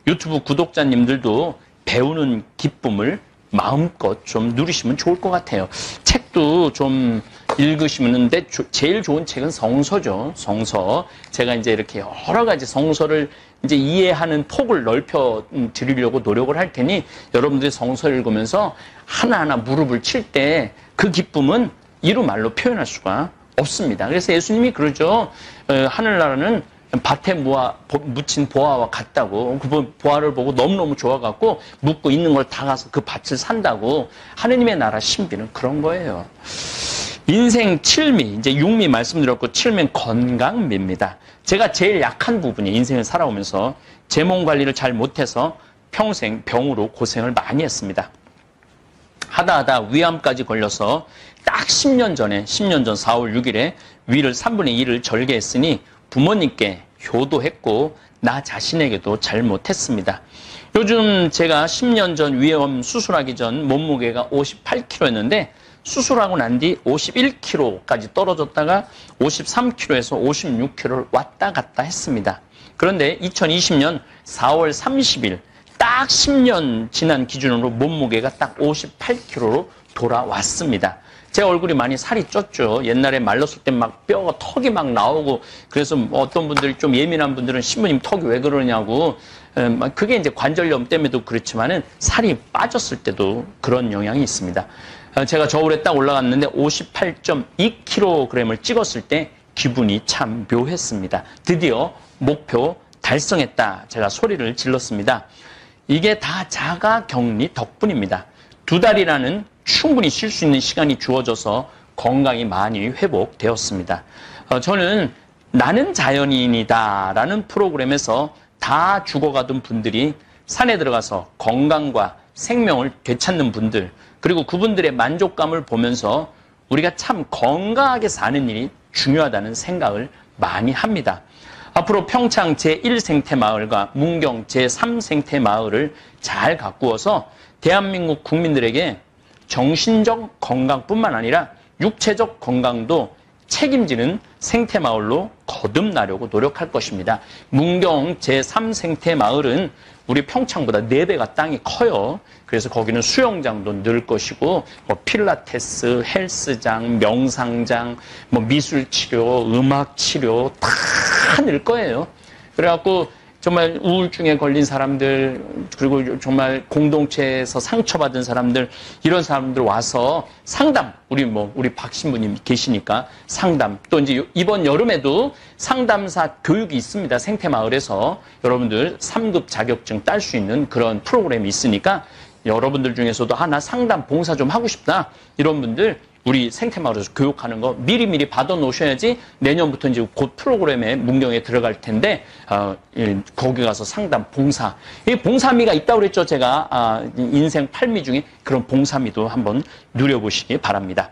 유튜브 구독자님들도 배우는 기쁨을 마음껏 좀 누리시면 좋을 것 같아요. 책도 좀 읽으시는데 제일 좋은 책은 성서죠. 성서. 제가 이제 이렇게 여러 가지 성서를 이제 이해하는 폭을 넓혀 드리려고 노력을 할 테니 여러분들이 성서를 읽으면서 하나하나 무릎을 칠 때 그 기쁨은 이루 말로 표현할 수가 없습니다. 그래서 예수님이 그러죠. 하늘나라는 밭에 묻힌 보화와 같다고. 그 보화를 보고 너무너무 좋아갖고 묻고 있는 걸 다 가서 그 밭을 산다고. 하느님의 나라 신비는 그런 거예요. 인생 7미, 이제 6미 말씀드렸고 7미는 건강미입니다. 제가 제일 약한 부분이 인생을 살아오면서 제 몸 관리를 잘 못해서 평생 병으로 고생을 많이 했습니다. 하다 위암까지 걸려서 딱 10년 전 4월 6일에 위를 3분의 1을 절개했으니 부모님께 효도했고 나 자신에게도 잘못했습니다. 요즘 제가 10년 전 위암 수술하기 전 몸무게가 58kg였는데 수술하고 난 뒤 51kg까지 떨어졌다가 53kg에서 56kg를 왔다 갔다 했습니다. 그런데 2020년 4월 30일 딱 10년 지난 기준으로 몸무게가 딱 58kg로 돌아왔습니다. 제 얼굴이 많이 살이 쪘죠. 옛날에 말랐을 때 막 뼈가 턱이 막 나오고 그래서 어떤 분들이 좀 예민한 분들은 신부님 턱이 왜 그러냐고 그게 이제 관절염 때문에도 그렇지만은 살이 빠졌을 때도 그런 영향이 있습니다. 제가 저울에 딱 올라갔는데 58.2kg을 찍었을 때 기분이 참 묘했습니다. 드디어 목표 달성했다. 제가 소리를 질렀습니다. 이게 다 자가격리 덕분입니다. 2달이라는 충분히 쉴 수 있는 시간이 주어져서 건강이 많이 회복되었습니다. 저는 나는 자연인이다 라는 프로그램에서 다 죽어가던 분들이 산에 들어가서 건강과 생명을 되찾는 분들, 그리고 그분들의 만족감을 보면서 우리가 참 건강하게 사는 일이 중요하다는 생각을 많이 합니다. 앞으로 평창 제1생태마을과 문경 제3생태마을을 잘 가꾸어서 대한민국 국민들에게 정신적 건강뿐만 아니라 육체적 건강도 책임지는 생태마을로 거듭나려고 노력할 것입니다. 문경 제3생태마을은 우리 평창보다 4배가 땅이 커요. 그래서 거기는 수영장도 늘 것이고 필라테스, 헬스장, 명상장, 미술치료, 음악치료 다 늘 거예요. 그래갖고 정말 우울증에 걸린 사람들, 그리고 정말 공동체에서 상처받은 사람들, 이런 사람들 와서 상담, 우리 박 신부님 계시니까 상담, 또 이제 이번 여름에도 상담사 교육이 있습니다. 생태마을에서 여러분들 3급 자격증 딸 수 있는 그런 프로그램이 있으니까 여러분들 중에서도 나 상담 봉사 좀 하고 싶다. 이런 분들 우리 생태마을에서 교육하는 거 미리미리 받아 놓으셔야지 내년부터 이제 곧 프로그램에 문경에 들어갈 텐데 거기 가서 상담 봉사, 이 봉사미가 있다고 그랬죠. 제가 인생 8미 중에 그런 봉사미도 한번 누려보시기 바랍니다.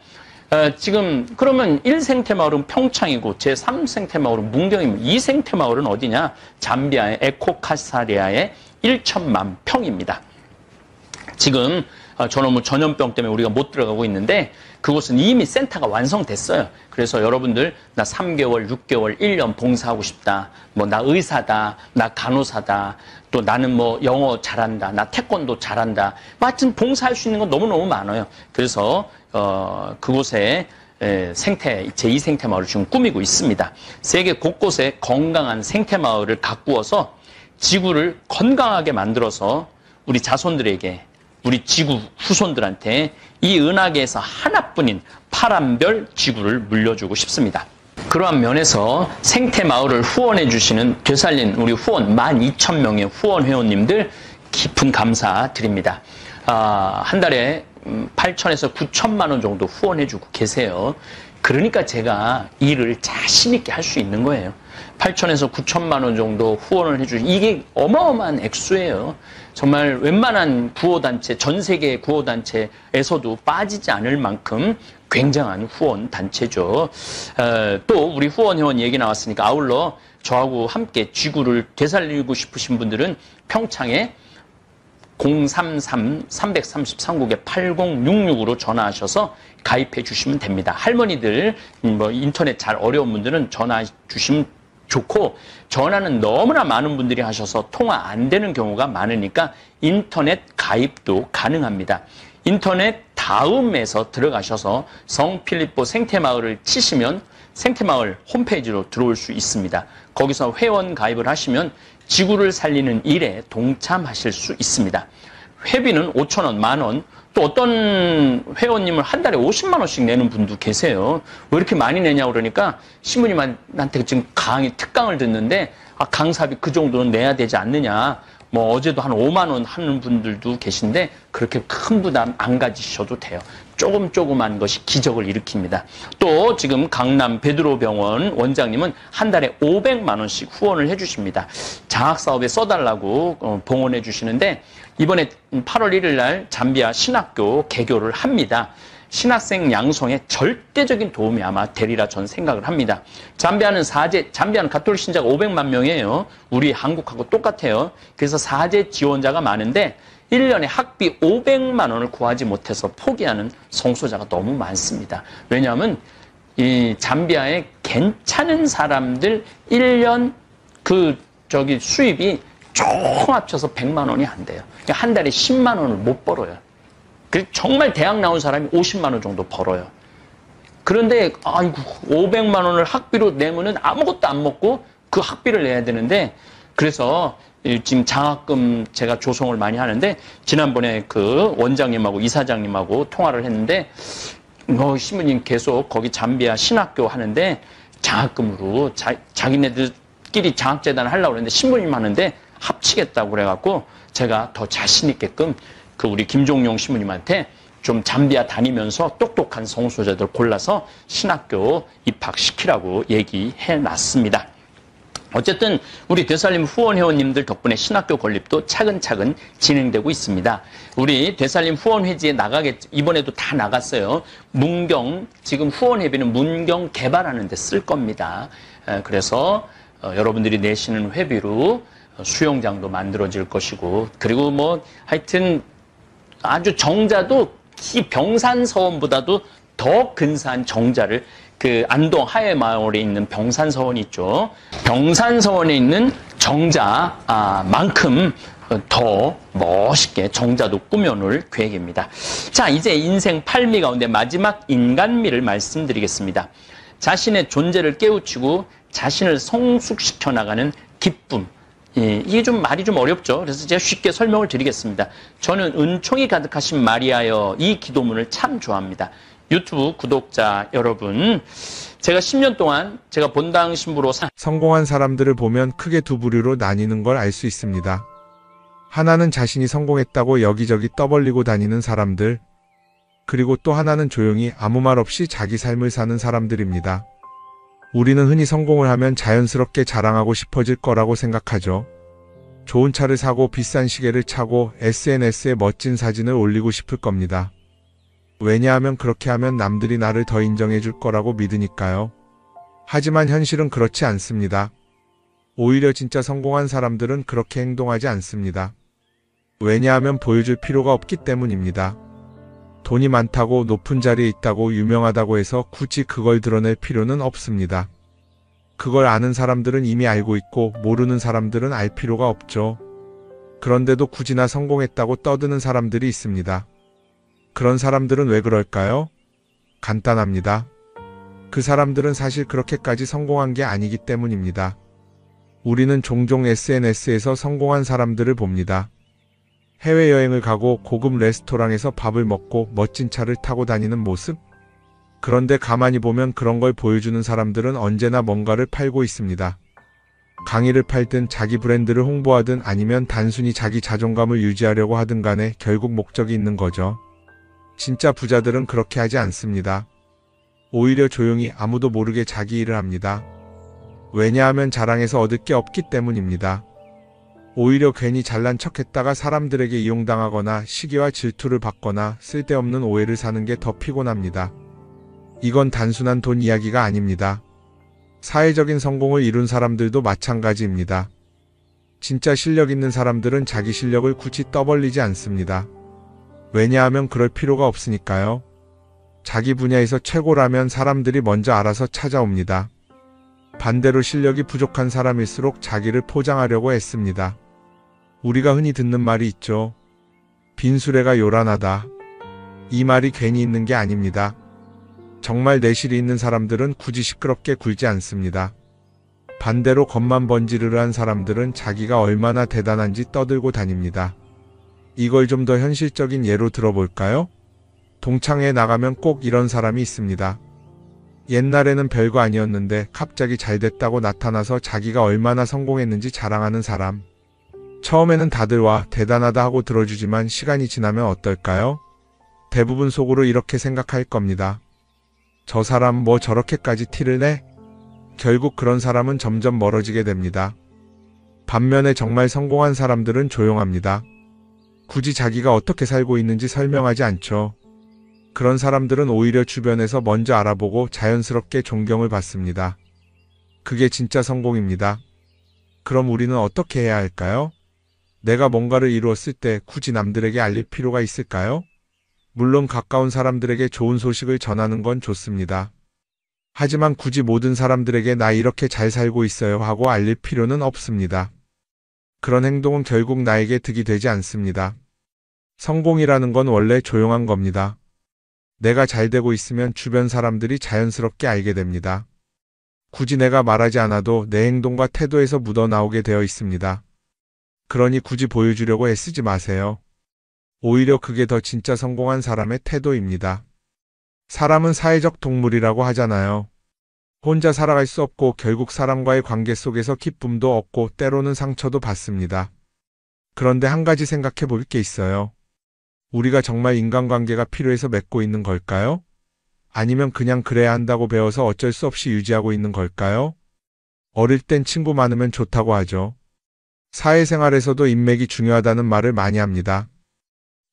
지금 그러면 1생태마을은 평창이고 제3생태마을은 문경이면 2생태마을은 어디냐? 잠비아의 에코카사리아의 1천만 평입니다. 지금 저놈의 전염병 때문에 우리가 못 들어가고 있는데 그곳은 이미 센터가 완성됐어요. 그래서 여러분들 나 3개월, 6개월, 1년 봉사하고 싶다. 나 의사다. 나 간호사다. 또 나는 영어 잘한다. 나 태권도 잘한다. 하여튼 봉사할 수 있는 건 너무너무 많아요. 그래서 그곳에 제2생태마을을 지금 꾸미고 있습니다. 세계 곳곳에 건강한 생태마을을 가꾸어서 지구를 건강하게 만들어서 우리 자손들에게, 우리 지구 후손들한테 이 은하계에서 하나뿐인 파란별 지구를 물려주고 싶습니다. 그러한 면에서 생태마을을 후원해 주시는 되살린 우리 후원 12,000명의 후원 회원님들 깊은 감사드립니다. 한 달에 8천에서 9천만 원 정도 후원해 주고 계세요. 그러니까 제가 일을 자신 있게 할 수 있는 거예요. 8천에서 9천만 원 정도 후원을 해주신 이게 어마어마한 액수예요. 정말 웬만한 구호단체, 전 세계 구호단체에서도 빠지지 않을 만큼 굉장한 후원 단체죠. 또 우리 후원 회원 얘기 나왔으니까 아울러 저하고 함께 지구를 되살리고 싶으신 분들은 평창에 033-333국에 8066으로 전화하셔서 가입해 주시면 됩니다. 할머니들 뭐 인터넷 잘 어려운 분들은 전화 주시면 좋고, 전화는 너무나 많은 분들이 하셔서 통화 안 되는 경우가 많으니까 인터넷 가입도 가능합니다. 인터넷 다음에서 들어가셔서 성필리포 생태마을을 치시면 생태마을 홈페이지로 들어올 수 있습니다. 거기서 회원 가입을 하시면 지구를 살리는 일에 동참하실 수 있습니다. 회비는 5,000원, 만원, 또 어떤 회원님은 한 달에 50만 원씩 내는 분도 계세요. 왜 이렇게 많이 내냐고 그러니까 신부님한테 지금 특강을 듣는데 강사비 그 정도는 내야 되지 않느냐. 뭐 어제도 한 5만 원 하는 분들도 계신데 그렇게 큰 부담 안 가지셔도 돼요. 조금한 것이 기적을 일으킵니다. 또 지금 강남 베드로병원 원장님은 한 달에 500만 원씩 후원을 해주십니다. 장학사업에 써달라고 봉헌해 주시는데 이번에 8월 1일 날 잠비아 신학교 개교를 합니다. 신학생 양성에 절대적인 도움이 아마 되리라 전 생각을 합니다. 잠비아는 가톨릭 신자가 500만 명이에요. 우리 한국하고 똑같아요. 그래서 사제 지원자가 많은데 1년에 학비 500만 원을 구하지 못해서 포기하는 성소자가 너무 많습니다. 왜냐하면 이 잠비아에 괜찮은 사람들 1년 수입이 총 합쳐서 100만 원이 안 돼요. 그러니까 한 달에 10만 원을 못 벌어요. 정말 대학 나온 사람이 50만 원 정도 벌어요. 그런데 아이고 500만 원을 학비로 내면은 아무것도 안 먹고 그 학비를 내야 되는데, 그래서 지금 장학금 제가 조성을 많이 하는데 지난번에 그 원장님하고 이사장님하고 통화를 했는데 신부님 계속 거기 잠비아 신학교 하는데 장학금으로 자기네들끼리 장학재단을 하려고 그랬는데 신부님 하는데 합치겠다고 그래갖고 제가 더 자신 있게끔 그 우리 김종용 신부님한테 좀 잠비아 다니면서 똑똑한 성소자들 골라서 신학교 입학시키라고 얘기해 놨습니다. 어쨌든 우리 되살림 후원 회원님들 덕분에 신학교 건립도 차근차근 진행되고 있습니다. 우리 되살림 후원 회지에 이번에도 다 나갔어요. 문경, 지금 후원 회비는 문경 개발하는 데 쓸 겁니다. 그래서 여러분들이 내시는 회비로 수영장도 만들어질 것이고, 그리고 뭐 하여튼 아주 정자도 이 병산서원보다도 더 근사한 정자를 그 안동 하회마을에 있는 병산서원이 있죠. 병산서원에 있는 정자만큼 더 멋있게 정자도 꾸며놓을 계획입니다. 자, 이제 인생 8미 가운데 마지막 인간미를 말씀드리겠습니다. 자신의 존재를 깨우치고 자신을 성숙시켜 나가는 기쁨. 이게 좀 말이 좀 어렵죠. 그래서 제가 쉽게 설명을 드리겠습니다. 저는 은총이 가득하신 마리아여 이 기도문을 참 좋아합니다. 유튜브 구독자 여러분, 제가 10년 동안 제가 본당 신부로 성공한 사람들을 보면 크게 두 부류로 나뉘는 걸 알 수 있습니다. 하나는 자신이 성공했다고 여기저기 떠벌리고 다니는 사람들, 그리고 또 하나는 조용히 아무 말 없이 자기 삶을 사는 사람들입니다. 우리는 흔히 성공을 하면 자연스럽게 자랑하고 싶어질 거라고 생각하죠. 좋은 차를 사고 비싼 시계를 차고 SNS에 멋진 사진을 올리고 싶을 겁니다. 왜냐하면 그렇게 하면 남들이 나를 더 인정해 줄 거라고 믿으니까요. 하지만 현실은 그렇지 않습니다. 오히려 진짜 성공한 사람들은 그렇게 행동하지 않습니다. 왜냐하면 보여줄 필요가 없기 때문입니다. 돈이 많다고 높은 자리에 있다고 유명하다고 해서 굳이 그걸 드러낼 필요는 없습니다. 그걸 아는 사람들은 이미 알고 있고 모르는 사람들은 알 필요가 없죠. 그런데도 굳이나 성공했다고 떠드는 사람들이 있습니다. 그런 사람들은 왜 그럴까요? 간단합니다. 그 사람들은 사실 그렇게까지 성공한 게 아니기 때문입니다. 우리는 종종 SNS에서 성공한 사람들을 봅니다. 해외여행을 가고 고급 레스토랑에서 밥을 먹고 멋진 차를 타고 다니는 모습? 그런데 가만히 보면 그런 걸 보여주는 사람들은 언제나 뭔가를 팔고 있습니다. 강의를 팔든 자기 브랜드를 홍보하든 아니면 단순히 자기 자존감을 유지하려고 하든 간에 결국 목적이 있는 거죠. 진짜 부자들은 그렇게 하지 않습니다. 오히려 조용히 아무도 모르게 자기 일을 합니다. 왜냐하면 자랑해서 얻을 게 없기 때문입니다. 오히려 괜히 잘난 척했다가 사람들에게 이용당하거나 시기와 질투를 받거나 쓸데없는 오해를 사는 게 더 피곤합니다. 이건 단순한 돈 이야기가 아닙니다. 사회적인 성공을 이룬 사람들도 마찬가지입니다. 진짜 실력 있는 사람들은 자기 실력을 굳이 떠벌리지 않습니다. 왜냐하면 그럴 필요가 없으니까요. 자기 분야에서 최고라면 사람들이 먼저 알아서 찾아옵니다. 반대로 실력이 부족한 사람일수록 자기를 포장하려고 애씁니다. 우리가 흔히 듣는 말이 있죠. 빈수레가 요란하다. 이 말이 괜히 있는 게 아닙니다. 정말 내실이 있는 사람들은 굳이 시끄럽게 굴지 않습니다. 반대로 겉만 번지르르한 사람들은 자기가 얼마나 대단한지 떠들고 다닙니다. 이걸 좀 더 현실적인 예로 들어볼까요? 동창회에 나가면 꼭 이런 사람이 있습니다. 옛날에는 별거 아니었는데 갑자기 잘 됐다고 나타나서 자기가 얼마나 성공했는지 자랑하는 사람. 처음에는 다들 와 대단하다 하고 들어주지만 시간이 지나면 어떨까요? 대부분 속으로 이렇게 생각할 겁니다. 저 사람 뭐 저렇게까지 티를 내? 결국 그런 사람은 점점 멀어지게 됩니다. 반면에 정말 성공한 사람들은 조용합니다. 굳이 자기가 어떻게 살고 있는지 설명하지 않죠. 그런 사람들은 오히려 주변에서 먼저 알아보고 자연스럽게 존경을 받습니다. 그게 진짜 성공입니다. 그럼 우리는 어떻게 해야 할까요? 내가 뭔가를 이루었을 때 굳이 남들에게 알릴 필요가 있을까요? 물론 가까운 사람들에게 좋은 소식을 전하는 건 좋습니다. 하지만 굳이 모든 사람들에게 나 이렇게 잘 살고 있어요 하고 알릴 필요는 없습니다. 그런 행동은 결국 나에게 득이 되지 않습니다. 성공이라는 건 원래 조용한 겁니다. 내가 잘 되고 있으면 주변 사람들이 자연스럽게 알게 됩니다. 굳이 내가 말하지 않아도 내 행동과 태도에서 묻어나오게 되어 있습니다. 그러니 굳이 보여주려고 애쓰지 마세요. 오히려 그게 더 진짜 성공한 사람의 태도입니다. 사람은 사회적 동물이라고 하잖아요. 혼자 살아갈 수 없고 결국 사람과의 관계 속에서 기쁨도 얻고 때로는 상처도 받습니다. 그런데 한 가지 생각해 볼 게 있어요. 우리가 정말 인간관계가 필요해서 맺고 있는 걸까요? 아니면 그냥 그래야 한다고 배워서 어쩔 수 없이 유지하고 있는 걸까요? 어릴 땐 친구 많으면 좋다고 하죠. 사회생활에서도 인맥이 중요하다는 말을 많이 합니다.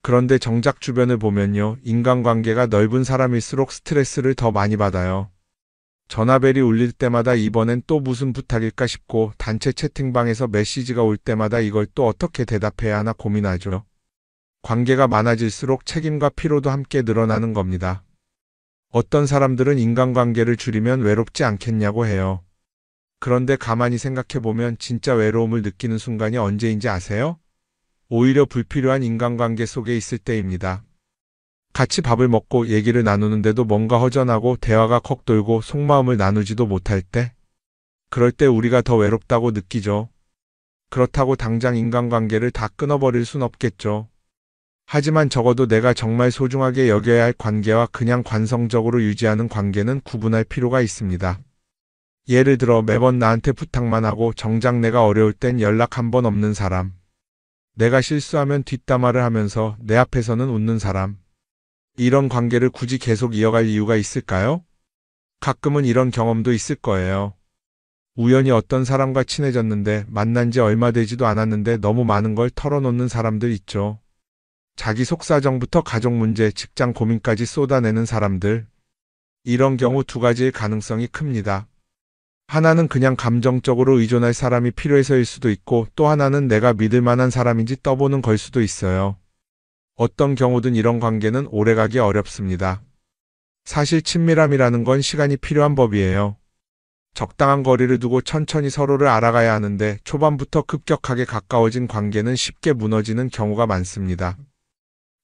그런데 정작 주변을 보면요. 인간관계가 넓은 사람일수록 스트레스를 더 많이 받아요. 전화벨이 울릴 때마다 이번엔 또 무슨 부탁일까 싶고 단체 채팅방에서 메시지가 올 때마다 이걸 또 어떻게 대답해야 하나 고민하죠. 관계가 많아질수록 책임과 피로도 함께 늘어나는 겁니다. 어떤 사람들은 인간관계를 줄이면 외롭지 않겠냐고 해요. 그런데 가만히 생각해보면 진짜 외로움을 느끼는 순간이 언제인지 아세요? 오히려 불필요한 인간관계 속에 있을 때입니다. 같이 밥을 먹고 얘기를 나누는데도 뭔가 허전하고 대화가 컥 돌고 속마음을 나누지도 못할 때? 그럴 때 우리가 더 외롭다고 느끼죠. 그렇다고 당장 인간관계를 다 끊어버릴 순 없겠죠. 하지만 적어도 내가 정말 소중하게 여겨야 할 관계와 그냥 관성적으로 유지하는 관계는 구분할 필요가 있습니다. 예를 들어 매번 나한테 부탁만 하고 정작 내가 어려울 땐 연락 한 번 없는 사람. 내가 실수하면 뒷담화를 하면서 내 앞에서는 웃는 사람. 이런 관계를 굳이 계속 이어갈 이유가 있을까요? 가끔은 이런 경험도 있을 거예요. 우연히 어떤 사람과 친해졌는데 만난 지 얼마 되지도 않았는데 너무 많은 걸 털어놓는 사람들 있죠. 자기 속사정부터 가족 문제, 직장 고민까지 쏟아내는 사람들. 이런 경우 두 가지의 가능성이 큽니다. 하나는 그냥 감정적으로 의존할 사람이 필요해서일 수도 있고 또 하나는 내가 믿을 만한 사람인지 떠보는 걸 수도 있어요. 어떤 경우든 이런 관계는 오래가기 어렵습니다. 사실 친밀함이라는 건 시간이 필요한 법이에요. 적당한 거리를 두고 천천히 서로를 알아가야 하는데 초반부터 급격하게 가까워진 관계는 쉽게 무너지는 경우가 많습니다.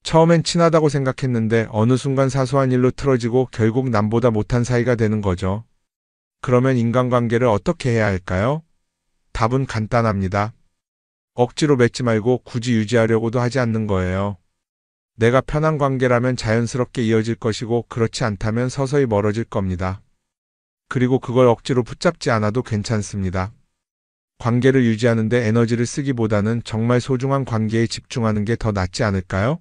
처음엔 친하다고 생각했는데 어느 순간 사소한 일로 틀어지고 결국 남보다 못한 사이가 되는 거죠. 그러면 인간관계를 어떻게 해야 할까요? 답은 간단합니다. 억지로 맺지 말고 굳이 유지하려고도 하지 않는 거예요. 내가 편한 관계라면 자연스럽게 이어질 것이고 그렇지 않다면 서서히 멀어질 겁니다. 그리고 그걸 억지로 붙잡지 않아도 괜찮습니다. 관계를 유지하는 데 에너지를 쓰기보다는 정말 소중한 관계에 집중하는 게 더 낫지 않을까요?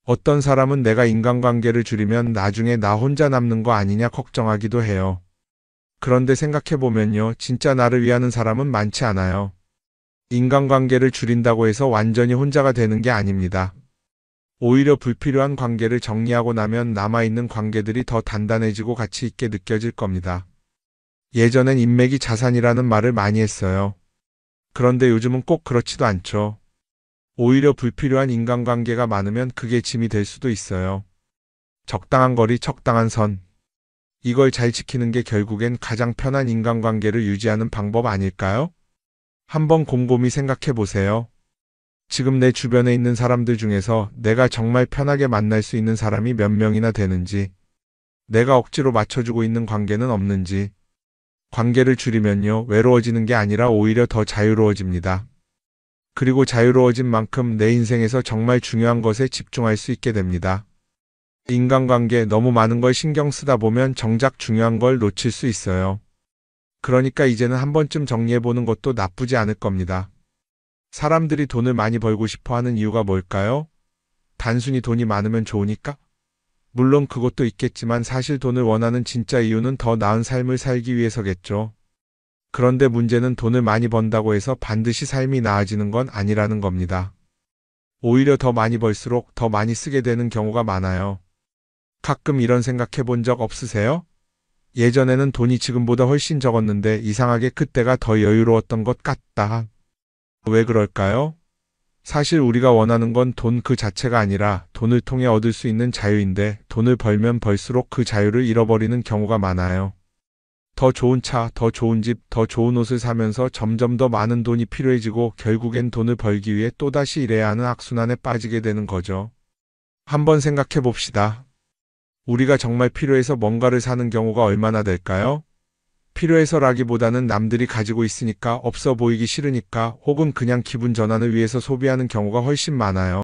어떤 사람은 내가 인간관계를 줄이면 나중에 나 혼자 남는 거 아니냐 걱정하기도 해요. 그런데 생각해보면요, 진짜 나를 위하는 사람은 많지 않아요. 인간관계를 줄인다고 해서 완전히 혼자가 되는 게 아닙니다. 오히려 불필요한 관계를 정리하고 나면 남아있는 관계들이 더 단단해지고 가치 있게 느껴질 겁니다. 예전엔 인맥이 자산이라는 말을 많이 했어요. 그런데 요즘은 꼭 그렇지도 않죠. 오히려 불필요한 인간관계가 많으면 그게 짐이 될 수도 있어요. 적당한 거리, 적당한 선. 이걸 잘 지키는 게 결국엔 가장 편한 인간관계를 유지하는 방법 아닐까요? 한번 곰곰이 생각해 보세요. 지금 내 주변에 있는 사람들 중에서 내가 정말 편하게 만날 수 있는 사람이 몇 명이나 되는지, 내가 억지로 맞춰주고 있는 관계는 없는지. 관계를 줄이면요, 외로워지는 게 아니라 오히려 더 자유로워집니다. 그리고 자유로워진 만큼 내 인생에서 정말 중요한 것에 집중할 수 있게 됩니다. 인간관계 너무 많은 걸 신경 쓰다 보면 정작 중요한 걸 놓칠 수 있어요. 그러니까 이제는 한 번쯤 정리해보는 것도 나쁘지 않을 겁니다. 사람들이 돈을 많이 벌고 싶어 하는 이유가 뭘까요? 단순히 돈이 많으면 좋으니까? 물론 그것도 있겠지만 사실 돈을 원하는 진짜 이유는 더 나은 삶을 살기 위해서겠죠. 그런데 문제는 돈을 많이 번다고 해서 반드시 삶이 나아지는 건 아니라는 겁니다. 오히려 더 많이 벌수록 더 많이 쓰게 되는 경우가 많아요. 가끔 이런 생각해 본 적 없으세요? 예전에는 돈이 지금보다 훨씬 적었는데 이상하게 그때가 더 여유로웠던 것 같다. 왜 그럴까요? 사실 우리가 원하는 건 돈 그 자체가 아니라 돈을 통해 얻을 수 있는 자유인데 돈을 벌면 벌수록 그 자유를 잃어버리는 경우가 많아요. 더 좋은 차, 더 좋은 집, 더 좋은 옷을 사면서 점점 더 많은 돈이 필요해지고 결국엔 돈을 벌기 위해 또다시 일해야 하는 악순환에 빠지게 되는 거죠. 한번 생각해 봅시다. 우리가 정말 필요해서 뭔가를 사는 경우가 얼마나 될까요? 필요해서라기보다는 남들이 가지고 있으니까, 없어 보이기 싫으니까, 혹은 그냥 기분 전환을 위해서 소비하는 경우가 훨씬 많아요.